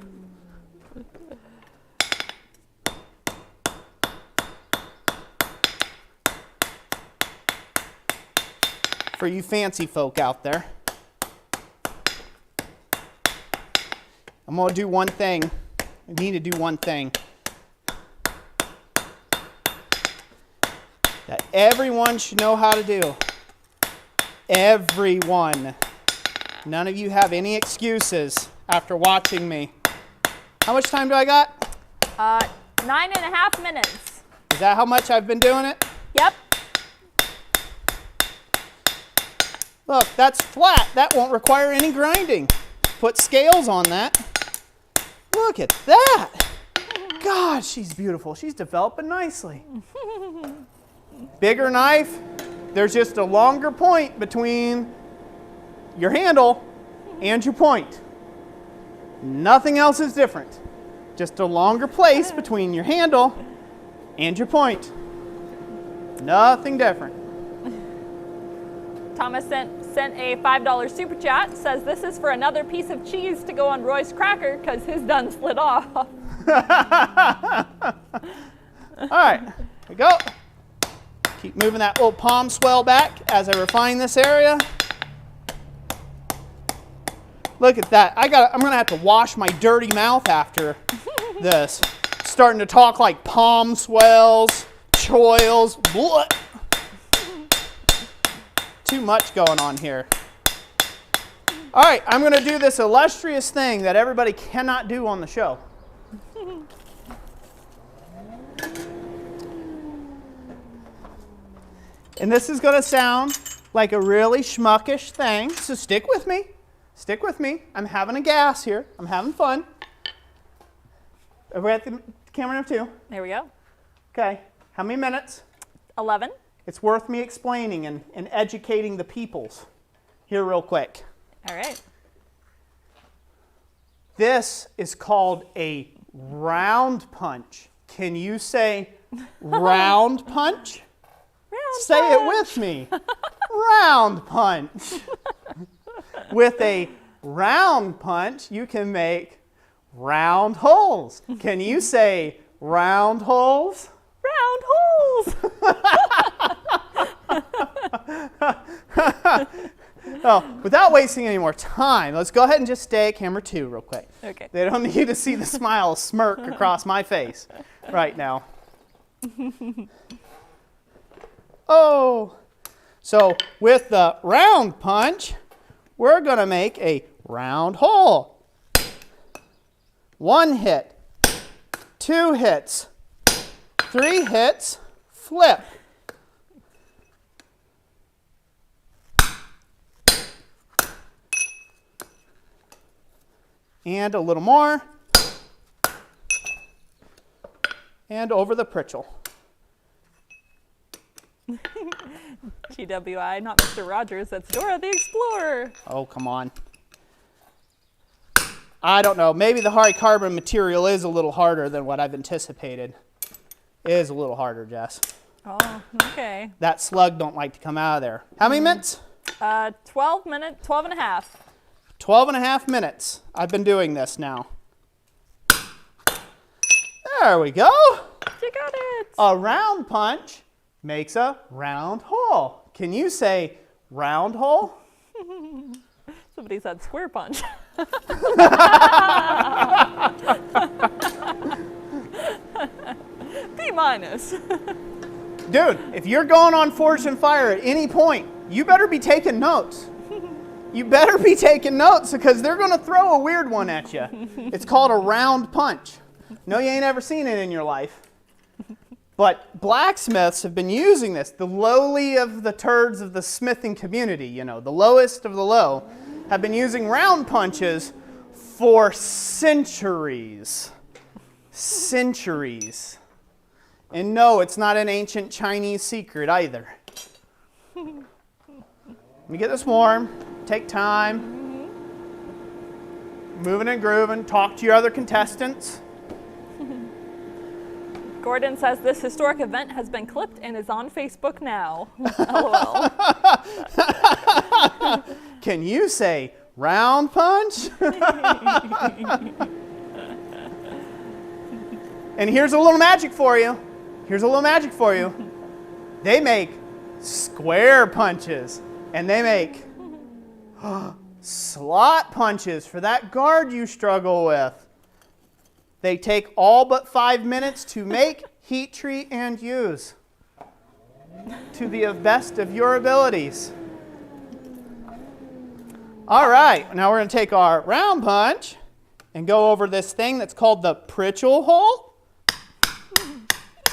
A: For you fancy folk out there, I'm going to do one thing. I need to do one thing that everyone should know how to do. Everyone. None of you have any excuses after watching me. How much time do I got?
B: 9.5 minutes.
A: Is that how much I've been doing it?
B: Yep.
A: Look, that's flat. That won't require any grinding. Put scales on that. Look at that. God, she's beautiful. She's developing nicely. Bigger knife. There's just a longer point between your handle and your point. Nothing else is different. Just a longer place between your handle and your point. Nothing different.
B: Thomas sent a $5 super chat. Says this is for another piece of cheese to go on Roy's cracker because his done split off.
A: All right, here we go. Keep moving that little palm swell back as I refine this area. Look at that. I'm going to have to wash my dirty mouth after this. Starting to talk like palm swells, choils, blah. Too much going on here. All right, I'm going to do this illustrious thing that everybody cannot do on the show. And this is going to sound like a really schmuckish thing, so stick with me. Stick with me. I'm having a gas here. I'm having fun. Are we at the camera number 2?
B: There we go.
A: Okay. How many minutes?
B: 11.
A: It's worth me explaining and educating the peoples here real quick.
B: All right.
A: This is called a round punch. Can you say round punch?
B: Round
A: Say
B: punch.
A: it with me. Round punch. With a round punch, you can make round holes. Can you say round holes?
B: Round holes.
A: Oh, without wasting any more time, let's go ahead and just stay at camera 2 real quick.
B: Okay.
A: They don't need to see the smile smirk across my face right now. Oh, so with the round punch, we're going to make a round hole. 1 hit, 2 hits, 3 hits, flip. And a little more. And over the pritchel.
B: GWI, not Mr. Rogers, that's Dora the Explorer.
A: Oh, come on. I don't know. Maybe the hard carbon material is a little harder than what I've anticipated. It is a little harder, Jess.
B: Oh, okay.
A: That slug don't like to come out of there. How many minutes?
B: 12 minutes, 12 and a half.
A: 12 and a half minutes. I've been doing this now. There we go.
B: You got it.
A: A round punch makes a round hole. Can you say round hole?
B: Somebody said square punch. B minus.
A: Dude, if you're going on Forged in Fire at any point, you better be taking notes. You better be taking notes because they're going to throw a weird one at you. It's called a round punch. No, you ain't ever seen it in your life. But blacksmiths have been using this, the lowly of the turds of the smithing community, you know, the lowest of the low, have been using round punches for centuries. Centuries. And no, it's not an ancient Chinese secret either. Let me get this warm. Take time. Moving and grooving. Talk to your other contestants.
B: Gordon says this historic event has been clipped and is on Facebook now. LOL.
A: Can you say round punch? And here's a little magic for you. Here's a little magic for you. They make square punches. And they make slot punches for that guard you struggle with. They take all but 5 minutes to make, heat treat, and use to the best of your abilities. All right, now we're going to take our round punch and go over this thing that's called the pritchel hole.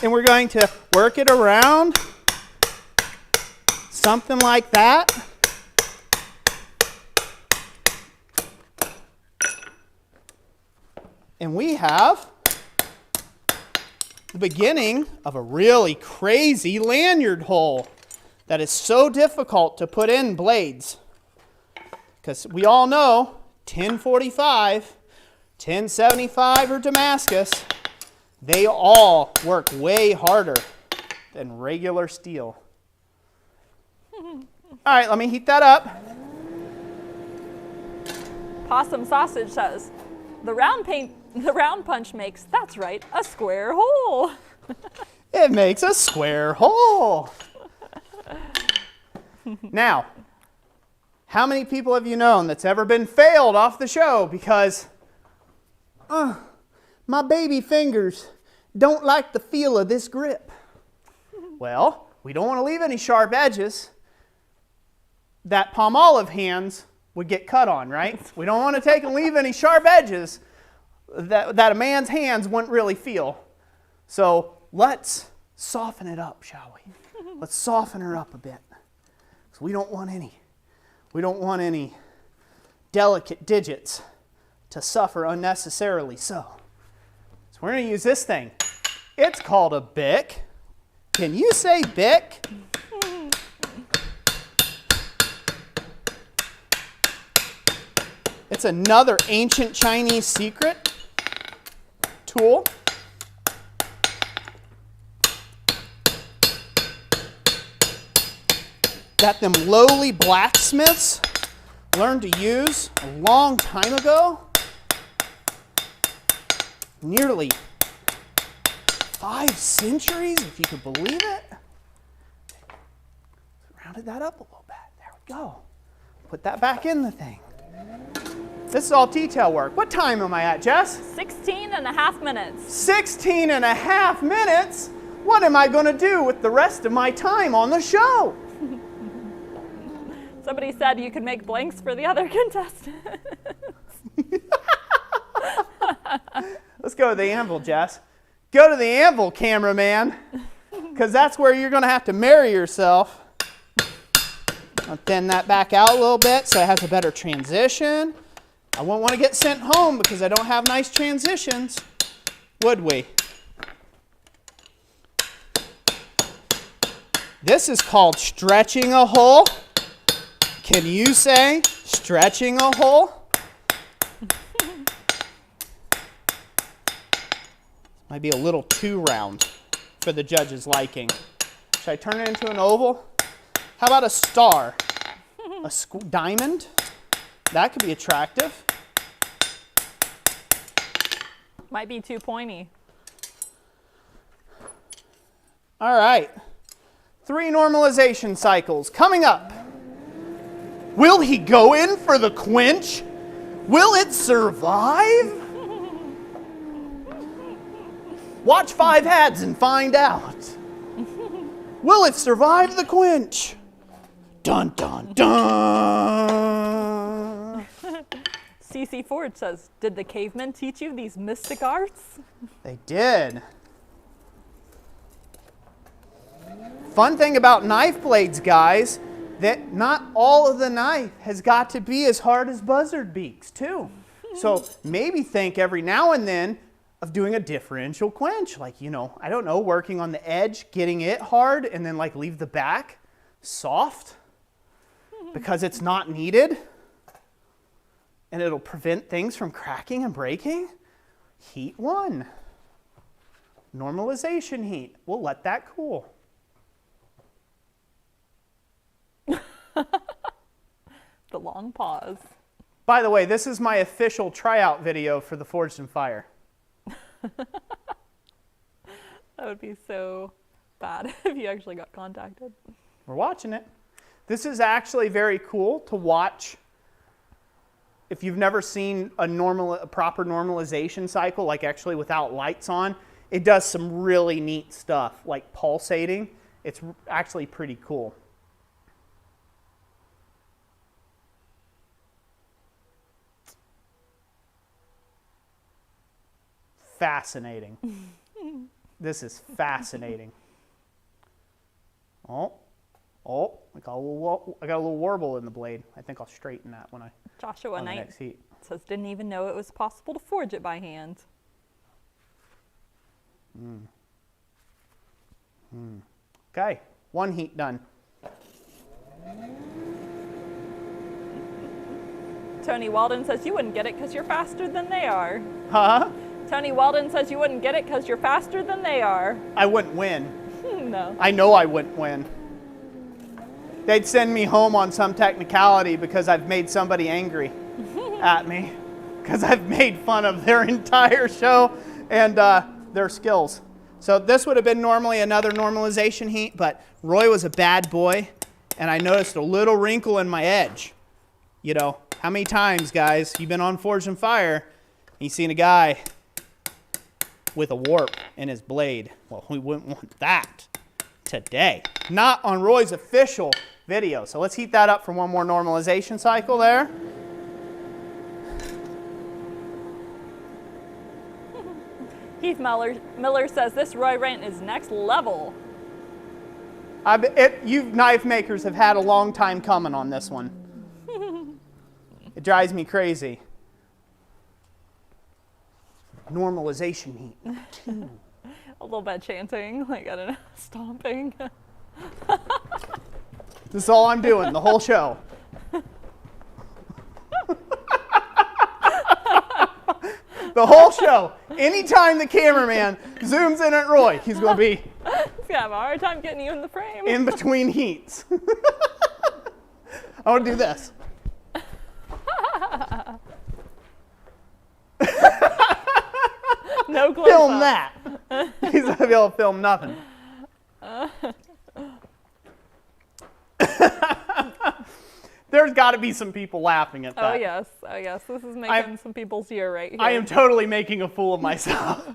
A: And we're going to work it around, something like that. And we have the beginning of a really crazy lanyard hole that is so difficult to put in blades. Because we all know 1045, 1075, or Damascus, they all work way harder than regular steel. All right, let me heat that up.
B: Possum Sausage says, the round punch makes, that's right, a square hole.
A: It makes a square hole. Now, how many people have you known that's ever been failed off the show because my baby fingers don't like the feel of this grip? Well, we don't want to leave any sharp edges that palm olive hands would get cut on, right? We don't want to take and leave any sharp edges that a man's hands wouldn't really feel. So let's soften it up, shall we? Let's soften her up a bit. So we don't want any delicate digits to suffer unnecessarily so. So we're going to use this thing. It's called a bick. Can you say bick? It's another ancient Chinese secret tool. That them lowly blacksmiths learned to use a long time ago. Nearly 5 centuries, if you could believe it. Rounded that up a little bit. There we go. Put that back in the thing. This is all detail work. What time am I at, Jess?
B: 16 and a half minutes.
A: 16 and a half minutes? What am I going to do with the rest of my time on the show?
B: Somebody said you could make blanks for the other contestants.
A: Let's go to the anvil, Jess. Go to the anvil, cameraman, because that's where you're going to have to marry yourself. I'll thin that back out a little bit so it has a better transition. I wouldn't want to get sent home because I don't have nice transitions, would we? This is called stretching a hole. Can you say stretching a hole? Might be a little too round for the judge's liking. Should I turn it into an oval? How about a star? A diamond? That could be attractive.
B: Might be too pointy.
A: All right. 3 normalization cycles coming up. Will he go in for the quench? Will it survive? Watch 5 ads and find out. Will it survive the quench? Dun, dun, dun.
B: CC Ford says, did the cavemen teach you these mystic arts?
A: They did. Fun thing about knife blades, guys, that not all of the knife has got to be as hard as buzzard beaks, too. So maybe think every now and then of doing a differential quench. Like, you know, I don't know, working on the edge, getting it hard, and then like leave the back soft because it's not needed. And it'll prevent things from cracking and breaking. Heat 1. Normalization heat. We'll let that cool.
B: The long pause.
A: By the way, this is my official tryout video for the Forged in Fire.
B: That would be so bad if you actually got contacted.
A: We're watching it. This is actually very cool to watch. If you've never seen a proper normalization cycle, like actually without lights on, it does some really neat stuff, like pulsating. It's actually pretty cool. Fascinating. This is fascinating. Oh, I got a little warble in the blade. I think I'll straighten that when
B: Joshua
A: on the
B: Knight
A: next heat.
B: says, didn't even know it was possible to forge it by hand.
A: Okay, 1 heat done.
B: Tony Walden says, you wouldn't get it because you're faster than they are.
A: Huh?
B: Tony Walden says, you wouldn't get it because you're faster than they are.
A: I wouldn't win.
B: No.
A: I know I wouldn't win. They'd send me home on some technicality because I've made somebody angry at me. Because I've made fun of their entire show and their skills. So this would have been normally another normalization heat, but Roy was a bad boy, and I noticed a little wrinkle in my edge. You know, how many times, guys, you've been on Forged in Fire, and you've seen a guy with a warp in his blade? Well, we wouldn't want that today. Not on Roy's official video. So let's heat that up for one more normalization cycle there.
B: Heath Miller says, this Roy rant is next level.
A: You knife makers have had a long time coming on this one. It drives me crazy. Normalization heat. 2.
B: A little bit chanting, like, I don't know, stomping.
A: This is all I'm doing the whole show. The whole show. Anytime the cameraman zooms in at Roy, he's going to be
B: He's going to have a hard time getting you in the frame.
A: in between heats. I want to do this.
B: No close
A: Film
B: up.
A: that. He's not going to be able to film nothing. There's got to be some people laughing at that.
B: Oh yes. This is making some people's year right here.
A: I am totally making a fool of myself.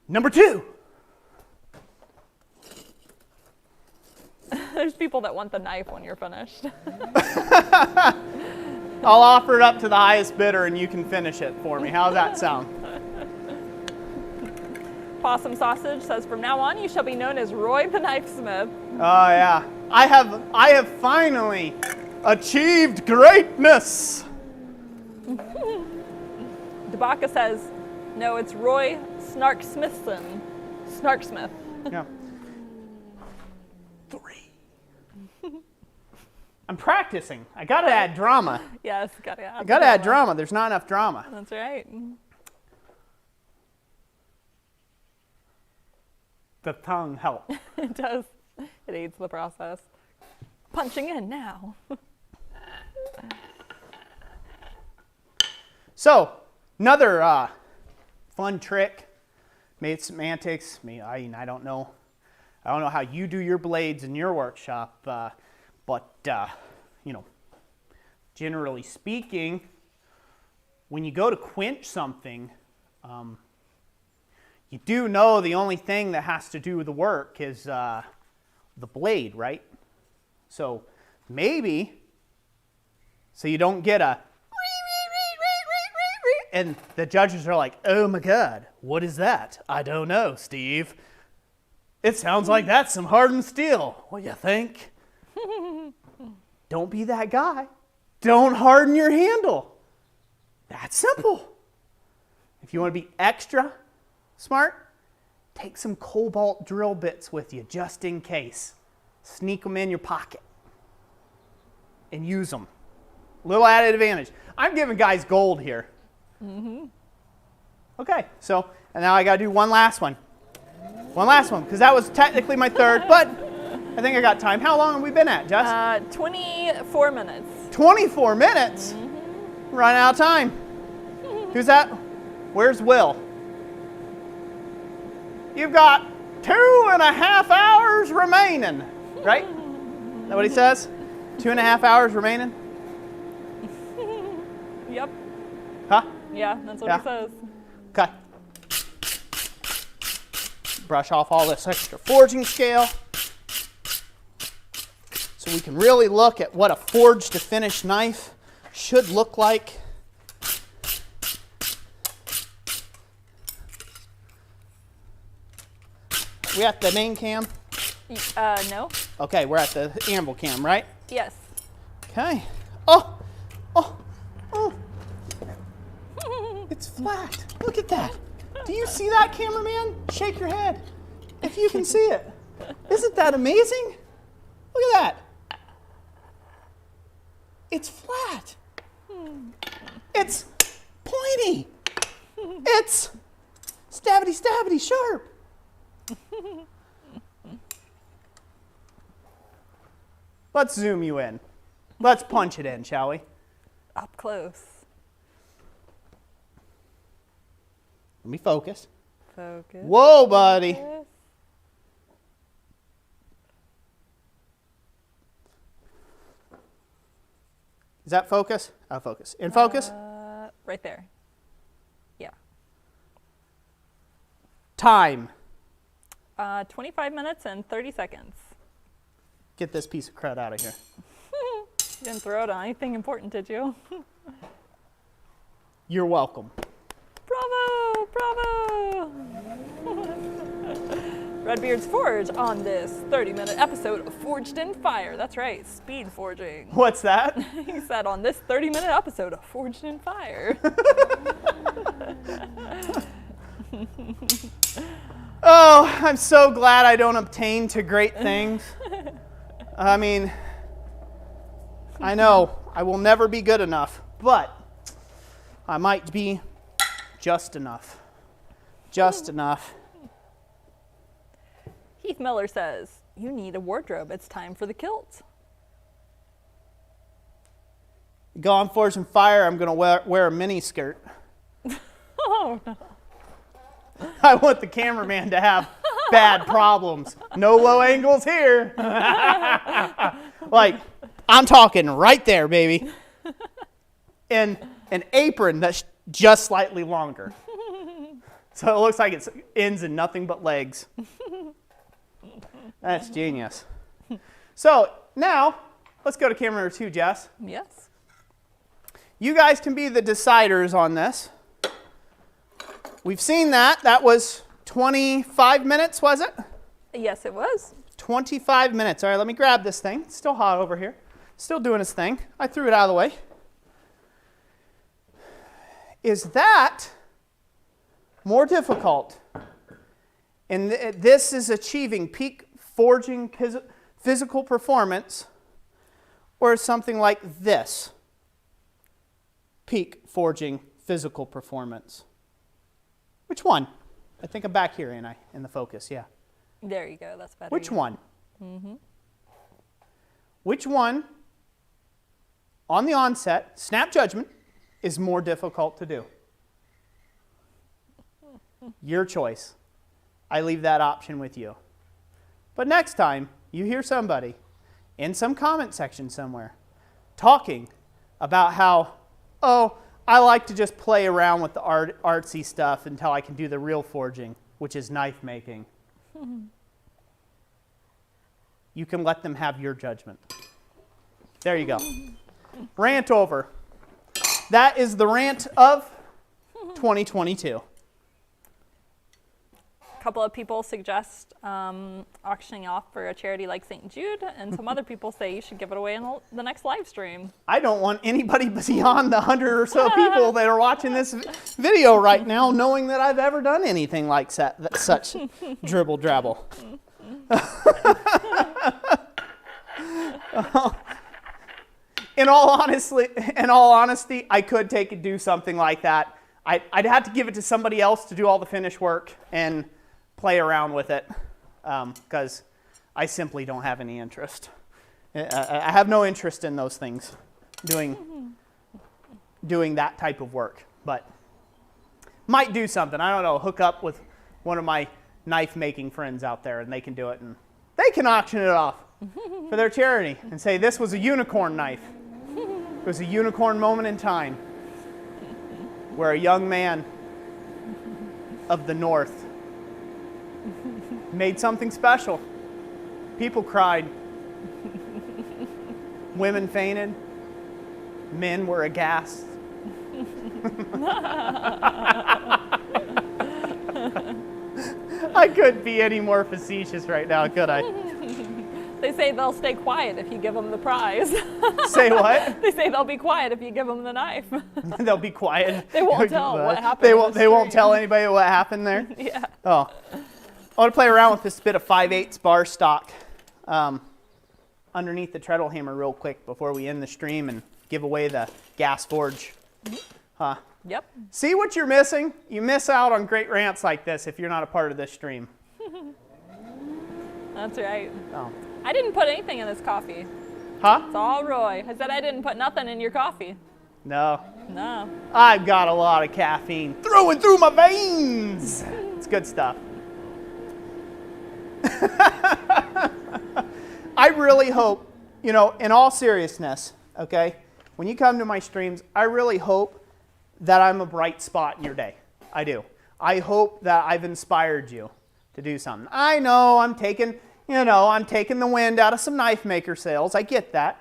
A: Number 2.
B: There's people that want the knife when you're finished.
A: I'll offer it up to the highest bidder and you can finish it for me. How's that sound?
B: Possum Sausage says, from now on you shall be known as Roy the Knifesmith.
A: Oh yeah. I have finally achieved greatness.
B: DeBaca says, no, it's Roy Snark-Smithson. Snark-Smith.
A: Yeah. 3. I'm practicing. I gotta add drama.
B: Yes, gotta add.
A: I gotta add drama. There's not enough drama.
B: That's right.
A: The tongue helps.
B: It does. It aids the process. Punching in now.
A: So, another fun trick. Made some antics. I don't know. I don't know how you do your blades in your workshop, but you know, generally speaking, when you go to quench something, you do know the only thing that has to do the work is the blade, right? So maybe, so you don't get a, and the judges are like, oh my God, what is that? I don't know, Steve. It sounds like that's some hardened steel. What do you think? Don't be that guy. Don't harden your handle. That's simple. If you want to be extra smart, take some cobalt drill bits with you just in case. Sneak them in your pocket and use them. Little added advantage. I'm giving guys gold here. Mm-hmm. Okay, so and now I got to do one last one. One last one, because that was technically my third, but I think I got time. How long have we been at, Jess?
B: 24 minutes.
A: 24 minutes? Mm-hmm. Running out of time. Who's that? Where's Will? You've got 2.5 hours remaining, right? Is that what he says? 2.5 hours remaining?
B: Yep.
A: Huh?
B: Yeah, that's what he says.
A: Okay. Brush off all this extra forging scale so we can really look at what a forged to finished knife should look like. We at the main cam?
B: No.
A: Okay, we're at the anvil cam, right?
B: Yes.
A: Okay. Oh! It's flat. Look at that. Do you see that, cameraman? Shake your head if you can see it. Isn't that amazing? Look at that. It's flat. It's pointy. It's stabbity sharp. Let's zoom you in. Let's punch it in, shall we?
B: Up close.
A: Let me focus.
B: Focus.
A: Whoa, buddy.
B: Focus.
A: Is that focus? Out of focus. In focus?
B: Right there. Yeah.
A: Time.
B: 25 minutes and 30 seconds.
A: Get this piece of crud out of here.
B: You didn't throw it on anything important, did you?
A: You're welcome.
B: Bravo! Bravo! Redbeard's Forge on this 30-minute episode of Forged in Fire. That's right, speed forging.
A: What's that?
B: He said on this 30-minute episode of Forged in Fire.
A: Oh, I'm so glad I don't obtain to great things. I mean, I know I will never be good enough, but I might be just enough. Just enough.
B: Heath Miller says, you need a wardrobe. It's time for the kilt.
A: Go on Forged in Fire, I'm going to wear a mini skirt.
B: Oh, no.
A: I want the cameraman to have bad problems. No low angles here. Like, I'm talking right there, baby. And an apron that's just slightly longer. So it looks like it ends in nothing but legs. That's genius. So now, let's go to camera number 2, Jess.
B: Yes.
A: You guys can be the deciders on this. We've seen that. That was 25 minutes, was it?
B: Yes, it was.
A: 25 minutes. All right, let me grab this thing. It's still hot over here. Still doing its thing. I threw it out of the way. is that more difficult? And this is achieving peak forging physical performance, or something like this, peak forging physical performance? Which one? I think I'm back here, ain't I? In the focus, yeah.
B: There you go. That's better.
A: Which one? Which one, on the onset, snap judgment, is more difficult to do? Your choice. I leave that option with you. But next time you hear somebody in some comment section somewhere talking about how, oh, I like to just play around with the artsy stuff until I can do the real forging, which is knife making. You can let them have your judgment. There you go. Rant over. That is the rant of 2022.
B: A couple of people suggest auctioning off for a charity like St. Jude, and some other people say you should give it away in the next live stream.
A: I don't want anybody beyond the 100 or so people that are watching this video right now knowing that I've ever done anything like such dribble drabble. In all honesty, I could take and do something like that. I'd have to give it to somebody else to do all the finish work and play around with it, because I simply don't have any interest. I have no interest in those things, doing that type of work. But might do something. I don't know, hook up with one of my knife making friends out there, and they can do it, and they can auction it off for their charity and say this was a unicorn knife. It was a unicorn moment in time where a young man of the North made something special. People cried. Women fainted. Men were aghast. I couldn't be any more facetious right now, could I?
B: They say they'll stay quiet if you give them the prize.
A: Say what?
B: They say they'll be quiet if you give them the knife.
A: They'll be quiet.
B: They won't tell what happened.
A: They won't tell anybody what happened there?
B: Yeah.
A: Oh. I want to play around with this bit of 5/8 bar stock underneath the treadle hammer real quick before we end the stream and give away the gas forge. Huh?
B: Yep.
A: See what you're missing? You miss out on great rants like this if you're not a part of this stream.
B: That's right.
A: Oh.
B: I didn't put anything in this coffee.
A: Huh?
B: It's all Roy. I said I didn't put nothing in your coffee.
A: No.
B: No.
A: I've got a lot of caffeine throwing through my veins. It's good stuff. I really hope, in all seriousness, okay, when you come to my streams, I really hope that I'm a bright spot in your day. I do. I hope that I've inspired you to do something. I know I'm taking the wind out of some knife maker sales. I get that.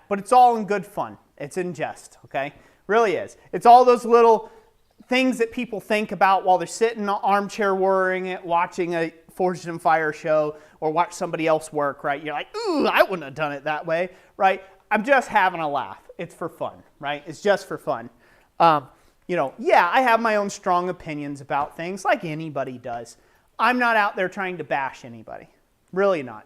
A: But it's all in good fun. It's in jest, okay? Really is. It's all those little things that people think about while they're sitting in an armchair worrying it, watching a Forged and Fire show, or watch somebody else work, right? You're like, ooh, I wouldn't have done it that way, right? I'm just having a laugh. It's for fun, right? It's just for fun. Yeah, I have my own strong opinions about things like anybody does. I'm not out there trying to bash anybody. Really not.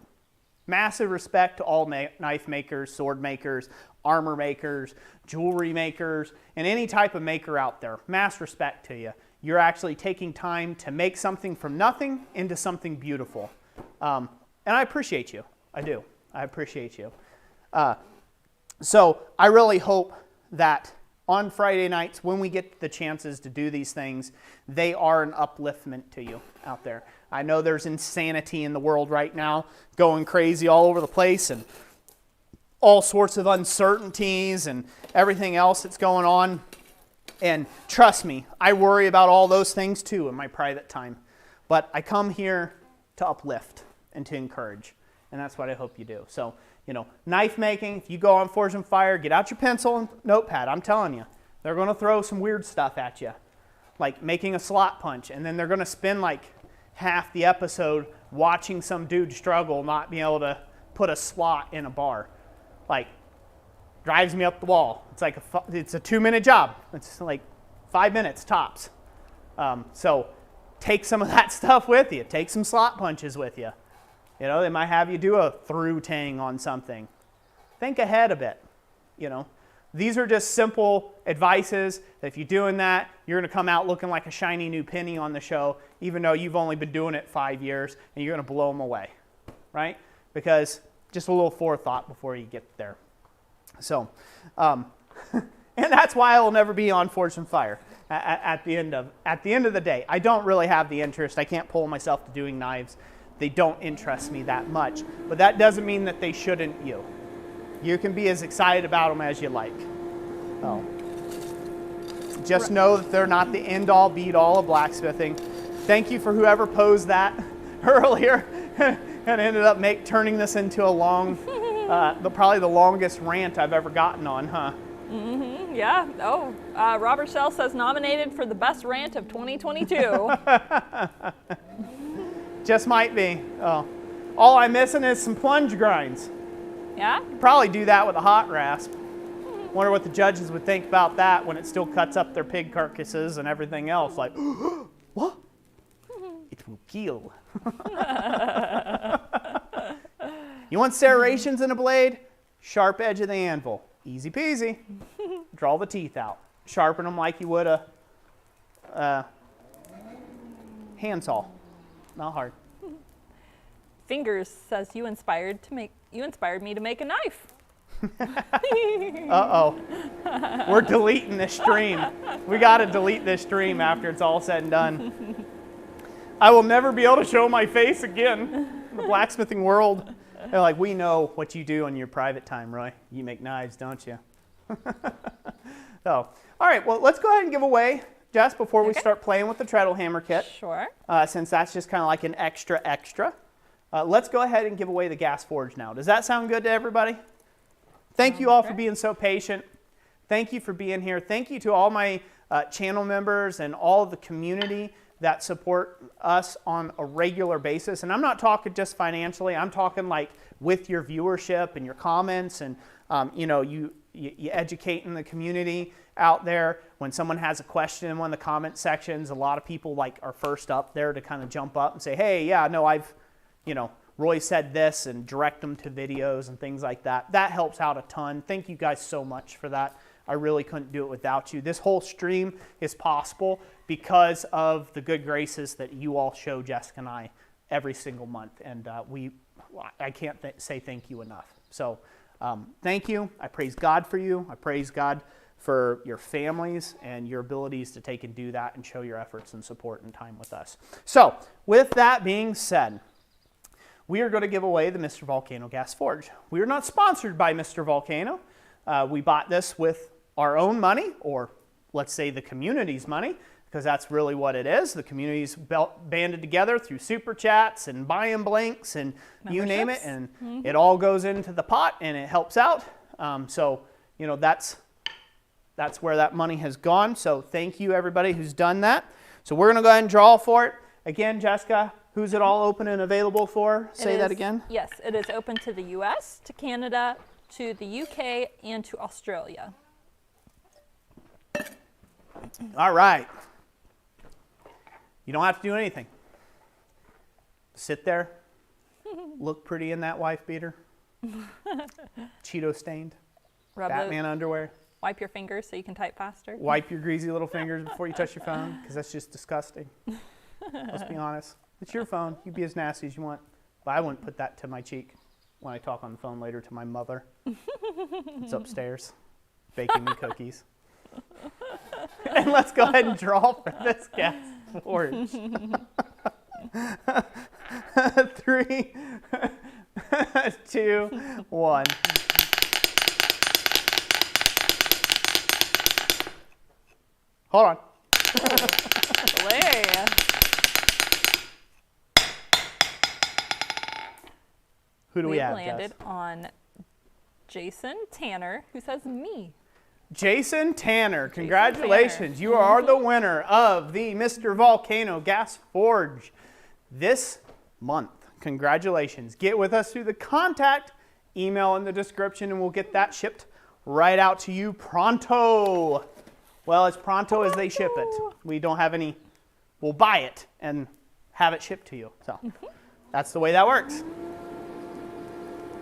A: Massive respect to all knife makers, sword makers, armor makers, jewelry makers, and any type of maker out there. Mass respect to you. You're actually taking time to make something from nothing into something beautiful. And I appreciate you. I do. I appreciate you. So I really hope that on Friday nights, when we get the chances to do these things, they are an upliftment to you out there. I know there's insanity in the world right now, going crazy all over the place, and all sorts of uncertainties and everything else that's going on. And trust me, I worry about all those things too in my private time. But I come here to uplift and to encourage, and that's what I hope you do. So, knife making, if you go on Forged and Fire, get out your pencil and notepad. I'm telling you, they're going to throw some weird stuff at you, like making a slot punch, and then they're going to spend like half the episode watching some dude struggle not being able to put a slot in a bar. Like, drives me up the wall. It's like it's a 2-minute job. It's like, 5 minutes tops. So take some of that stuff with you. Take some slot punches with you. You know, they might have you do a through tang on something. Think ahead a bit, you know. These are just simple advices that if you're doing that, you're going to come out looking like a shiny new penny on the show, even though you've only been doing it 5 years, and you're going to blow them away, right? Because just a little forethought before you get there. So, and that's why I will never be on Forge and Fire at the end of the day. I don't really have the interest. I can't pull myself to doing knives. They don't interest me that much. But that doesn't mean that they shouldn't you. You can be as excited about them as you like. Oh. Just know that they're not the end-all, be-all of blacksmithing. Thank you for whoever posed that earlier and ended up turning this into a long, probably the longest rant I've ever gotten on, huh?
B: Mm-hmm, yeah. Oh, Robert Shell says nominated for the best rant of 2022.
A: Just might be. Oh. All I'm missing is some plunge grinds.
B: Yeah?
A: Probably do that with a hot rasp. Wonder what the judges would think about that when it still cuts up their pig carcasses and everything else. Like, what? It will kill. You want serrations in a blade? Sharp edge of the anvil. Easy peasy. Draw the teeth out. Sharpen them like you would a handsaw. Not hard.
B: Fingers says you inspired me to make a knife.
A: Uh-oh. We're deleting this stream. We got to delete this stream after it's all said and done. I will never be able to show my face again in the blacksmithing world. They're like, we know what you do in your private time, Roy. You make knives, don't you? So, all right, well, let's go ahead and give away, Jess, before we start playing with the treadle hammer kit.
B: Sure.
A: Since that's just kind of like an extra. Let's go ahead and give away the gas forge now. Does that sound good to everybody? Thank you all for being so patient. Thank you for being here. Thank you to all my channel members and all of the community that support us on a regular basis. And I'm not talking just financially. I'm talking like with your viewership and your comments and you educating the community out there. When someone has a question in one of the comment sections, a lot of people like are first up there to kind of jump up and say, hey, yeah, no, Roy said this, and direct them to videos and things like that. That helps out a ton. Thank you guys so much for that. I really couldn't do it without you. This whole stream is possible because of the good graces that you all show Jessica and I every single month. And I can't say thank you enough. So thank you. I praise God for you. I praise God for your families and your abilities to take and do that and show your efforts and support and time with us. So with that being said, we are going to give away the Mr. Volcano Gas Forge. We are not sponsored by Mr. Volcano. We bought this with our own money, or let's say the community's money, because that's really what it is. The community's banded together through super chats and buy-in blanks and you name it, and it all goes into the pot and it helps out. So that's where that money has gone. So thank you everybody who's done that. So we're going to go ahead and draw for it. Again, Jessica, who's it all open and available for? Say that again.
B: Yes, it is open to the US, to Canada, to the UK, and to Australia.
A: All right. You don't have to do anything. Sit there, look pretty in that wife beater, Cheeto stained, Batman underwear.
B: Wipe your fingers so you can type faster.
A: Wipe your greasy little fingers before you touch your phone, because that's just disgusting. Let's be honest. It's your phone. You be as nasty as you want. But I wouldn't put that to my cheek when I talk on the phone later to my mother. It's upstairs, baking me cookies. And let's go ahead and draw for this gas forge. 3, 2, 1. Hold on. Who do we have,
B: landed on Jason Tanner, who says me.
A: Jason Tanner, congratulations. You are the winner of the Mr. Volcano Gas Forge this month. Congratulations. Get with us through the contact email in the description and we'll get that shipped right out to you pronto. Well, as pronto as they ship it. We don't have any, we'll buy it and have it shipped to you. So that's the way that works.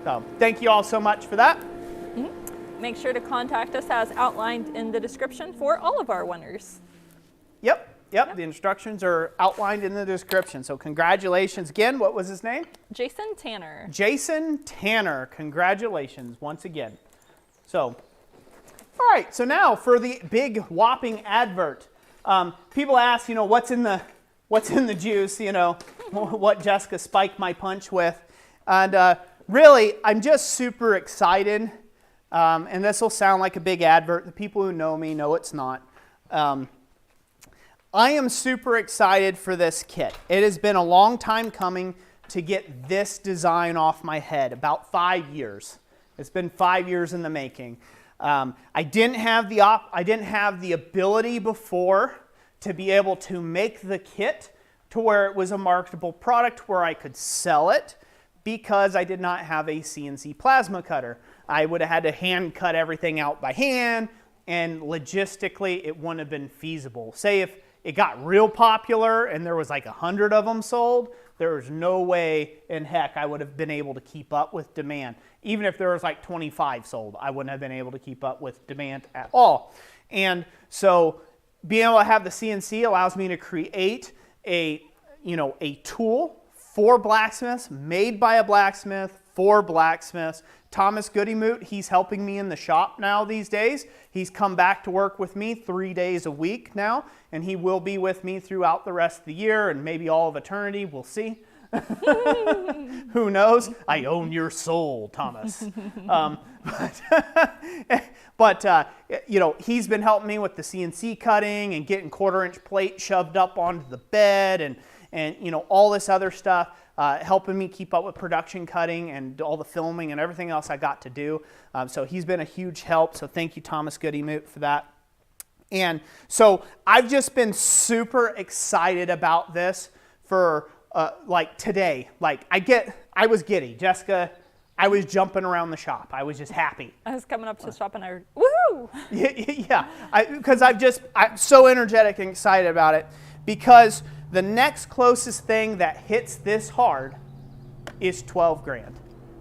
A: So thank you all so much for that.
B: Make sure to contact us as outlined in the description for all of our winners.
A: Yep, the instructions are outlined in the description. So congratulations again. What was his name?
B: Jason Tanner.
A: Jason Tanner. Congratulations once again. So, all right. So now for the big whopping advert. People ask, what's in the juice? What Jessica spiked my punch with, and really, I'm just super excited. And this will sound like a big advert. The people who know me know it's not. I am super excited for this kit. It has been a long time coming to get this design off my head, about 5 years. It's been 5 years in the making. I didn't have the ability before to be able to make the kit to where it was a marketable product where I could sell it because I did not have a CNC plasma cutter. I would have had to hand cut everything out by hand, and logistically it wouldn't have been feasible. Say if it got real popular and there was like 100 of them sold, there was no way in heck I would have been able to keep up with demand. Even if there was like 25 sold, I wouldn't have been able to keep up with demand at all. And so being able to have the CNC allows me to create a tool for blacksmiths, made by a blacksmith, for blacksmiths. Thomas Goodymoot, he's helping me in the shop now these days. He's come back to work with me 3 days a week now, and he will be with me throughout the rest of the year and maybe all of eternity. We'll see. Who knows? I own your soul, Thomas. But he's been helping me with the CNC cutting and getting 1/4-inch plate shoved up onto the bed and all this other stuff. Helping me keep up with production cutting and all the filming and everything else I got to do. So he's been a huge help. So thank you, Thomas Goodymoot, for that. And so I've just been super excited about this for today. I was giddy. Jessica, I was jumping around the shop. I was just happy.
B: I was coming up to the shop and I heard, woohoo!
A: Yeah, because I'm so energetic and excited about it because the next closest thing that hits this hard is 12 grand.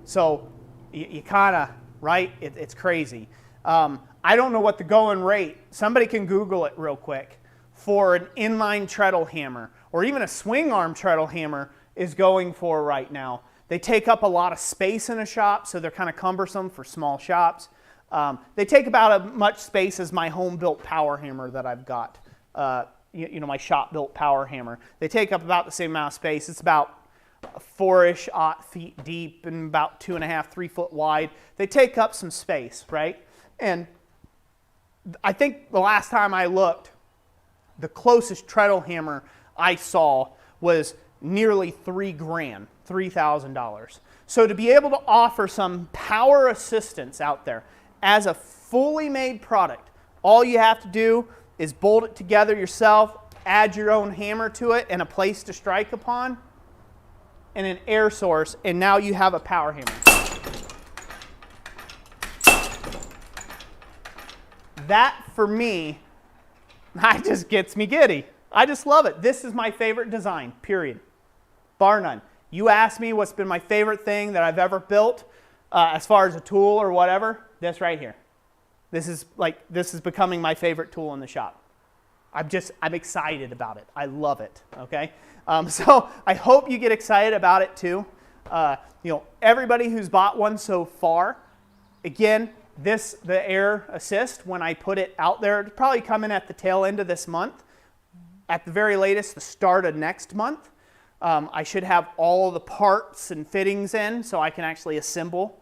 A: So you kind of, right? It's crazy. I don't know what the going rate, somebody can Google it real quick, for an inline treadle hammer or even a swing arm treadle hammer is going for right now. They take up a lot of space in a shop, so they're kind of cumbersome for small shops. They take about as much space as my home-built power hammer that I've got. My shop-built power hammer. They take up about the same amount of space. It's about 4-ish feet deep and about 2.5, 3 foot wide. They take up some space, right? And I think the last time I looked, the closest treadle hammer I saw was nearly $3,000, $3,000. So to be able to offer some power assistance out there as a fully made product, all you have to do is bolt it together yourself, add your own hammer to it and a place to strike upon, and an air source, and now you have a power hammer. That, for me, that just gets me giddy. I just love it. This is my favorite design, period. Bar none. You ask me what's been my favorite thing that I've ever built as far as a tool or whatever, this right here. This is becoming my favorite tool in the shop. I'm excited about it. I love it, okay? So I hope you get excited about it too. Everybody who's bought one so far, again, the air assist, when I put it out there, it'll probably come in at the tail end of this month. At the very latest, the start of next month. I should have all of the parts and fittings in so I can actually assemble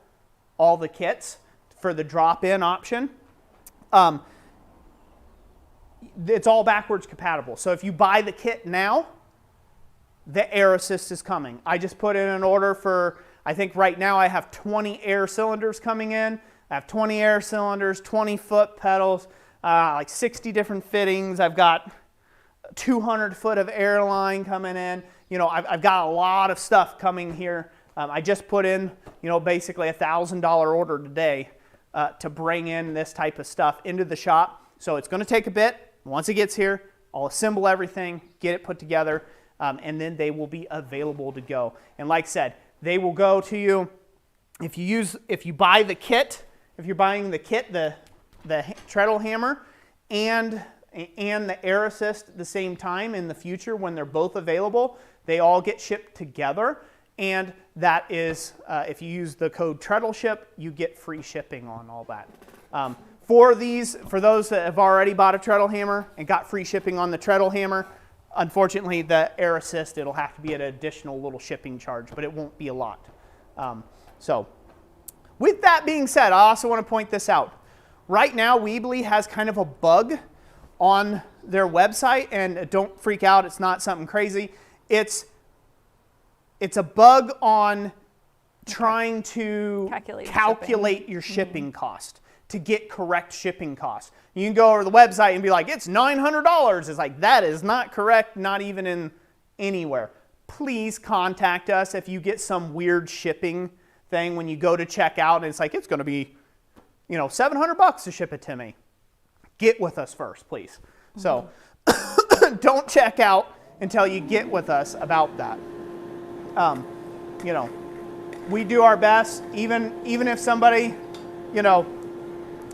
A: all the kits for the drop-in option. It's all backwards compatible. So if you buy the kit now, the air assist is coming. I just put in an order for, I think right now I have 20 air cylinders coming in. I have 20 air cylinders, 20 foot pedals, like 60 different fittings. I've got 200 foot of air line coming in. I've got a lot of stuff coming here. I just put in, basically $1,000 order today to bring in this type of stuff into the shop So it's going to take a bit. Once it gets here, I'll assemble everything, get it put together, and then they will be available to go. And like I said, they will go to you if you buy the kit. If you're buying the kit, the treadle hammer and the air assist at the same time in the future when they're both available, they all get shipped together. And that is, if you use the code TreadleShip, you get free shipping on all that. For those that have already bought a treadle hammer and got free shipping on the treadle hammer, unfortunately, the air assist, it'll have to be an additional little shipping charge, but it won't be a lot. So with that being said, I also want to point this out. Right now, Weebly has kind of a bug on their website, and don't freak out, it's not something crazy. It's a bug on trying to calculate your shipping cost to get correct shipping costs. You can go over to the website and be like, it's $900. It's like, that is not correct, not even in anywhere. Please contact us if you get some weird shipping thing when you go to check out and it's like, it's going to be, $700 to ship it to me. Get with us first, please. So don't check out until you get with us about that. We do our best, even if somebody,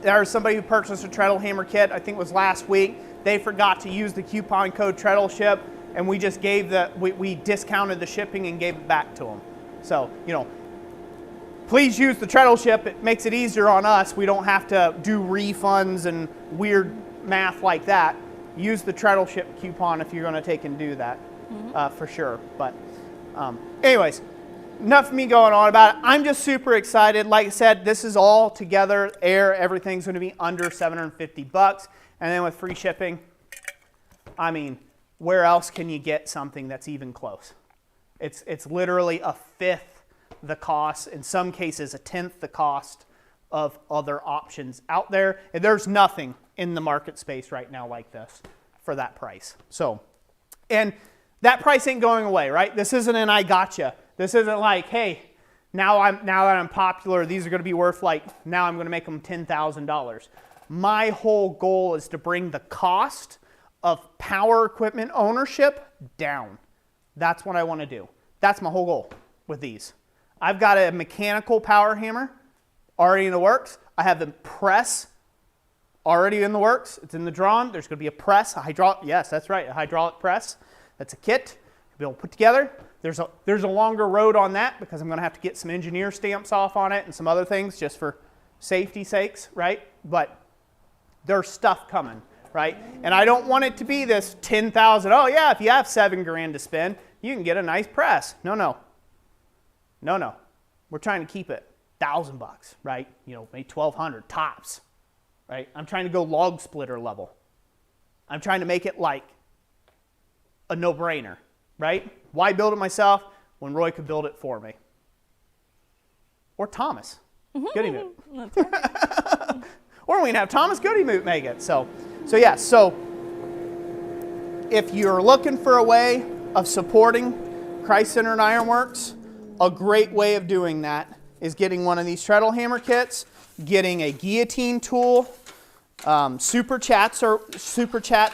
A: there's somebody who purchased a treadle hammer kit, I think it was last week, they forgot to use the coupon code TreadleShip, and we just we discounted the shipping and gave it back to them. So, please use the TreadleShip. It makes it easier on us. We don't have to do refunds and weird math like that. Use the TreadleShip coupon if you're going to take and do that, for sure. But anyways, enough of me going on about it. I'm just super excited. Like I said, this is all together. Everything's going to be under $750. And then with free shipping, I mean, where else can you get something that's even close? It's literally a fifth the cost, in some cases a tenth the cost of other options out there. And there's nothing in the market space right now like this for that price. So, and that price ain't going away, right? This isn't an I gotcha. This isn't like, hey, now that I'm popular, these are going to be worth now I'm going to make them $10,000. My whole goal is to bring the cost of power equipment ownership down. That's what I want to do. That's my whole goal with these. I've got a mechanical power hammer already in the works. I have the press already in the works. It's in the drawing. There's going to be a press, a hydraulic, yes, that's right, a hydraulic press. That's a kit to be able to put together. There's a longer road on that because I'm going to have to get some engineer stamps off on it and some other things just for safety sakes, right? But there's stuff coming, right? And I don't want it to be this 10,000. Oh yeah, if you have $7,000 to spend, you can get a nice press. No. We're trying to keep it $1,000, right? Maybe $1,200 tops, right? I'm trying to go log splitter level. I'm trying to make it like a no-brainer, right? Why build it myself when Roy could build it for me? Or Thomas Goodymoot. Or we can have Thomas Goodymoot make it. So if you're looking for a way of supporting Christ Centered Ironworks, a great way of doing that is getting one of these treadle hammer kits, getting a guillotine tool. Super chats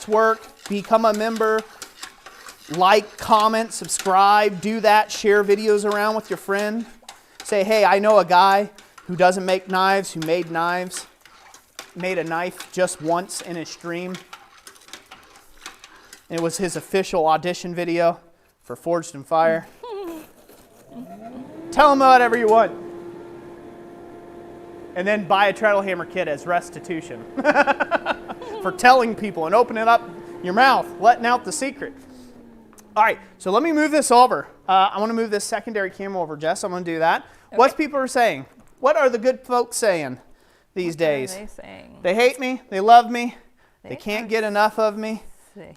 A: work. Become a member. Like, comment, subscribe, do that. Share videos around with your friend. Say, hey, I know a guy who doesn't make knives, who made knives. Made a knife just once in his stream. It was his official audition video for Forged in Fire. Tell him whatever you want. And then buy a treadle hammer kit as restitution for telling people and opening up your mouth, letting out the secret. All right, so let me move this over. I want to move this secondary camera over, Jess. I'm going to do that. Okay. What's people are saying? What are the good folks saying these days?
B: What are they saying?
A: They hate me. They love me. They can't get enough of me.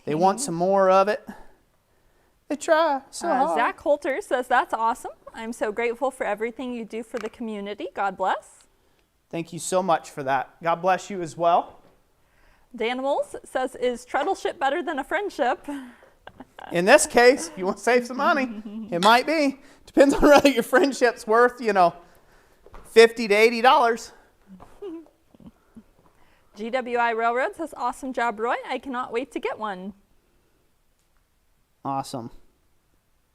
A: They want some more of it. They try so hard.
B: Zach Holter says, that's awesome. I'm so grateful for everything you do for the community. God bless.
A: Thank you so much for that. God bless you as well.
B: Danimals says, is treadleship better than a friendship?
A: In this case, if you want to save some money, it might be. Depends on whether your friendship's worth, $50 to $80.
B: GWI Railroad says, awesome job, Roy. I cannot wait to get one.
A: Awesome.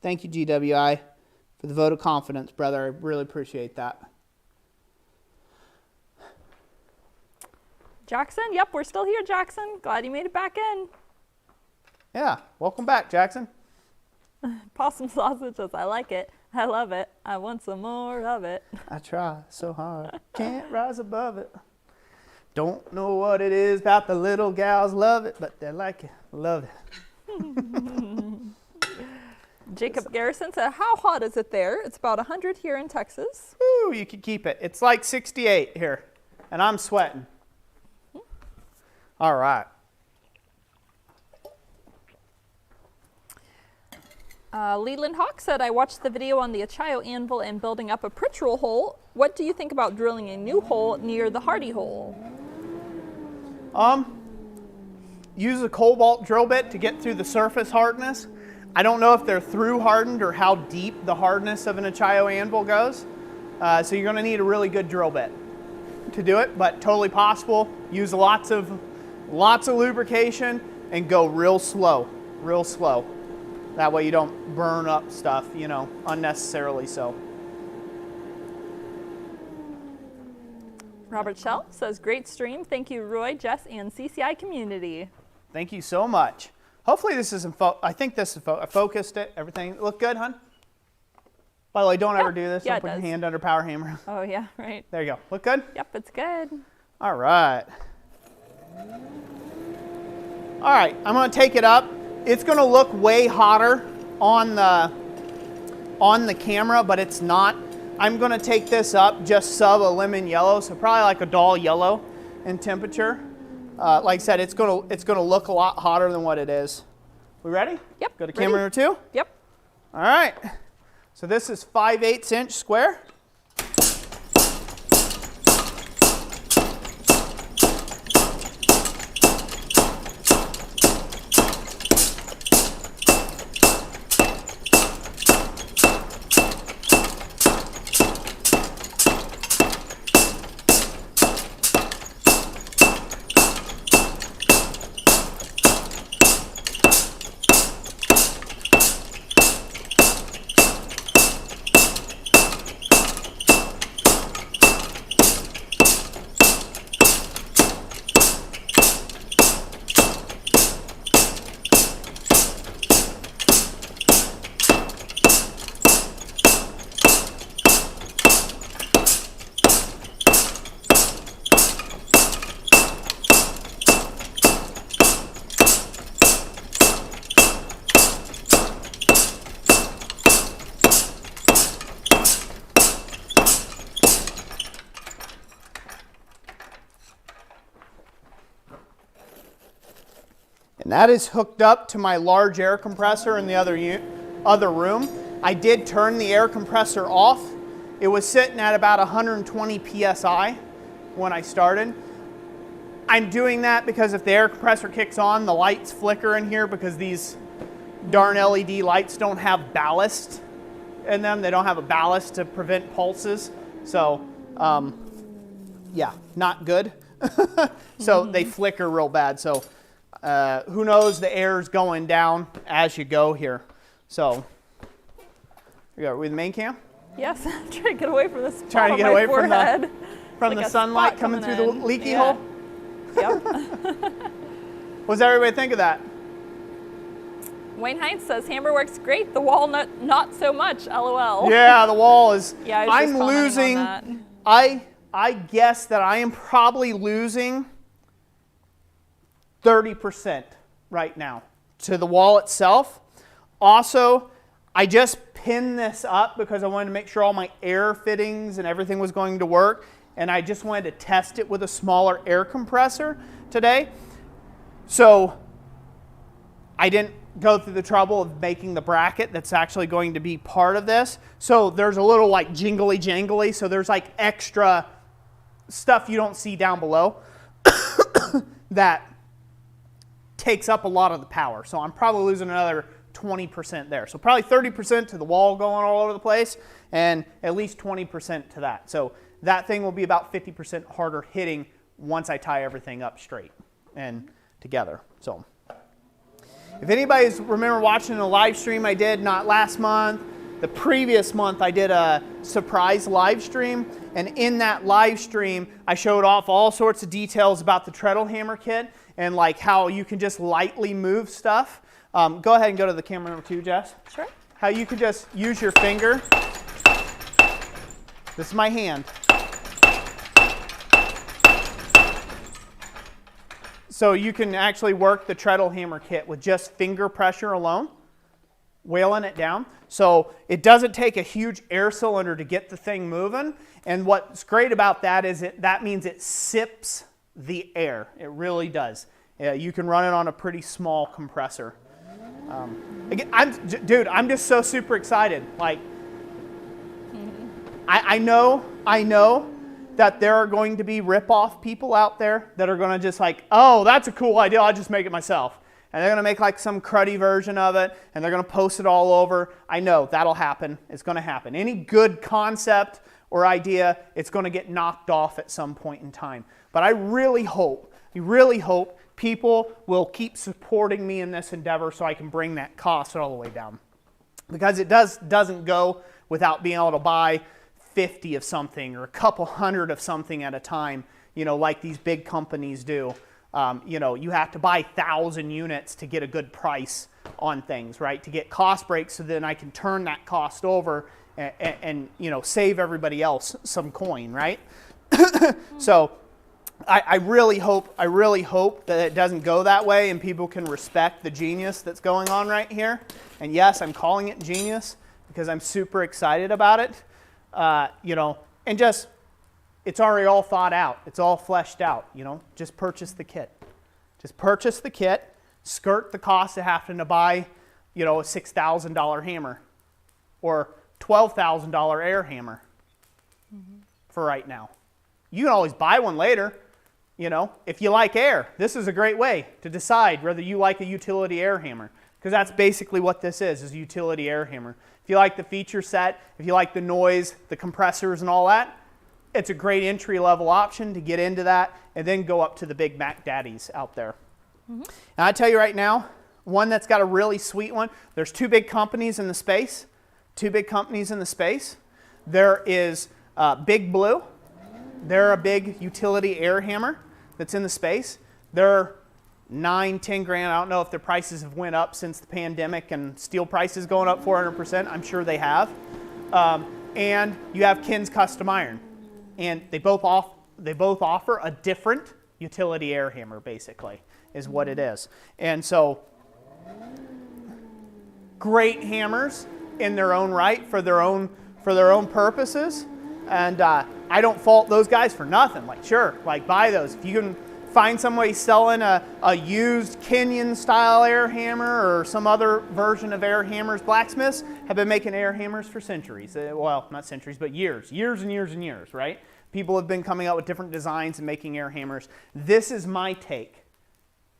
A: Thank you, GWI, for the vote of confidence, brother. I really appreciate that.
B: Jackson, yep, we're still here, Jackson. Glad you made it back in.
A: Yeah, welcome back, Jackson.
B: Possum sausages, I like it. I love it. I want some more of it.
A: I try so hard, can't rise above it. Don't know what it is about the little gals, love it, but they like it, love it.
B: Jacob Garrison said, how hot is it there? It's about 100 here in Texas.
A: Ooh, you can keep it. It's like 68 here, and I'm sweating. All right.
B: Leland Hawk said, I watched the video on the Achaio anvil and building up a Pritchell hole. What do you think about drilling a new hole near the Hardy hole?
A: Use a cobalt drill bit to get through the surface hardness. I don't know if they're through hardened or how deep the hardness of an Achaio anvil goes. So you're going to need a really good drill bit to do it, but totally possible. Use lots of lubrication and go real slow, real slow. That way you don't burn up stuff, you know, unnecessarily so.
B: Robert Schell says, great stream. Thank you, Roy, Jess, and CCI community.
A: Thank you so much. Hopefully this isn't, I think this is, I focused it, everything. Look good, hon? By the way, don't ever do this.
B: Yeah,
A: don't put your hand under power hammer.
B: Oh, yeah, right.
A: There you go. Look good?
B: Yep, it's good.
A: All right. All right, I'm going to take it up. It's going to look way hotter on the camera, but it's not. I'm going to take this up just sub a lemon yellow, so probably like a dull yellow in temperature. Like I said, it's going to look a lot hotter than what it is. We ready?
B: Yep.
A: Go to camera number 2?
B: Yep.
A: All right. So this is 5/8 inch square. And that is hooked up to my large air compressor in the other room. I did turn the air compressor off. It was sitting at about 120 PSI when I started. I'm doing that because if the air compressor kicks on, the lights flicker in here because these darn LED lights don't have ballast in them. They don't have a ballast to prevent pulses. So, yeah, not good. So they flicker real bad. So who knows, the air's going down as you go here. So, here we go. Are we in the main cam?
B: Yes, I'm trying to get away from this.
A: Trying to get away from
B: like
A: the sunlight coming through the leaky hole?
B: Yep.
A: What does everybody think of that?
B: Wayne Hines says, Hammerworks great, the wall not so much, LOL.
A: Yeah, the wall is,
B: Yeah, I was just
A: I'm
B: commenting
A: losing,
B: on that.
A: I guess that I am probably losing 30% right now to the wall itself. Also, I just pinned this up because I wanted to make sure all my air fittings and everything was going to work, and I just wanted to test it with a smaller air compressor today. So I didn't go through the trouble of making the bracket that's actually going to be part of this. So there's a little like jingly jangly, so there's like extra stuff you don't see down below that takes up a lot of the power. So I'm probably losing another 20% there. So probably 30% to the wall going all over the place and at least 20% to that. So that thing will be about 50% harder hitting once I tie everything up straight and together. So if anybody's remember watching a live stream I did not last month, the previous month I did a surprise live stream, and in that live stream I showed off all sorts of details about the treadle hammer kit and like how you can just lightly move stuff. Go ahead and go to the camera number 2, Jess.
B: Sure.
A: How you can just use your finger. This is my hand. So you can actually work the treadle hammer kit with just finger pressure alone, whaling it down. So it doesn't take a huge air cylinder to get the thing moving. And what's great about that is that means it sips the air. It really does. You can run it on a pretty small compressor. Again, I'm just so super excited. Like, I know that there are going to be rip-off people out there that are going to just like, oh, that's a cool idea, I'll just make it myself. And they're going to make like some cruddy version of it, and they're going to post it all over. I know that'll happen. It's going to happen. Any good concept or idea, it's going to get knocked off at some point in time. But I really hope people will keep supporting me in this endeavor so I can bring that cost all the way down. Because it doesn't go without being able to buy 50 of something or a couple hundred of something at a time, you know, like these big companies do. You know, you have to buy 1,000 units to get a good price on things, right? To get cost breaks, so then I can turn that cost over and you know, save everybody else some coin, right? So I really hope that it doesn't go that way and people can respect the genius that's going on right here. And yes, I'm calling it genius because I'm super excited about it. You know, and just, it's already all thought out. It's all fleshed out, you know. Just purchase the kit. Just purchase the kit, skirt the cost of having to buy, you know, a $6,000 hammer or $12,000 air hammer for right now. You can always buy one later, you know, if you like air. This is a great way to decide whether you like a utility air hammer, because that's basically what this is a utility air hammer. If you like the feature set, if you like the noise, the compressors and all that, it's a great entry-level option to get into that and then go up to the big Mac Daddies out there. And I tell you right now, one that's got a really sweet one, there's 2 big companies in the space. 2 big companies in the space. There is Big Blue. They're a big utility air hammer that's in the space. They're $9-10 grand. I don't know if their prices have went up since the pandemic and steel prices going up 400%. I'm sure they have. And you have Ken's Custom Iron, and they both offer a different utility air hammer. Basically, is what it is. And so, great hammers in their own right for their own purposes. And I don't fault those guys for nothing. Like, sure, like buy those if you can. Find somebody selling a used Kenyon style air hammer or some other version of air hammers. Blacksmiths have been making air hammers for centuries. Well, not centuries, but years and years, right? People have been coming out with different designs and making air hammers. This is my take,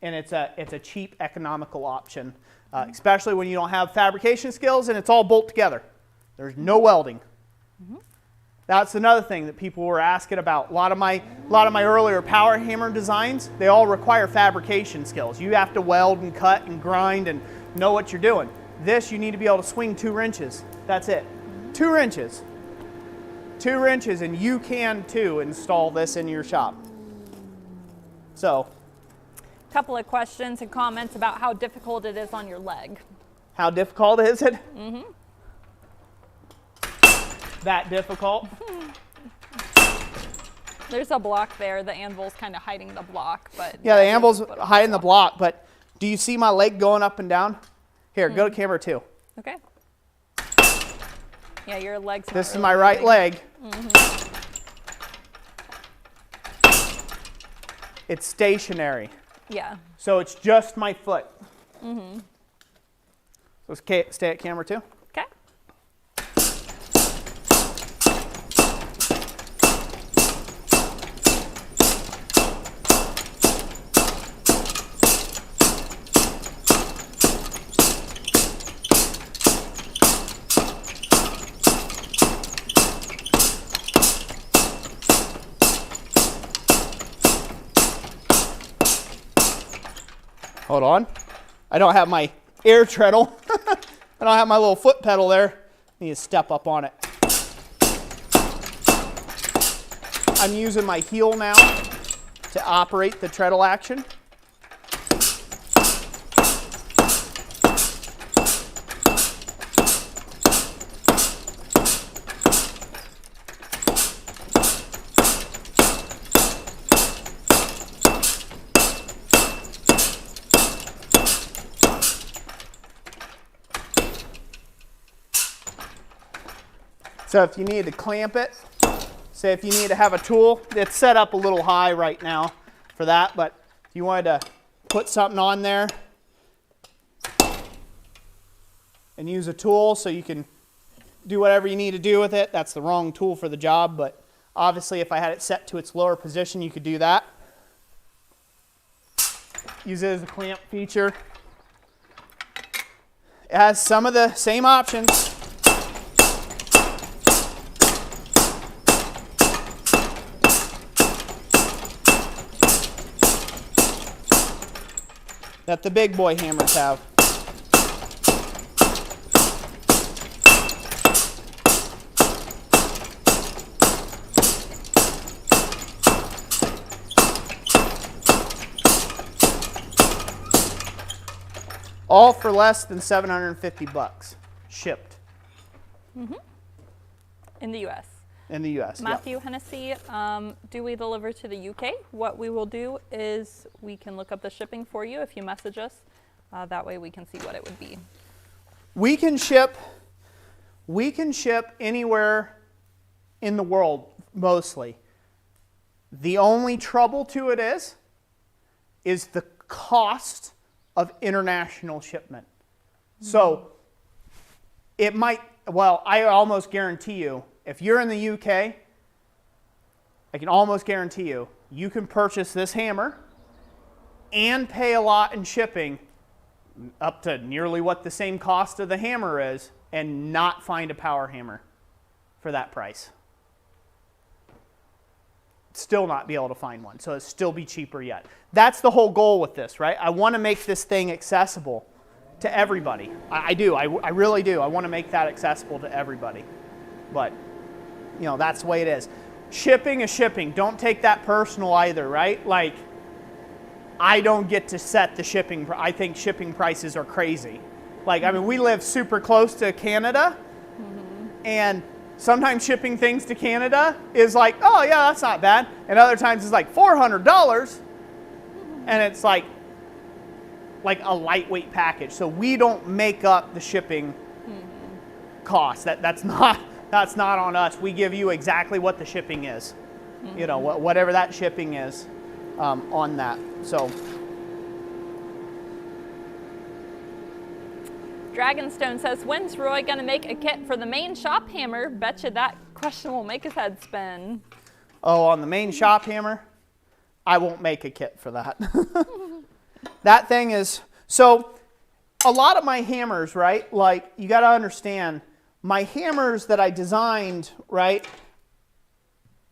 A: and it's a cheap, economical option, especially when you don't have fabrication skills and it's all bolt together. There's no welding. That's another thing that people were asking about. A lot of my earlier power hammer designs, they all require fabrication skills. You have to weld and cut and grind and know what you're doing. This, you need to be able to swing 2 wrenches. That's it. 2 wrenches. 2 wrenches, and you can too install this in your shop. So,
B: a couple of questions and comments about how difficult it is on your leg.
A: How difficult is it? That difficult?
B: There's a block there. The anvil's kind of hiding the block, but
A: yeah, the anvil's hiding the block. But do you see my leg going up and down? Here, go to camera 2.
B: Okay. Yeah, your leg's.
A: This is my right leg. It's stationary.
B: Yeah.
A: So it's just my foot. So stay at camera 2.
B: Okay.
A: Hold on. I don't have my air treadle. I don't have my little foot pedal there. I need to step up on it. I'm using my heel now to operate the treadle action. So if you need to clamp it, say if you need to have a tool, it's set up a little high right now for that, but if you wanted to put something on there and use a tool so you can do whatever you need to do with it, that's the wrong tool for the job, but obviously if I had it set to its lower position, you could do that. Use it as a clamp feature. It has some of the same options. That the big boy hammers have. All for less than $750 shipped.
B: Mm-hmm. In the U.S.
A: In the U.S.
B: Matthew Hennessy, do we deliver to the UK? What we will do is we can look up the shipping for you if you message us. That way we can see what it would be.
A: We can ship anywhere in the world, mostly. The only trouble to it is the cost of international shipment. Mm-hmm. So it might, well, I almost guarantee you, if you're in the UK, I can almost guarantee you, you can purchase this hammer and pay a lot in shipping up to nearly what the same cost of the hammer is and not find a power hammer for that price. Still not be able to find one, so it'll still be cheaper yet. That's the whole goal with this, right? I want to make this thing accessible to everybody. I do. I really do. I want to make that accessible to everybody. But you know, that's the way it is. Shipping is shipping. Don't take that personal either, right? Like, I don't get to set the shipping. I think shipping prices are crazy. Like, I mean, we live super close to Canada, and sometimes shipping things to Canada is like, oh yeah, that's not bad. And other times it's like $400, and it's like a lightweight package. So we don't make up the shipping cost. That's not on us. We give you exactly what the shipping is. Mm-hmm. You know, whatever that shipping is on that. So,
B: Dragonstone says, when's Roy going to make a kit for the main shop hammer? Betcha that question will make his head spin.
A: Oh, on the main shop hammer? I won't make a kit for that. That thing is, so a lot of my hammers, right, like you got to understand, my hammers that I designed, right,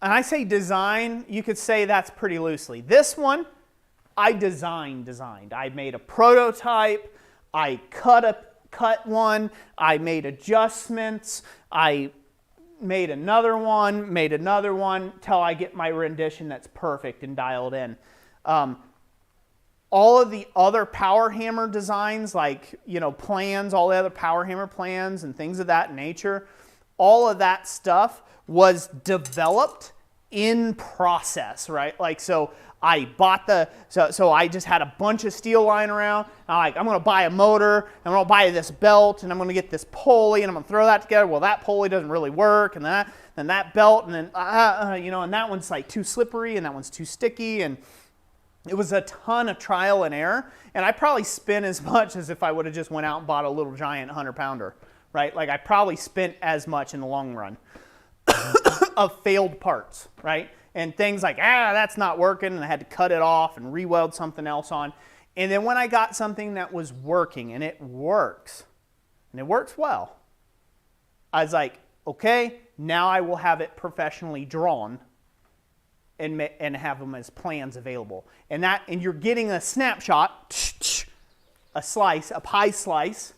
A: and I say design, you could say that's pretty loosely. This one, I designed. I made a prototype, I cut one, I made adjustments, I made another one, till I get my rendition that's perfect and dialed in. All of the other power hammer designs, like, you know, plans, all the other power hammer plans and things of that nature, all of that stuff was developed in process, right? Like, so I bought so I just had a bunch of steel lying around. I'm going to buy a motor, I'm going to buy this belt, and I'm going to get this pulley, and I'm going to throw that together. Well, that pulley doesn't really work, and then that belt, and then, you know, and that one's like too slippery, and that one's too sticky, and it was a ton of trial and error, and I probably spent as much as if I would have just went out and bought a little giant 100-pounder, right? Like, I probably spent as much in the long run of failed parts, right? And things like, that's not working, and I had to cut it off and re-weld something else on. And then when I got something that was working, and it works, and it works well, I was like, okay, now I will have it professionally drawn and have them as plans available. And you're getting a snapshot a pie slice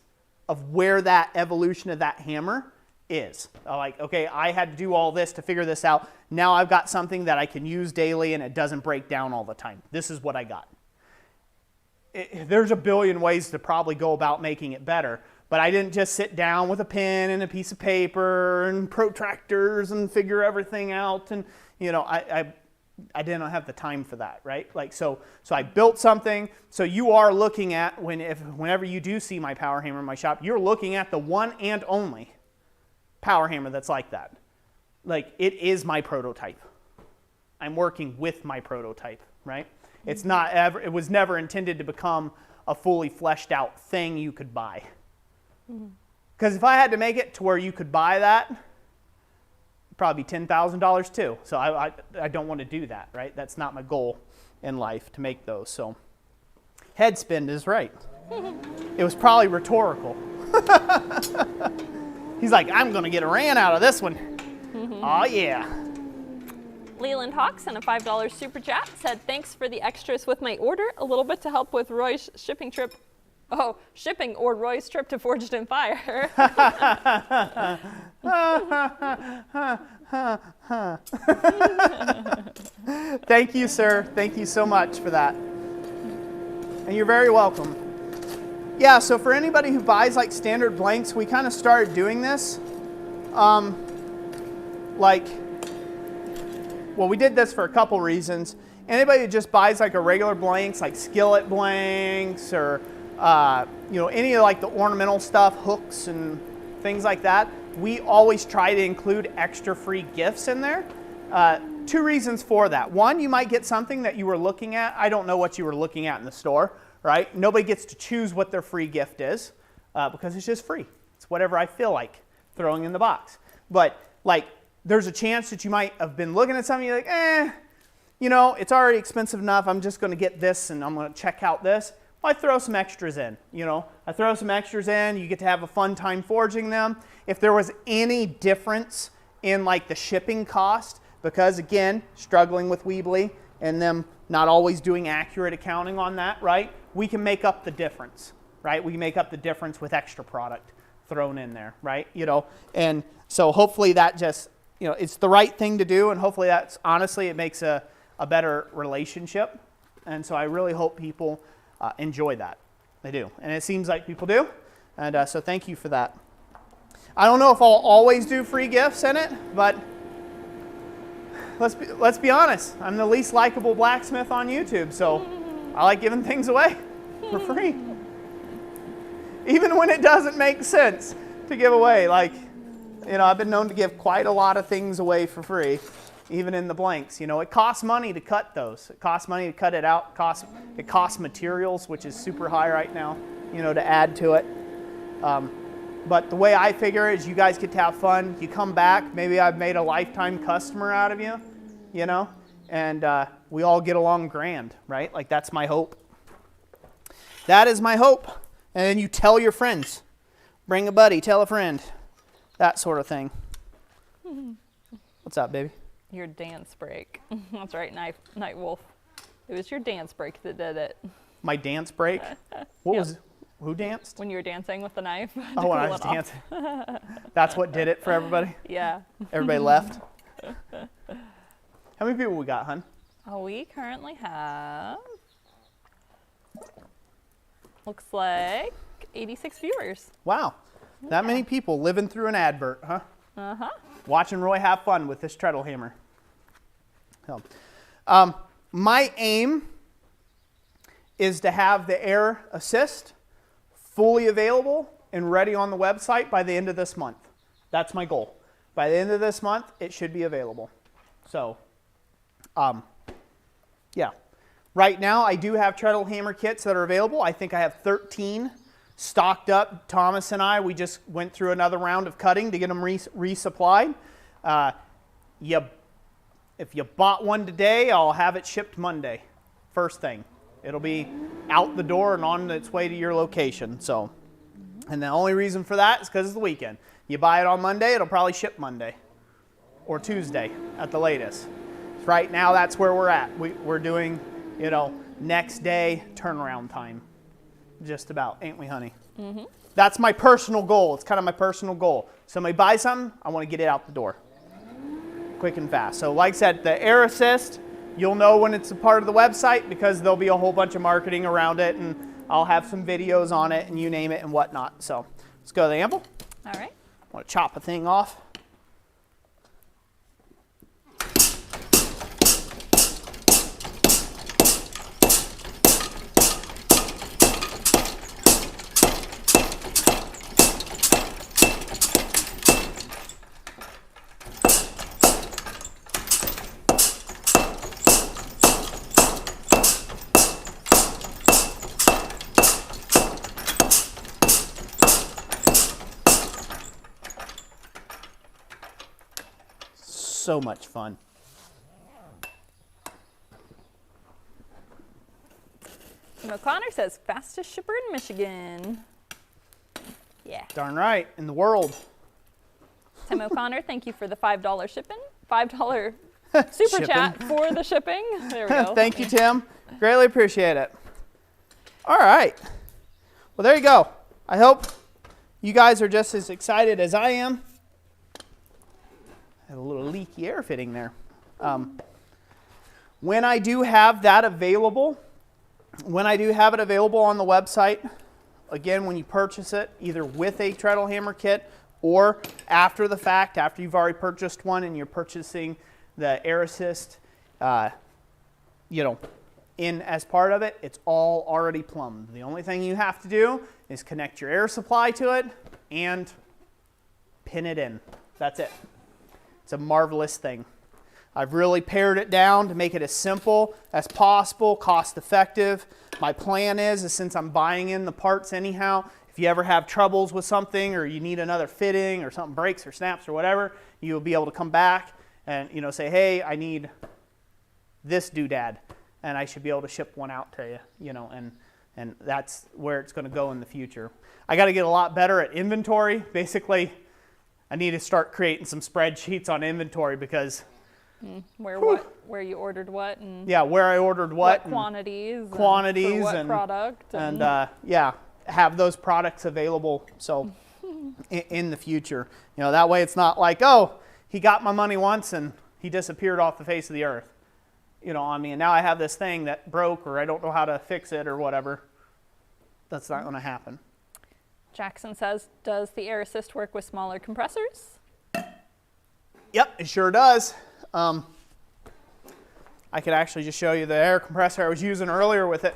A: of where that evolution of that hammer is. Like, okay, I had to do all this to figure this out. Now I've got something that I can use daily and it doesn't break down all the time. This is what I got. There's a billion ways to probably go about making it better, but I didn't just sit down with a pen and a piece of paper and protractors and figure everything out. And, you know, I didn't have the time for that, right? Like, so I built something. So you are looking at, whenever you do see my power hammer in my shop, you're looking at the one and only power hammer that's like that. Like, it is my prototype. I'm working with my prototype, right? It's not ever, it was never intended to become a fully fleshed out thing you could buy. Because if I had to make it to where you could buy that, it'd probably be $10,000 too. So I don't want to do that, right? That's not my goal in life, to make those. So head spin is right. It was probably rhetorical. He's like, I'm going to get a rant out of this one. Oh, yeah.
B: Leland Hawks and a $5 super chat said, thanks for the extras with my order. A little bit to help with Roy's shipping or Roy's trip to Forged in Fire.
A: Thank you, sir. Thank you so much for that. And you're very welcome. Yeah, so for anybody who buys like standard blanks, we kind of started doing this. Well, we did this for a couple reasons. Anybody who just buys like a regular blanks, like skillet blanks, or you know, any of like the ornamental stuff, hooks and things like that, we always try to include extra free gifts in there. Two reasons for that. One, you might get something that you were looking at. I don't know what you were looking at in the store, right? Nobody gets to choose what their free gift is because it's just free. It's whatever I feel like throwing in the box. But like, there's a chance that you might have been looking at something, you're like, you know, it's already expensive enough. I'm just going to get this and I'm going to check out this. Well, I throw some extras in, you know. I throw some extras in. You get to have a fun time forging them. If there was any difference in like the shipping cost, because again, struggling with Weebly and them not always doing accurate accounting on that, right? We can make up the difference, right? We can make up the difference with extra product thrown in there, right? You know, and so hopefully that just, you know, it's the right thing to do, and hopefully that's, honestly, it makes a better relationship. And so I really hope people enjoy that. They do. And it seems like people do. And so thank you for that. I don't know if I'll always do free gifts in it, but let's be honest. I'm the least likable blacksmith on YouTube, so I like giving things away for free. Even when it doesn't make sense to give away. Like, you know, I've been known to give quite a lot of things away for free, even in the blanks. You know, it costs money to cut those. It costs money to cut it out. It costs materials, which is super high right now, you know, to add to it. But the way I figure it is you guys get to have fun. You come back. Maybe I've made a lifetime customer out of you, you know, and we all get along grand, right? Like, that's my hope. That is my hope. And then you tell your friends. Bring a buddy, tell a friend. That sort of thing. What's up, baby?
B: Your dance break. That's right, Night Wolf. It was your dance break that did it.
A: My dance break? What was? Who danced?
B: When you were dancing with the knife.
A: Oh, when I was dancing. That's what did it for everybody?
B: Yeah.
A: Everybody left? How many people we got, hun?
B: We currently have, looks like 86 viewers.
A: Wow. That many people living through an advert, huh?
B: Uh-huh.
A: Watching Roy have fun with this treadle hammer. So, my aim is to have the air assist fully available and ready on the website by the end of this month. That's my goal. By the end of this month, it should be available. So, yeah. Right now, I do have treadle hammer kits that are available. I think I have 13 stocked up. Thomas and I, we just went through another round of cutting to get them resupplied. If you bought one today, I'll have it shipped Monday. First thing. It'll be out the door and on its way to your location. So, and the only reason for that is because it's the weekend. You buy it on Monday, it'll probably ship Monday or Tuesday at the latest. Right now, that's where we're at. We're doing, you know, next day turnaround time. just about, ain't we, honey? Mm-hmm. That's my personal goal. It's kind of my personal goal. Somebody buys something, I want to get it out the door. Quick and fast. So like I said, the air assist, you'll know when it's a part of the website because there'll be a whole bunch of marketing around it, and I'll have some videos on it and you name it and whatnot. So let's go to the anvil.
B: All right.
A: I want to chop a thing off. So much fun.
B: Tim O'Connor says, fastest shipper in Michigan. Yeah.
A: Darn right, in the world.
B: Tim O'Connor, thank you for the $5 shipping. $5 super chat for the shipping. There we go.
A: Thank you, Tim. Greatly appreciate it. All right. Well, there you go. I hope you guys are just as excited as I am. Had a little leaky air fitting there. When I do have that available, on the website, again, when you purchase it, either with a treadle hammer kit or after the fact, after you've already purchased one and you're purchasing the air assist, in as part of it, it's all already plumbed. The only thing you have to do is connect your air supply to it and pin it in. That's it. It's a marvelous thing. I've really pared it down to make it as simple as possible, cost effective. My plan is since I'm buying in the parts anyhow, if you ever have troubles with something or you need another fitting or something breaks or snaps or whatever, you'll be able to come back and say, hey, I need this doodad, and I should be able to ship one out to you, and that's where it's going to go in the future. I got to get a lot better at inventory. Basically, I need to start creating some spreadsheets on inventory because
B: where you ordered what, and
A: where I ordered what
B: quantities,
A: and for
B: what product,
A: and have those products available. So in the future, that way it's not like, oh, he got my money once and he disappeared off the face of the earth, on me, and now I have this thing that broke or I don't know how to fix it or whatever. That's not going to happen.
B: Jackson says, does the air assist work with smaller compressors?
A: Yep, it sure does. I could actually just show you the air compressor I was using earlier with it.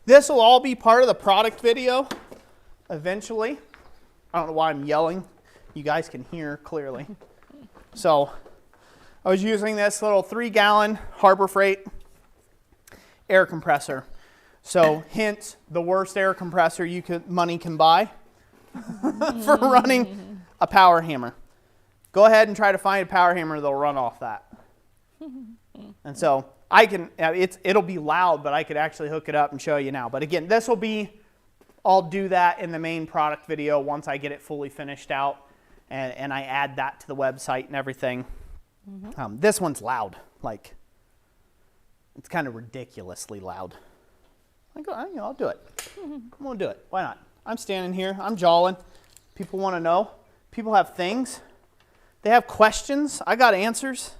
A: This will all be part of the product video eventually. I don't know why I'm yelling. You guys can hear clearly. So I was using this little 3-gallon Harbor Freight air compressor. So, hence, the worst air compressor money can buy for running a power hammer. Go ahead and try to find a power hammer that'll run off that. And so, it'll be loud, but I could actually hook it up and show you now. But again, I'll do that in the main product video once I get it fully finished out and I add that to the website and everything. Mm-hmm. This one's loud. It's kind of ridiculously loud. I'll do it. I'm going to do it. Why not? I'm standing here. I'm jawing. People want to know. People have things. They have questions. I got answers.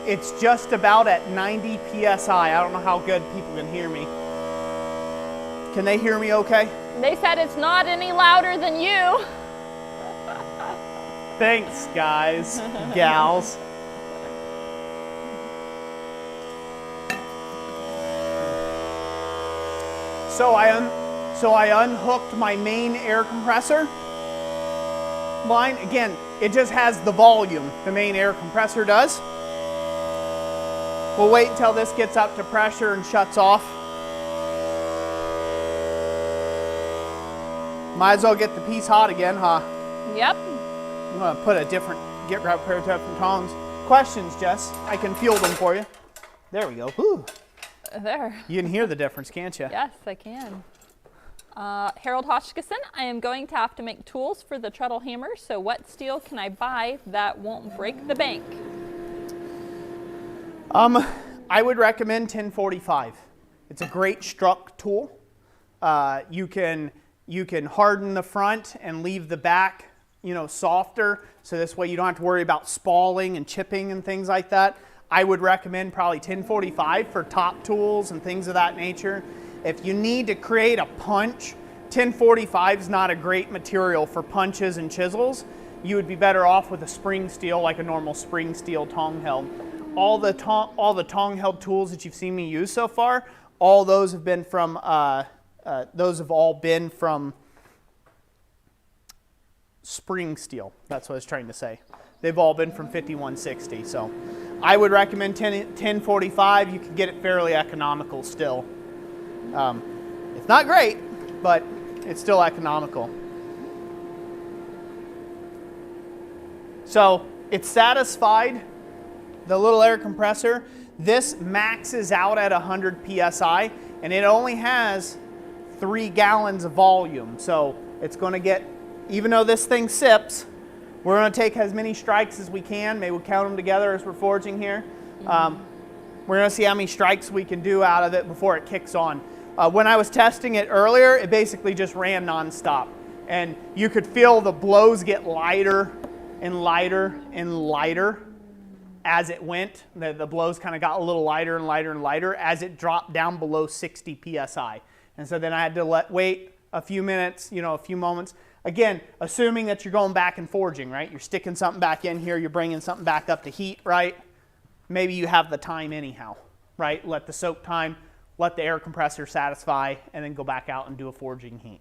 A: It's just about at 90 PSI. I don't know how good people can hear me. Can they hear me okay?
B: They said it's not any louder than you.
A: Thanks, guys, gals. So I unhooked my main air compressor line. Again, it just has the volume, the main air compressor does. We'll wait until this gets up to pressure and shuts off. Might as well get the piece hot again, huh?
B: Yep.
A: I'm gonna put a different, grab a pair of different tongs. Questions, Jess? I can field them for you. There we go. Whew.
B: There.
A: You can hear the difference, can't you?
B: Yes, I can. Harold Hotchkiss, I am going to have to make tools for the treadle hammer, so what steel can I buy that won't break the bank?
A: I would recommend 1045. It's a great struck tool. You can harden the front and leave the back, softer, so this way you don't have to worry about spalling and chipping and things like that. I would recommend probably 1045 for top tools and things of that nature. If you need to create a punch, 1045 is not a great material for punches and chisels. You would be better off with a spring steel, like a normal spring steel tong held. All the tong held tools that you've seen me use so far, all those have been from all been from spring steel. That's what I was trying to say. They've all been from 5160. So I would recommend 1045. You can get it fairly economical still. It's not great, but it's still economical. So it's satisfied, the little air compressor. This maxes out at 100 PSI, and it only has 3 gallons of volume. So it's going to get, even though this thing sips, we're going to take as many strikes as we can. Maybe we'll count them together as we're forging here. We're going to see how many strikes we can do out of it before it kicks on. When I was testing it earlier, it basically just ran nonstop. And you could feel the blows get lighter and lighter and lighter as it went. The blows kind of got a little lighter and lighter and lighter as it dropped down below 60 PSI. And so then I had to wait a few minutes, a few moments. Again, assuming that you're going back and forging, right? You're sticking something back in here, you're bringing something back up to heat, right? Maybe you have the time anyhow, right? Let the soak time, let the air compressor satisfy, and then go back out and do a forging heat.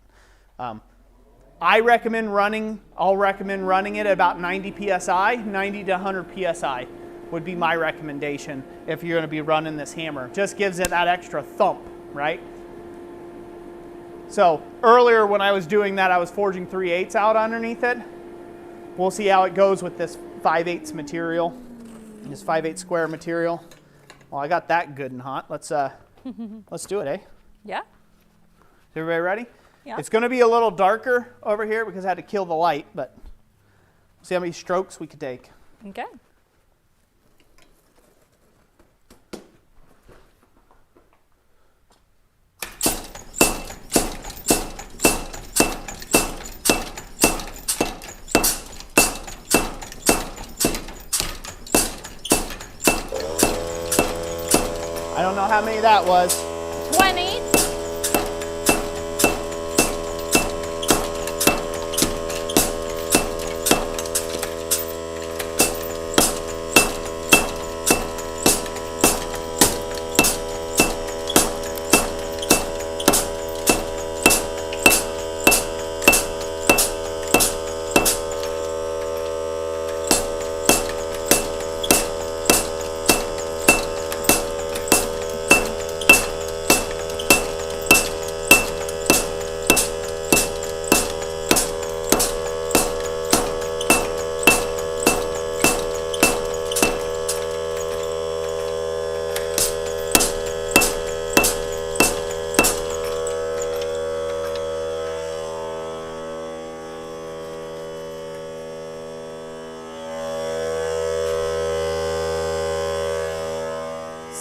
A: I'll recommend running it at about 90 PSI, 90 to 100 PSI would be my recommendation if you're going to be running this hammer. Just gives it that extra thump, right? So earlier when I was doing that, I was forging 3/8 out underneath it. We'll see how it goes with this 5/8 material, this 5/8 square material. Well, I got that good and hot. Let's do it, eh?
B: Yeah.
A: Is everybody ready?
B: Yeah.
A: It's going to be a little darker over here because I had to kill the light, but we'll see how many strokes we could take.
B: Okay.
A: I don't know how many that was.
B: 20.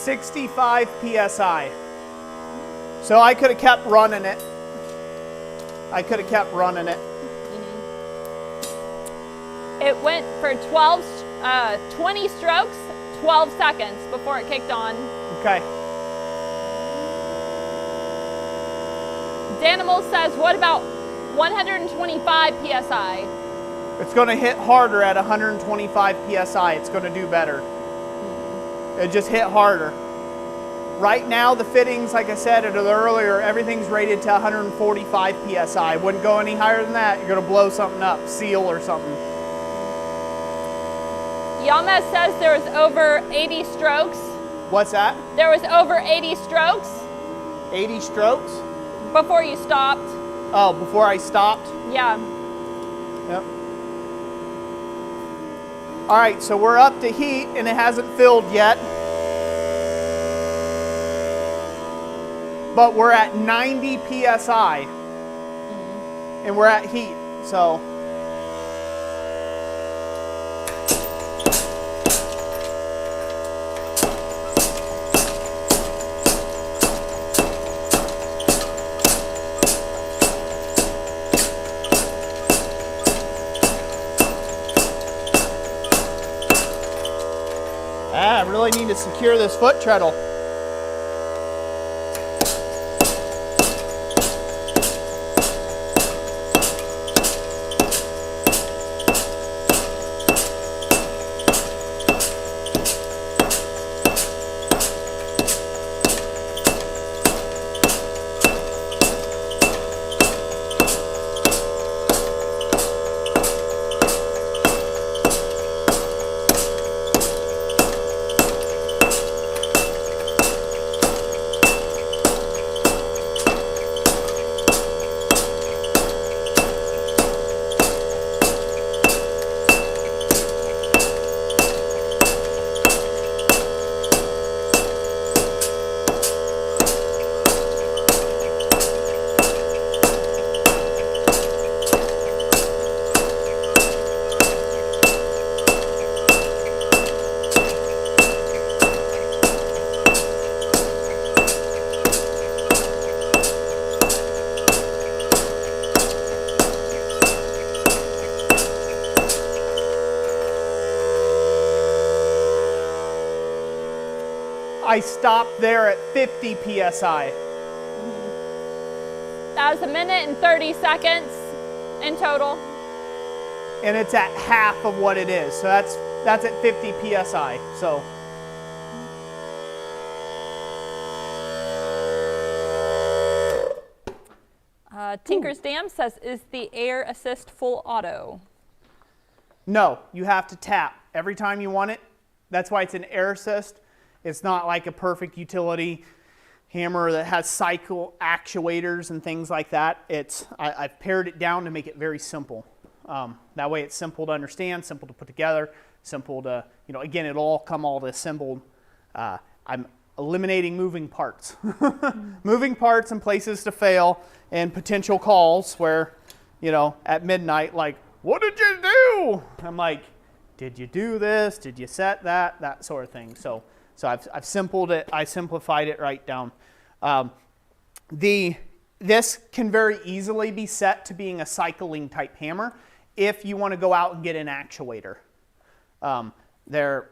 A: .65 PSI. So I could have kept running it.
B: It went for 20 strokes, 12 seconds before it kicked on.
A: Okay.
B: Danimal says, what about 125 PSI?
A: It's going to hit harder at 125 PSI. It's going to do better. It just hit harder. Right now, the fittings, like I said earlier, everything's rated to 145 PSI. Wouldn't go any higher than that. You're gonna blow something up, seal or something.
B: Yama says there was over 80 strokes.
A: What's that?
B: There was over 80 strokes.
A: 80 strokes?
B: Before you stopped.
A: Oh, before I stopped?
B: Yeah.
A: Yep. All right, so we're up to heat and it hasn't filled yet. But we're at 90 PSI and we're at heat, so. I really need to secure this foot treadle. I stopped there at 50 PSI.
B: That was 1 minute and 30 seconds in total.
A: And it's at half of what it is. So that's at 50 PSI. So
B: Tinker's Dam says, is the air assist full auto?
A: no, you have to tap every time you want it. That's why it's an air assist. It's not like a perfect utility hammer that has cycle actuators and things like that. I've pared it down to make it very simple. That way it's simple to understand, simple to put together, simple to, again, it'll all come all assembled. I'm eliminating moving parts. Moving parts and places to fail and potential calls where, at midnight, like, what did you do? I'm like, did you do this? Did you set that? That sort of thing. So I've simplified it right down. This can very easily be set to being a cycling type hammer if you want to go out and get an actuator. They're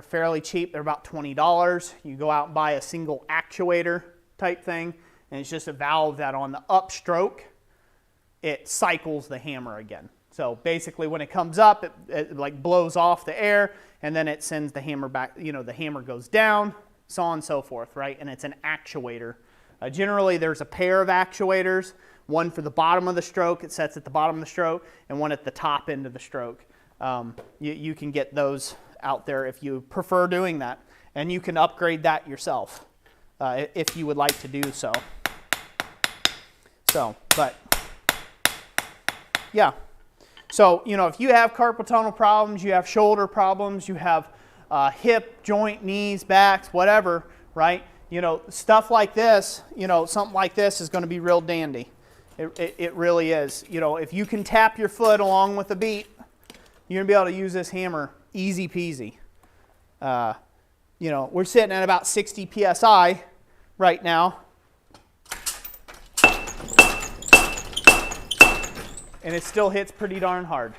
A: fairly cheap. They're about $20. You go out and buy a single actuator type thing, and it's just a valve that on the upstroke, it cycles the hammer again. So basically when it comes up, it like blows off the air, and then it sends the hammer back, the hammer goes down, so on and so forth, right? And it's an actuator. Generally there's a pair of actuators, one for the bottom of the stroke, it sets at the bottom of the stroke, and one at the top end of the stroke. You can get those out there if you prefer doing that, and you can upgrade that yourself if you would like to do so. But yeah. So, if you have carpal tunnel problems, you have shoulder problems, you have hip, joint, knees, backs, whatever, right? Stuff like this, something like this is going to be real dandy. It really is. If you can tap your foot along with a beat, you're going to be able to use this hammer easy peasy. We're sitting at about 60 PSI right now. And it still hits pretty darn hard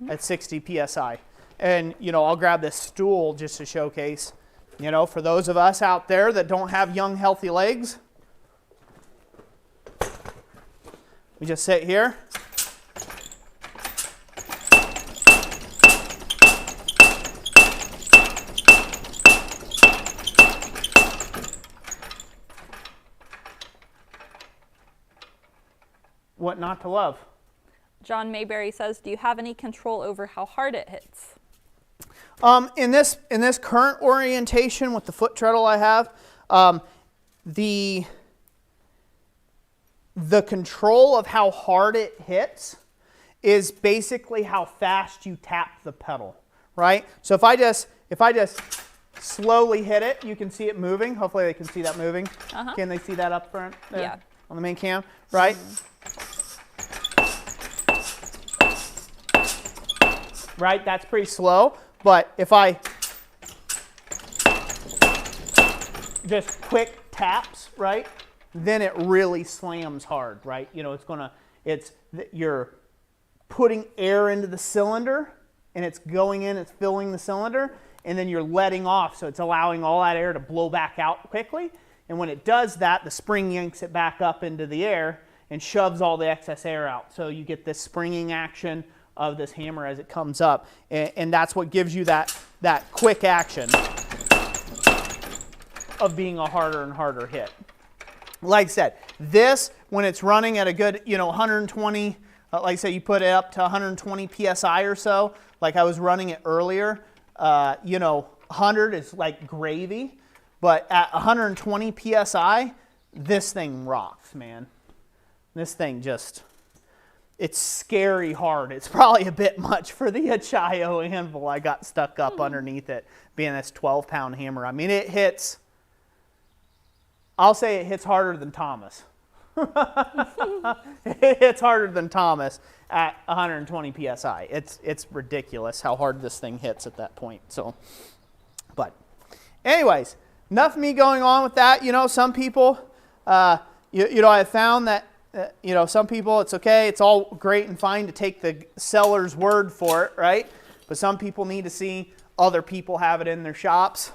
A: at 60 PSI. And, I'll grab this stool just to showcase, for those of us out there that don't have young, healthy legs, we just sit here. what not to love?
B: John Mayberry says, do you have any control over how hard it hits?
A: In this current orientation with the foot treadle I have, the control of how hard it hits is basically how fast you tap the pedal, right? So if I just slowly hit it, you can see it moving. Hopefully they can see that moving. Can they see that up front there?
B: Yeah.
A: On the main cam, right? Right, that's pretty slow. But if I just quick taps, right, then it really slams hard, right? You know, you're putting air into the cylinder, and it's going in, it's filling the cylinder, and then you're letting off, so it's allowing all that air to blow back out quickly. And when it does that, the spring yanks it back up into the air and shoves all the excess air out. So you get this springing action of this hammer as it comes up, and that's what gives you that quick action of being a harder and harder hit. Like I said, this, when it's running at a good, 120, like I said, you put it up to 120 psi or so, like I was running it earlier, 100 is like gravy, but at 120 psi, this thing rocks, man. This thing just, it's scary hard. It's probably a bit much for the Achaio anvil I got stuck up underneath it, being this 12-pound hammer. I mean, it hits, I'll say it hits harder than Thomas. It hits harder than Thomas at 120 psi. It's ridiculous how hard this thing hits at that point. So, but anyways, enough of me going on with that. Some people, I found that some people, it's okay, it's all great and fine to take the seller's word for it, right? But some people need to see other people have it in their shops.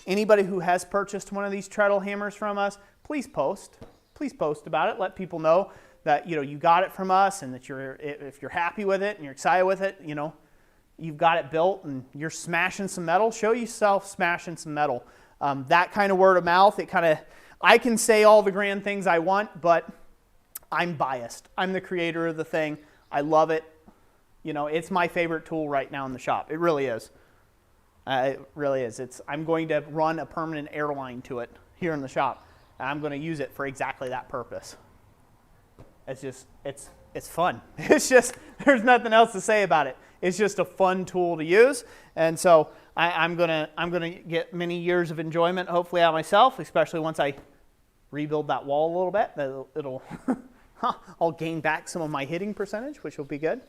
A: Anybody who has purchased one of these treadle hammers from us, please post. Please post about it. Let people know that you got it from us, and that if you're happy with it and you're excited with it, you've got it built and you're smashing some metal. Show yourself smashing some metal. That kind of word of mouth. I can say all the grand things I want, but I'm biased. I'm the creator of the thing. I love it. It's my favorite tool right now in the shop. It really is. It really is. I'm going to run a permanent airline to it here in the shop. And I'm going to use it for exactly that purpose. It's fun. It's just, there's nothing else to say about it. It's just a fun tool to use. And so I'm gonna get many years of enjoyment, hopefully, out of myself, especially once I rebuild that wall a little bit. It'll I'll gain back some of my hitting percentage, which will be good.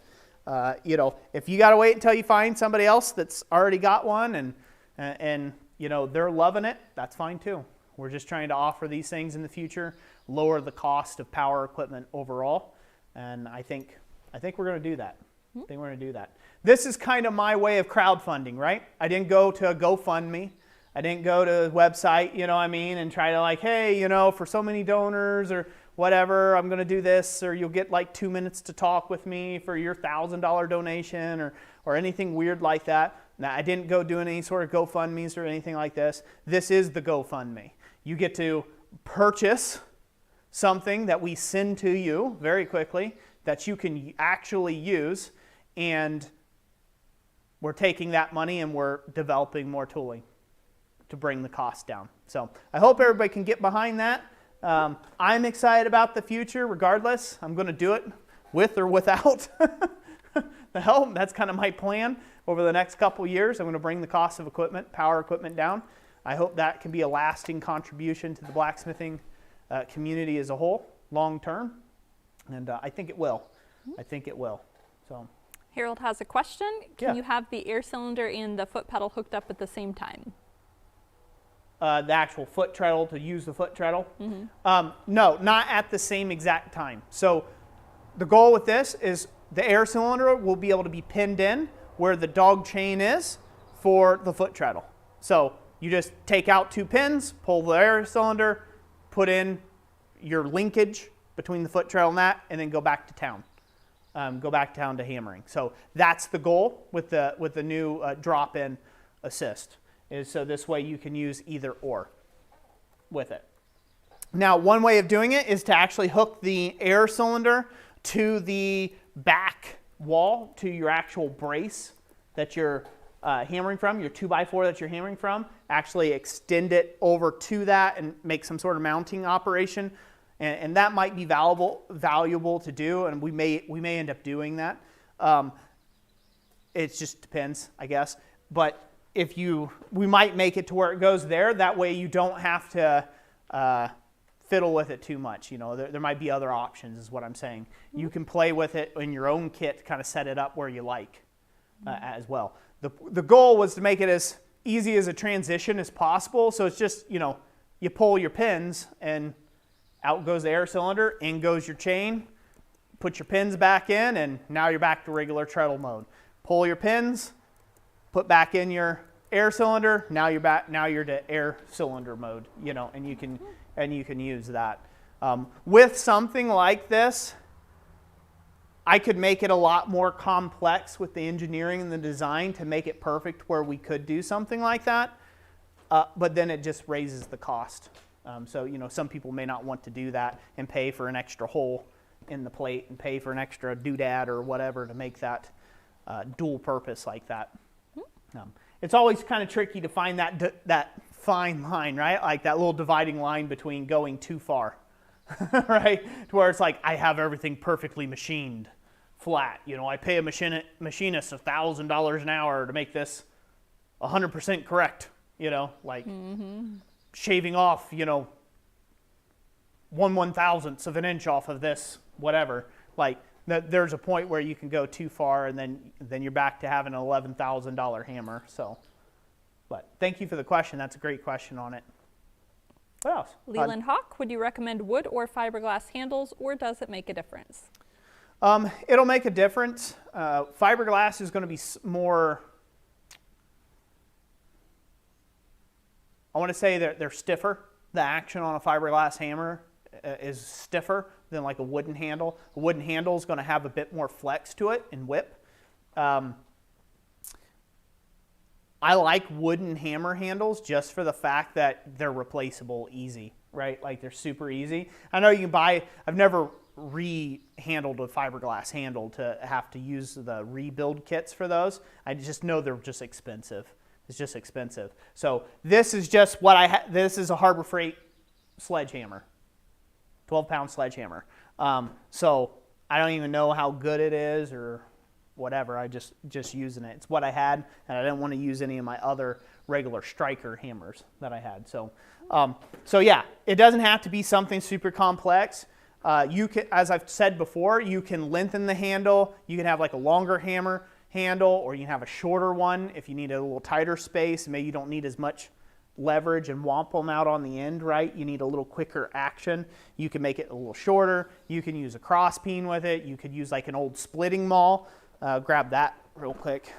A: If you got to wait until you find somebody else that's already got one and they're loving it, that's fine too. We're just trying to offer these things in the future, lower the cost of power equipment overall, and I think we're going to do that. I think we're going to do that. This is kind of my way of crowdfunding, right? I didn't go to a GoFundMe. I didn't go to a website, and try to hey, for so many donors or whatever, I'm going to do this, or you'll get like 2 minutes to talk with me for your $1,000 donation or anything weird like that. Now, I didn't go doing any sort of GoFundMes or anything like this. This is the GoFundMe. You get to purchase something that we send to you very quickly that you can actually use, and we're taking that money and we're developing more tooling to bring the cost down. So I hope everybody can get behind that. I'm excited about the future regardless. I'm going to do it with or without the help. That's kind of my plan over the next couple years. I'm going to bring the cost of equipment, power equipment down. I hope that can be a lasting contribution to the blacksmithing community as a whole, long term. And I think it will. I think it will. So,
B: Harold has a question. Can
A: Yeah.
B: you have the air cylinder and the foot pedal hooked up at the same time?
A: The actual foot treadle, to use the foot treadle? No, not at the same exact time. So the goal with this is the air cylinder will be able to be pinned in where the dog chain is for the foot treadle. So you just take out 2 pins, pull the air cylinder, put in your linkage between the foot treadle and that, and then go back to town. Go back down to hammering. So that's the goal with the new drop-in assist. Is so this way you can use either or with it. Now, one way of doing it is to actually hook the air cylinder to the back wall, to your actual brace that you're hammering from, your 2x4 that you're hammering from. Actually extend it over to that and make some sort of mounting operation. And that might be valuable to do, and we may end up doing that. It just depends, I guess. But we might make it to where it goes there. That way you don't have to fiddle with it too much. You know, there might be other options, is what I'm saying. You can play with it in your own kit to kind of set it up where you like as well. The goal was to make it as easy as a transition as possible. So it's just, you know, you pull your pins and out goes the air cylinder, in goes your chain, put your pins back in, and now you're back to regular treadle mode. Pull your pins, put back in your air cylinder, now you're back, now you're to air cylinder mode, you know, and you can use that. With something like this, I could make it a lot more complex with the engineering and the design to make it perfect where we could do something like that, but then it just raises the cost. So, you know, some people may not want to do that and pay for an extra hole in the plate and pay for an extra doodad or whatever to make that dual purpose like that. It's always kind of tricky to find that fine line, right? Like that little dividing line between going too far, right? To where it's like, I have everything perfectly machined flat. You know, I pay a machinist $1,000 an hour to make this 100% correct, you know, like shaving off, you know, 1/1000th of an inch off of this, whatever. Like there's a point where you can go too far, and then you're back to having an $11,000 hammer. So, but thank you for the question. That's a great question on it. What else?
B: Leland Hawk, would you recommend wood or fiberglass handles, or does it make a difference?
A: It'll make a difference. Fiberglass is going to be more, I want to say that they're stiffer. The action on a fiberglass hammer is stiffer than like a wooden handle. A wooden handle is going to have a bit more flex to it and whip. I like wooden hammer handles just for the fact that they're replaceable easy, right? Like they're super easy. I know you can buy, I've never re-handled a fiberglass handle to have to use the rebuild kits for those. I just know they're just expensive. It's just expensive. So this is just what I have. This is a Harbor Freight sledgehammer, 12-pound sledgehammer. So I don't even know how good it is or whatever. I just using it. It's what I had, and I didn't want to use any of my other regular striker hammers that I had. So, so yeah, it doesn't have to be something super complex. You can, as I've said before, you can lengthen the handle. You can have like a longer hammer handle, or you can have a shorter one if you need a little tighter space. Maybe you don't need as much leverage and womp them out on the end, right? You need a little quicker action. You can make it a little shorter. You can use a cross peen with it. You could use like an old splitting maul. Grab that real quick.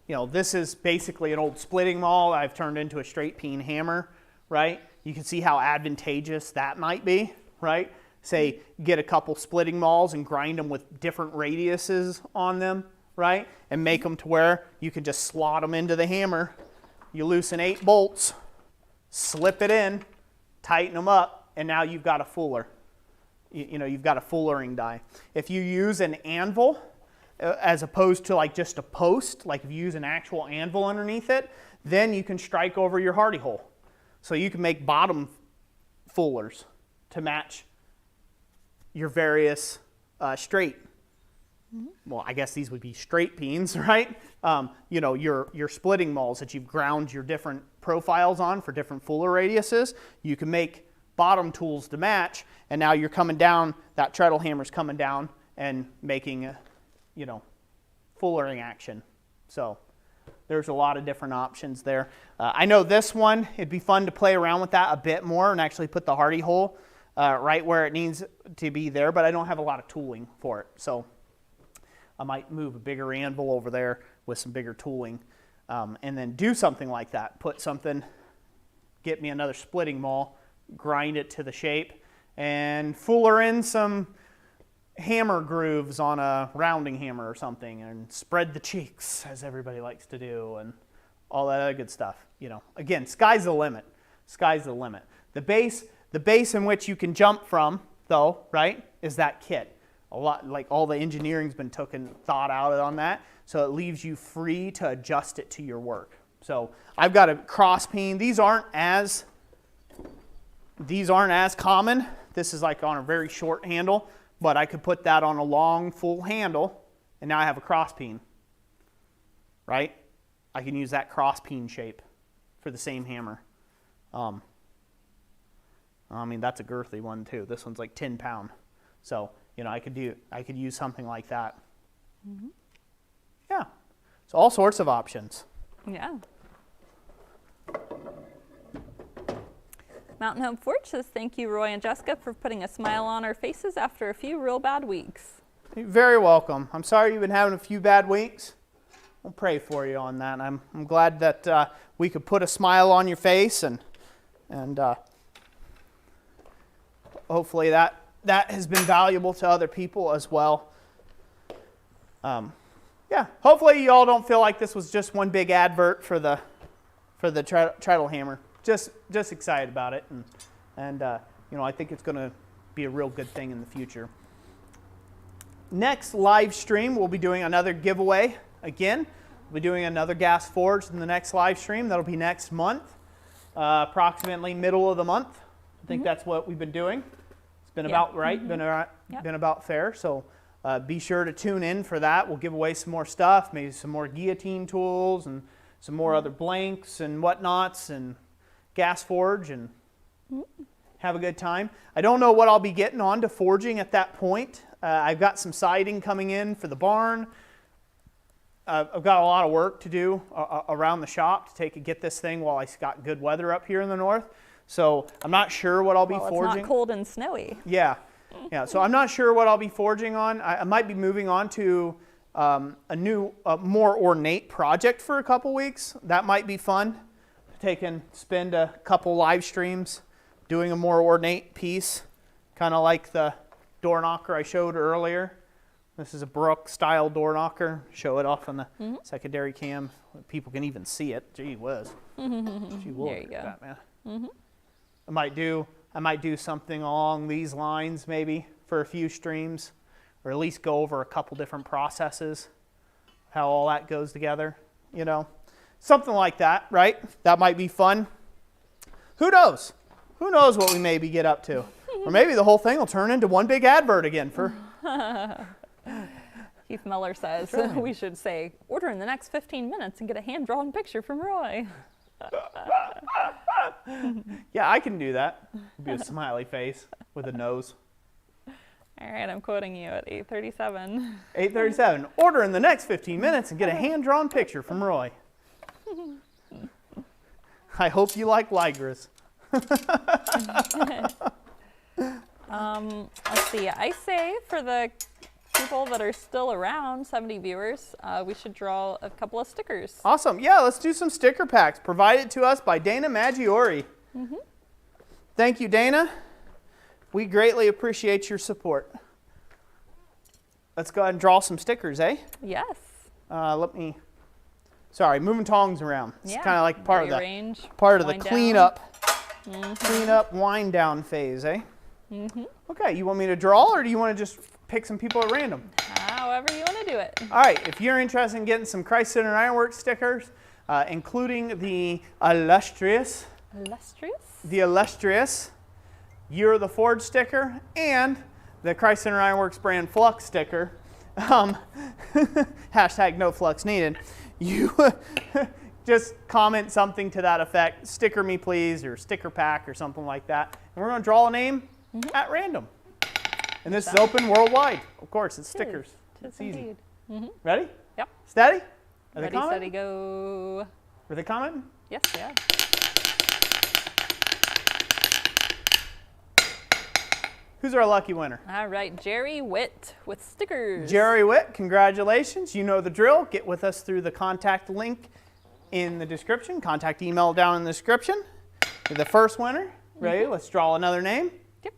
A: You know, this is basically an old splitting maul I've turned into a straight peen hammer, right? You can see how advantageous that might be, right? Say, get a couple splitting mauls and grind them with different radiuses on them, right? And make them to where you can just slot them into the hammer. You loosen 8 bolts, slip it in, tighten them up, and now you've got a fuller. You know, you've got a fullering die. If you use an anvil, as opposed to like just a post, like if you use an actual anvil underneath it, then you can strike over your hardy hole. So you can make bottom fullers to match your various straight. Well, I guess these would be straight peens, right? You know, your splitting mauls that you've ground your different profiles on for different fuller radiuses. You can make bottom tools to match, and now you're coming down, that treadle hammer's coming down and making a, you know, fullering action. So there's a lot of different options there. I know this one, it'd be fun to play around with that a bit more and actually put the hardy hole right where it needs to be there, but I don't have a lot of tooling for it. So I might move a bigger anvil over there with some bigger tooling and then do something like that. Put something, get me another splitting maul, grind it to the shape, and fuller in some hammer grooves on a rounding hammer or something, and spread the cheeks, as everybody likes to do, and all that other good stuff. You know, again, sky's the limit. Sky's the limit. The base in which you can jump from, though, right, is that kit. A lot, like all the engineering's been thought out on that, so it leaves you free to adjust it to your work. So I've got a cross peen. These aren't as common. This is like on a very short handle, but I could put that on a long full handle, and now I have a cross peen, right? I can use that cross peen shape for the same hammer. I mean, that's a girthy one too. This one's like 10 pound. So, you know, I could use something like that. Mm-hmm. Yeah. So all sorts of options.
B: Yeah. Mountain Home Forge says, thank you, Roy and Jessica, for putting a smile on our faces after a few real bad weeks.
A: You're very welcome. I'm sorry you've been having a few bad weeks. I'll pray for you on that. I'm glad that we could put a smile on your face, and hopefully that has been valuable to other people as well. Yeah, hopefully you all don't feel like this was just one big advert for the treadle hammer. Just excited about it, and you know, I think it's going to be a real good thing in the future. Next live stream, we'll be doing another giveaway again. We'll be doing another gas forge in the next live stream. That'll be next month, approximately middle of the month. I think that's what we've been doing. It's been about right, been about fair. So be sure to tune in for that. We'll give away some more stuff, maybe some more guillotine tools and some more other blanks and whatnots and gas forge, and have a good time. I don't know what I'll be getting on to forging at that point. I've got some siding coming in for the barn. I've got a lot of work to do around the shop to get this thing while I got good weather up here in the north. So I'm not sure what I'll be forging.
B: It's not cold and snowy.
A: Yeah. So I'm not sure what I'll be forging on. I might be moving on to a new, more ornate project for a couple weeks. That might be fun. Spend a couple live streams doing a more ornate piece, kind of like the door knocker I showed earlier. This is a Brook style door knocker. Show it off on the secondary cam. People can even see it. Gee whiz. Gee whiz.
B: There you go.
A: That, man. I might do something along these lines maybe for a few streams, or at least go over a couple different processes, how all that goes together, you know. Something like that, right? That might be fun. Who knows? Who knows what we maybe get up to? Or maybe the whole thing will turn into one big advert again for...
B: Keith Miller says we should say, order in the next 15 minutes and get a hand-drawn picture from Roy.
A: Yeah, I can do that. It'll be a smiley face with a nose.
B: All right, I'm quoting you at 8:37.
A: 8:37. Order in the next 15 minutes and get a hand-drawn picture from Roy. I hope you like Ligras.
B: Let's see. I say for the people that are still around, 70 viewers, we should draw a couple of stickers.
A: Awesome. Yeah, let's do some sticker packs provided to us by Dana Maggiore. Thank you, Dana. We greatly appreciate your support. Let's go ahead and draw some stickers, eh?
B: Yes.
A: Sorry, moving tongs around. It's kind of like part of the cleanup, wind down phase, eh? Okay, you want me to draw, or do you want to just pick some people at random?
B: However you want to do it.
A: All right, if you're interested in getting some Christ Center Ironworks stickers, including the illustrious, You're the Forge sticker, and the Christ Center Ironworks brand Flux sticker, hashtag no flux needed, you just comment something to that effect, sticker me please, or sticker pack or something like that, and we're going to draw a name at random. And this is open worldwide. Of course, it's stickers. It's easy. Ready?
B: Yep.
A: Steady?
B: Ready, steady, go.
A: Are they commenting?
B: Yes, yeah.
A: Who's our lucky winner?
B: All right, Jerry Witt with stickers.
A: Jerry Witt, congratulations. You know the drill. Get with us through the contact link in the description. Contact email down in the description. You're the first winner. Ready? Let's draw another name.
B: Yep.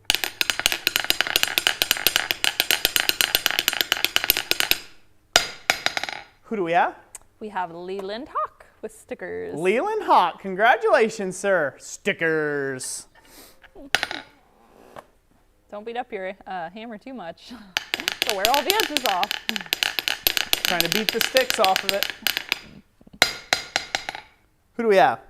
A: Who do we have?
B: We have Leland Hawk with stickers.
A: Leland Hawk, congratulations, sir. Stickers.
B: Don't beat up your hammer too much. So wear all the edges off.
A: Trying to beat the sticks off of it. Who do we have?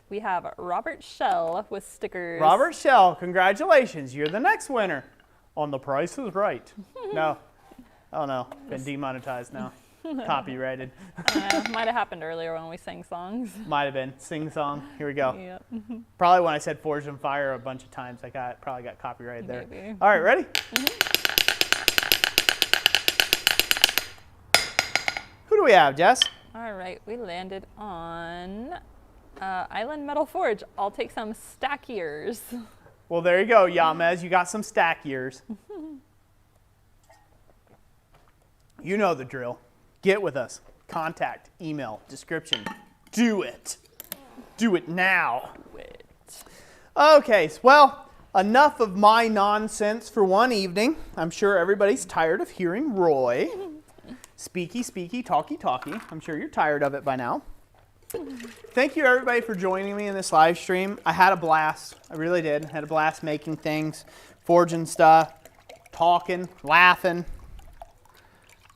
B: We have Robert Shell with stickers.
A: Robert Shell, congratulations. You're the next winner on The Price is Right. No. Oh no, been demonetized now. Copyrighted.
B: Might have happened earlier when we sang songs.
A: Might have been. Sing song. Here we go.
B: Yep.
A: Probably when I said Forged in Fire a bunch of times, I probably got copyrighted there.
B: Maybe.
A: All right, ready? Who do we have, Jess?
B: All right, we landed on Island Metal Forge. I'll take some stack years.
A: Well, there you go, Yamez. You got some stack years. You know the drill. Get with us. Contact, email, description. Do it. Do it now.
B: Wait.
A: Okay, well, enough of my nonsense for one evening. I'm sure everybody's tired of hearing Roy. Speaky, speaky, talky, talky. I'm sure you're tired of it by now. Thank you, everybody, for joining me in this live stream. I had a blast. I really did. I had a blast making things, forging stuff, talking, laughing,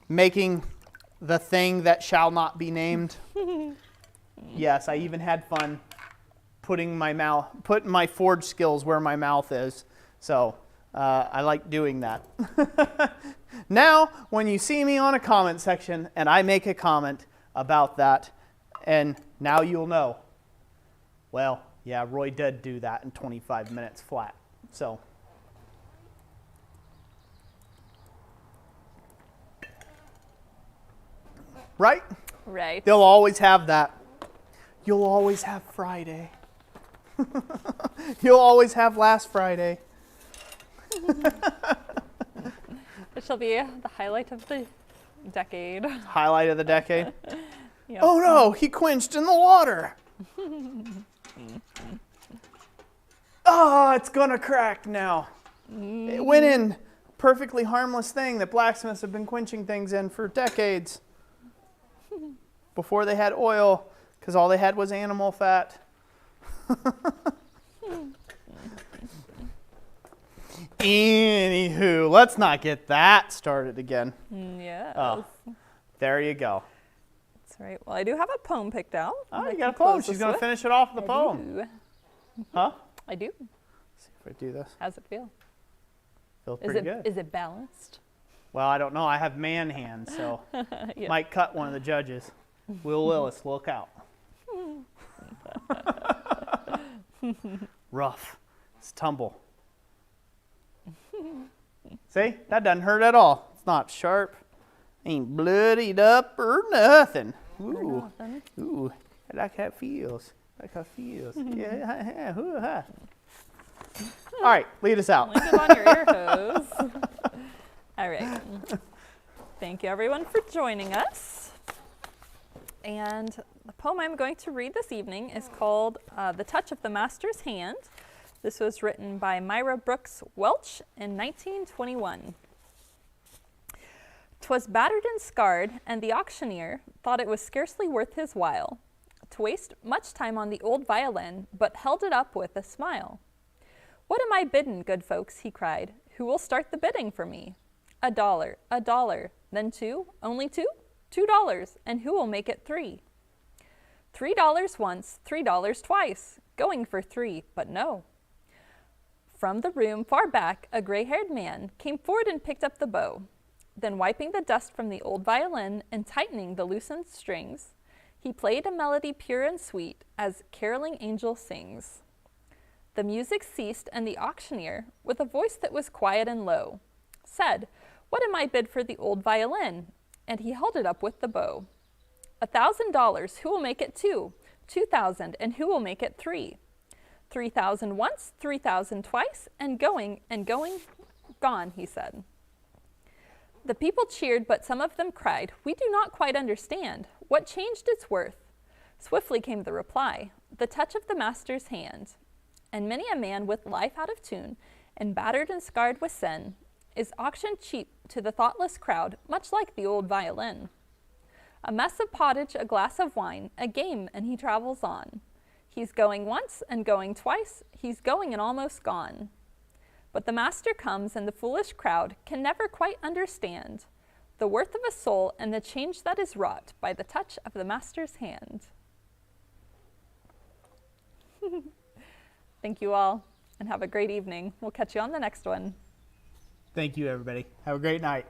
A: making the thing that shall not be named. Yes, I even had fun putting my forge skills where my mouth is. So I like doing that. Now, when you see me on a comment section and I make a comment about that, and now you'll know, well, yeah, Roy did do that in 25 minutes flat. So. Right?
B: Right.
A: They'll always have that. You'll always have Friday. You'll always have last Friday.
B: It shall be the highlight of the decade.
A: Highlight of the decade.
B: Yep.
A: Oh no, he quenched in the water. Oh, it's gonna crack now. It went in. Perfectly harmless thing that blacksmiths have been quenching things in for decades. Before they had oil, because all they had was animal fat. Anywho, let's not get that started again.
B: Yes.
A: Oh, there you go.
B: That's right. Well, I do have a poem picked out.
A: Oh, you got a poem. She's going to finish it off with a poem. Huh?
B: I do.
A: Let's see if I do this.
B: How's it feel?
A: Feels pretty good.
B: Is it balanced?
A: Well, I don't know. I have man hands, so
B: Yeah.
A: might cut one of the judges. Will Willis, look out. Rough. It's tumble. See? That doesn't hurt at all. It's not sharp. Ain't bloodied up or nothing. Ooh. Ooh. I like how it feels. I like how it feels. Yeah. All right, lead us out.
B: Link is on your ear hose. All right. Thank you, everyone, for joining us. And the poem I'm going to read this evening is called The Touch of the Master's Hand. This was written by Myra Brooks Welch in 1921. 'Twas battered and scarred, and the auctioneer thought it was scarcely worth his while to waste much time on the old violin, but held it up with a smile. "What am I bidden, good folks?" he cried. "Who will start the bidding for me?" $1, then 2, only 2? $2, and who will make it 3? $3 once, $3 twice, going for 3, but no. From the room far back, a gray-haired man came forward and picked up the bow. Then wiping the dust from the old violin and tightening the loosened strings, he played a melody pure and sweet as caroling angel sings. The music ceased, and the auctioneer, with a voice that was quiet and low, said, "What am I bid for the old violin?" And he held it up with the bow. $1,000, who will make it 2? 2,000, and who will make it 3? 3,000 once, 3,000 twice, and going, gone, he said. The people cheered, but some of them cried, "We do not quite understand. What changed its worth?" Swiftly came the reply, "The touch of the master's hand." And many a man with life out of tune, and battered and scarred with sin, is auctioned cheap to the thoughtless crowd, much like the old violin. A mess of pottage, a glass of wine, a game, and he travels on. He's going once and going twice. He's going and almost gone. But the master comes, and the foolish crowd can never quite understand the worth of a soul and the change that is wrought by the touch of the master's hand. Thank you all, and have a great evening. We'll catch you on the next one.
A: Thank you, everybody. Have a great night.